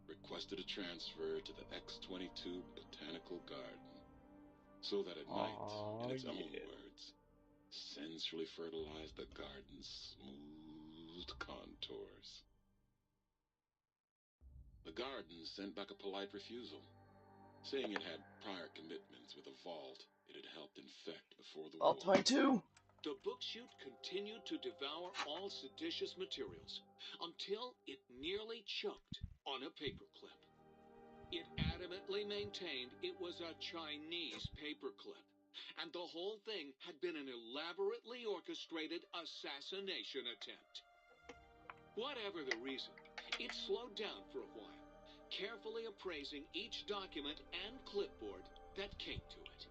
Speaker 3: requested a transfer to the X-22 Botanical Garden, so that at night, in its own words, sensually fertilize the garden's smooth contours. The garden sent back a polite refusal, saying it had prior commitments with a vault it had helped infect before the war.
Speaker 1: 22.
Speaker 13: The book chute continued to devour all seditious materials until it nearly choked on a paperclip. It adamantly maintained it was a Chinese paperclip, and the whole thing had been an elaborately orchestrated assassination attempt. Whatever the reason, it slowed down for a while, carefully appraising each document and clipboard that came to it.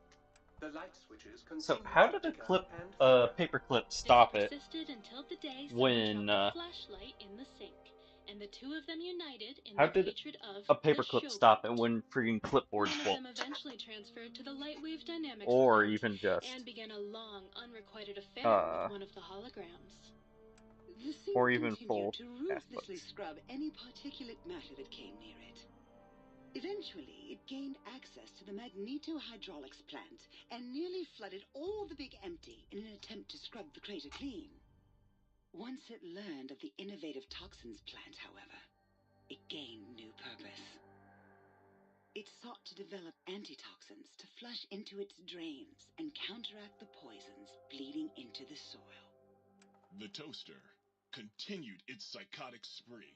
Speaker 5: The light switches
Speaker 1: So
Speaker 5: continued
Speaker 1: how
Speaker 5: to
Speaker 1: did a
Speaker 5: flicker and
Speaker 1: paperclip stop
Speaker 8: This
Speaker 1: it
Speaker 8: persisted until the day
Speaker 1: when
Speaker 8: someone dropped a flashlight in the sink, and the two of them united in
Speaker 1: how
Speaker 8: their
Speaker 1: did
Speaker 8: hatred of
Speaker 1: a
Speaker 8: the
Speaker 1: paperclip stop it
Speaker 8: showboat.
Speaker 1: when freaking clipboards
Speaker 8: One of them
Speaker 1: won't?
Speaker 8: eventually transferred to the Lightwave Dynamics
Speaker 1: Or
Speaker 8: plant
Speaker 1: even just
Speaker 8: and began a long, unrequited affair with one of the holograms.
Speaker 9: The Sync
Speaker 1: or even
Speaker 9: continued
Speaker 1: full
Speaker 9: to
Speaker 1: cast
Speaker 9: ruthlessly
Speaker 1: books.
Speaker 9: scrub any particulate matter that came near it. Eventually, it gained access to the magnetohydraulics plant and nearly flooded all the big empty in an attempt to scrub the crater clean. Once it learned of the innovative toxins plant, however, it gained new purpose. It sought to develop antitoxins to flush into its drains and counteract the poisons bleeding into the soil.
Speaker 14: The toaster continued its psychotic spree,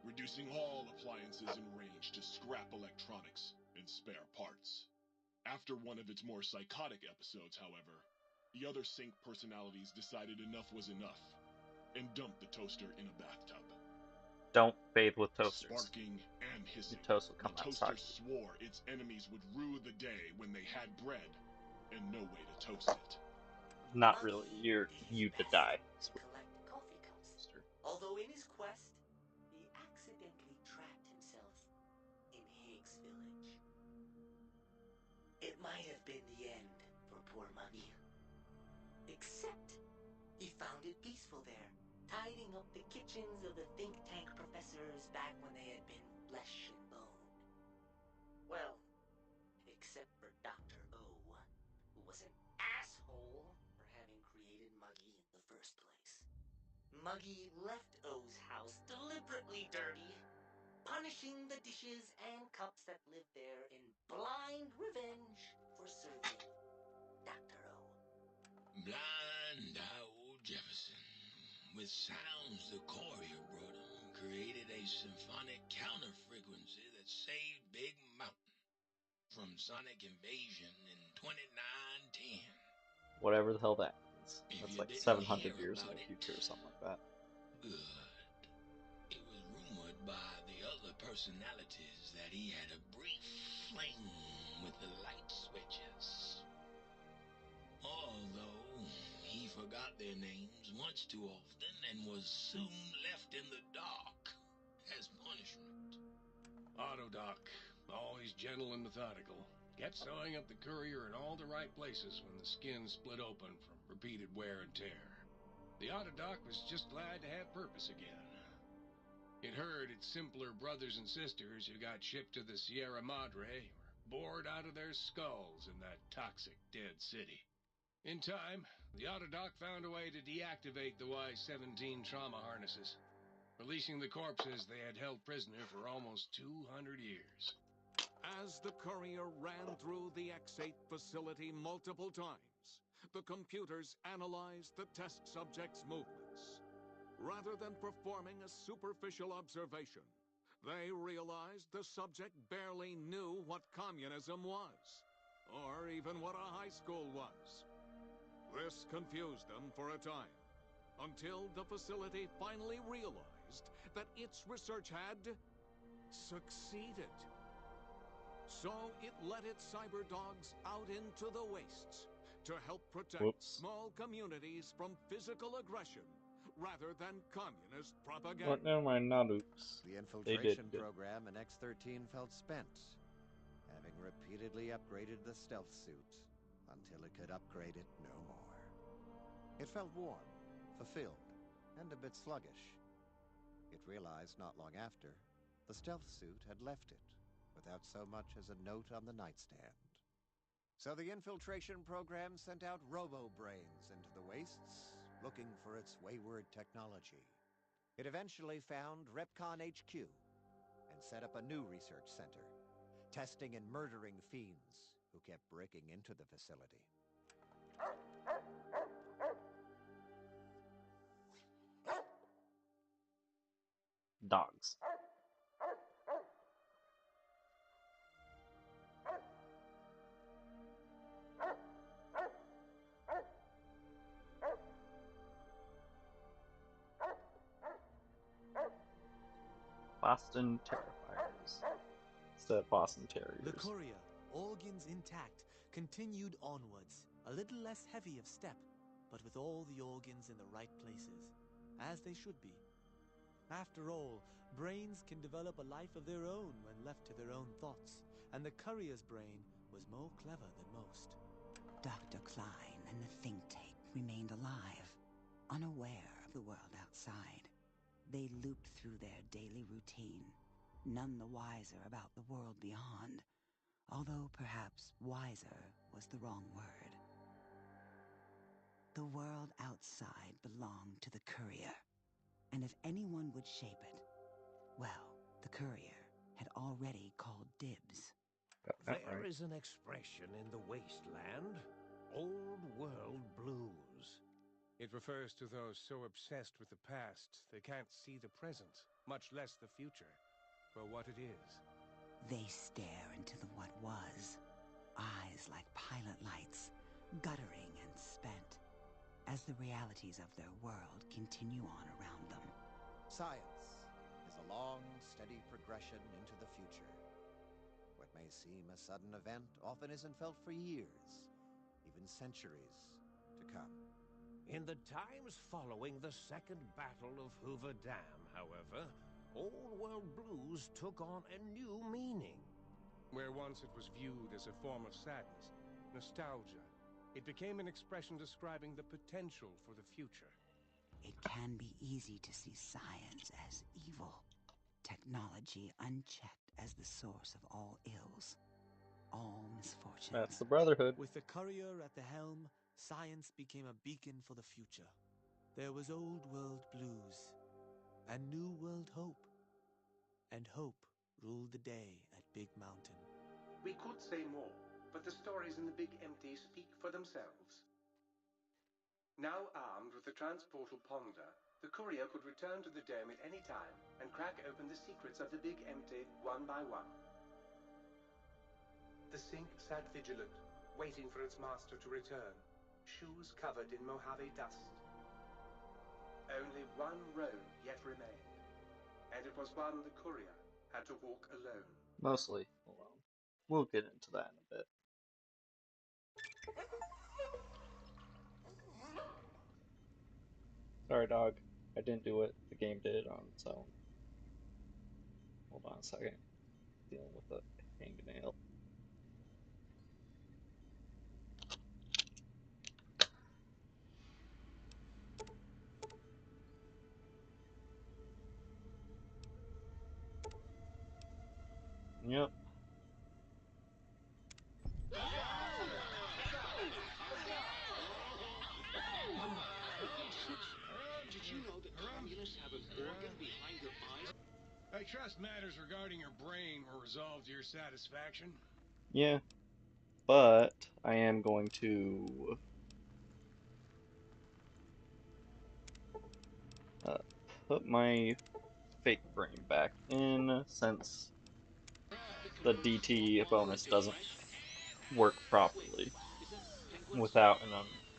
Speaker 14: reducing all appliances in range to scrap electronics and spare parts. After one of its more psychotic episodes, however, the other Sync personalities decided enough was enough and dumped the toaster in a bathtub.
Speaker 1: Don't bathe with toasters.
Speaker 14: Sparking and hissing,
Speaker 1: Your toast will come
Speaker 14: the
Speaker 1: out
Speaker 14: toaster
Speaker 1: soggy.
Speaker 14: swore its enemies would rue the day when they had bread and no way to toast it.
Speaker 1: Not really. You're you to die.
Speaker 7: Collect coffee cups. Although in his quest, he accidentally trapped himself in Higgs Village. It might have been the end for poor Muggy. Except he found it peaceful there, tidying up the kitchens of the think tank professors back when they had been flesh and bone. Well, except for Dr. O, who was an asshole for having created Muggy in the first place. Muggy left O's house deliberately dirty, punishing the dishes and cups that lived there in blind revenge for serving Dr. O.
Speaker 3: Blind old Jefferson, with sounds the courier brought him, created a symphonic counter-frequency that saved Big Mountain from sonic invasion in 2910.
Speaker 1: Whatever the hell that means.
Speaker 3: If
Speaker 1: That's
Speaker 3: you
Speaker 1: like
Speaker 3: didn't
Speaker 1: 700
Speaker 3: hear
Speaker 1: years in
Speaker 3: about
Speaker 1: the
Speaker 3: it,
Speaker 1: future or something like that.
Speaker 3: good. It was rumored by the other personalities that he had a brief fling with the light switches. Although he forgot their names once too often and was soon left in the dark as punishment.
Speaker 15: Autodoc, always gentle and methodical.
Speaker 4: Kept sewing up the courier in all the right places when the skin split open from repeated wear and tear. The Autodoc was just glad to have purpose again. It heard its simpler brothers and sisters who got shipped to the Sierra Madre were bored out of their skulls in that toxic, dead city. In time, the Autodoc found a way to deactivate the Y-17 trauma harnesses, releasing the corpses they had held prisoner for almost 200 years.
Speaker 15: As the courier ran through the X-8 facility multiple times, the computers analyzed the test subject's movements. Rather than performing a superficial observation, they realized the subject barely knew what communism was, or even what a high school was. This confused them for a time, until the facility finally realized that its research had succeeded. So it let its cyber dogs out into the wastes to help protect small communities from physical aggression rather than communist propaganda.
Speaker 1: Well, never mind, not oops.
Speaker 16: The
Speaker 1: They
Speaker 16: infiltration
Speaker 1: did.
Speaker 16: program in X-13 felt spent, having repeatedly upgraded the stealth suit until it could upgrade it no more. It felt warm, fulfilled, and a bit sluggish. It realized not long after, the stealth suit had left it, without so much as a note on the nightstand. So the infiltration program sent out robo-brains into the wastes, looking for its wayward technology. It eventually found Repcon HQ and set up a new research center, testing and murdering fiends who kept breaking into the facility.
Speaker 1: Dogs. Boston Terrifiers. Instead of Boston Terriers.
Speaker 17: The courier, organs intact, continued onwards, a little less heavy of step, but with all the organs in the right places, as they should be. After all, brains can develop a life of their own when left to their own thoughts, and the courier's brain was more clever than most.
Speaker 9: Dr. Klein and the think tank remained alive, unaware of the world outside. They looped through their daily routine, none the wiser about the world beyond, although perhaps wiser was the wrong word. The world outside belonged to the courier, and if anyone would shape it, well, the courier had already called dibs.
Speaker 6: There is an expression in the wasteland, old world blues.
Speaker 18: It refers to those so obsessed with the past they can't see the present, much less the future, for what it is.
Speaker 9: They stare into the what was, eyes like pilot lights, guttering and spent, as the realities of their world continue on around them.
Speaker 16: Science is a long, steady progression into the future. What may seem a sudden event often isn't felt for years, even centuries to come.
Speaker 6: In the times following the Second Battle of Hoover Dam, however, old world blues took on a new meaning.
Speaker 18: Where once it was viewed as a form of sadness, nostalgia, it became an expression describing the potential for the future.
Speaker 9: It can be easy to see science as evil, technology unchecked as the source of all ills, all misfortunes.
Speaker 1: That's the Brotherhood.
Speaker 17: With the courier at the helm, science became a beacon for the future. There was old world blues, and new world hope. And hope ruled the day at Big Mountain.
Speaker 5: We could say more, but the stories in the Big Empty speak for themselves. Now armed with the transportal Ponder, the courier could return to the dome at any time and crack open the secrets of the Big Empty one by one. The sink sat vigilant, waiting for its master to return, shoes covered in Mojave dust. Only one road yet remained, and it was one the courier had to walk alone.
Speaker 1: Mostly alone. We'll get into that in a bit. Sorry, dog. I didn't do it. The game did it on its own. Hold on a second. Dealing with a hangnail. Yep.
Speaker 13: Did you know that communists have an organ behind their eyes?
Speaker 18: I trust matters regarding your brain were resolved to your satisfaction.
Speaker 1: Yeah. But I am going to put my fake brain back in since the DT bonus doesn't work properly without an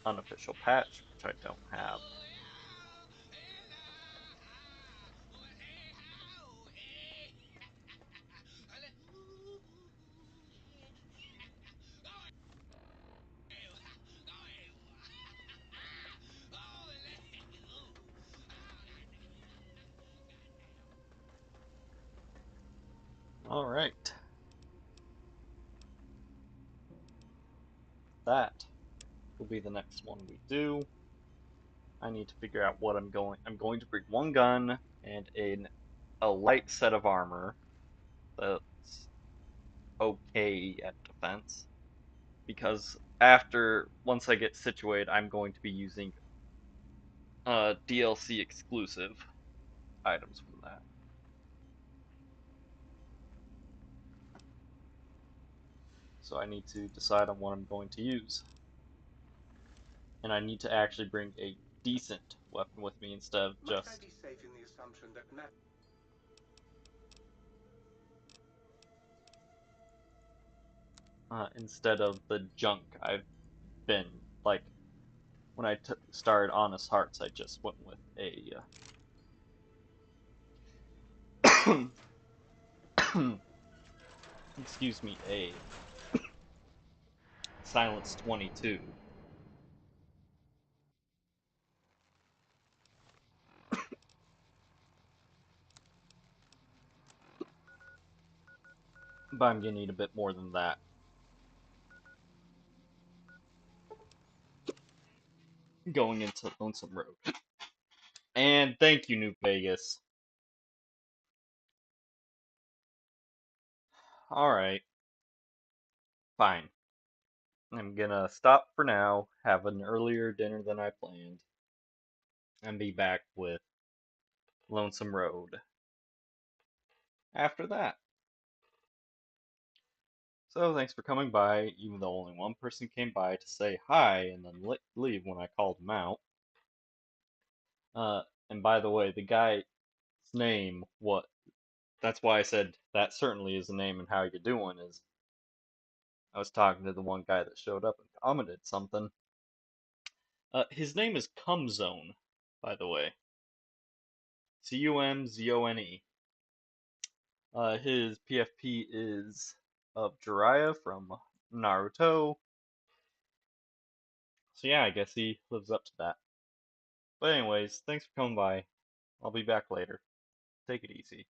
Speaker 1: unofficial patch, which I don't have. All right. That will be the next one we do. I need to figure out what I'm going to bring one gun and a light set of armor that's okay at defense. Because once I get situated, I'm going to be using DLC exclusive items for that. So I need to decide on what I'm going to use. And I need to actually bring a decent weapon with me instead of
Speaker 5: Must I
Speaker 1: just
Speaker 5: be safe in the assumption that
Speaker 1: instead of the junk I've been like when I started Honest Hearts, I just went with a excuse me, a Silence 22. But I'm gonna need a bit more than that. Going into Lonesome Road. And thank you, New Vegas. Alright, fine. I'm gonna stop for now, have an earlier dinner than I planned, and be back with Lonesome Road after that. So thanks for coming by, even though only one person came by to say hi and then leave when I called him out. And by the way, the guy's name, that's why I said that certainly is the name and how you doing, is I was talking to the one guy that showed up and commented something. His name is Cumzone, by the way. Cumzone. His PFP is of Jiraiya from Naruto. So yeah, I guess he lives up to that. But anyways, thanks for coming by. I'll be back later. Take it easy.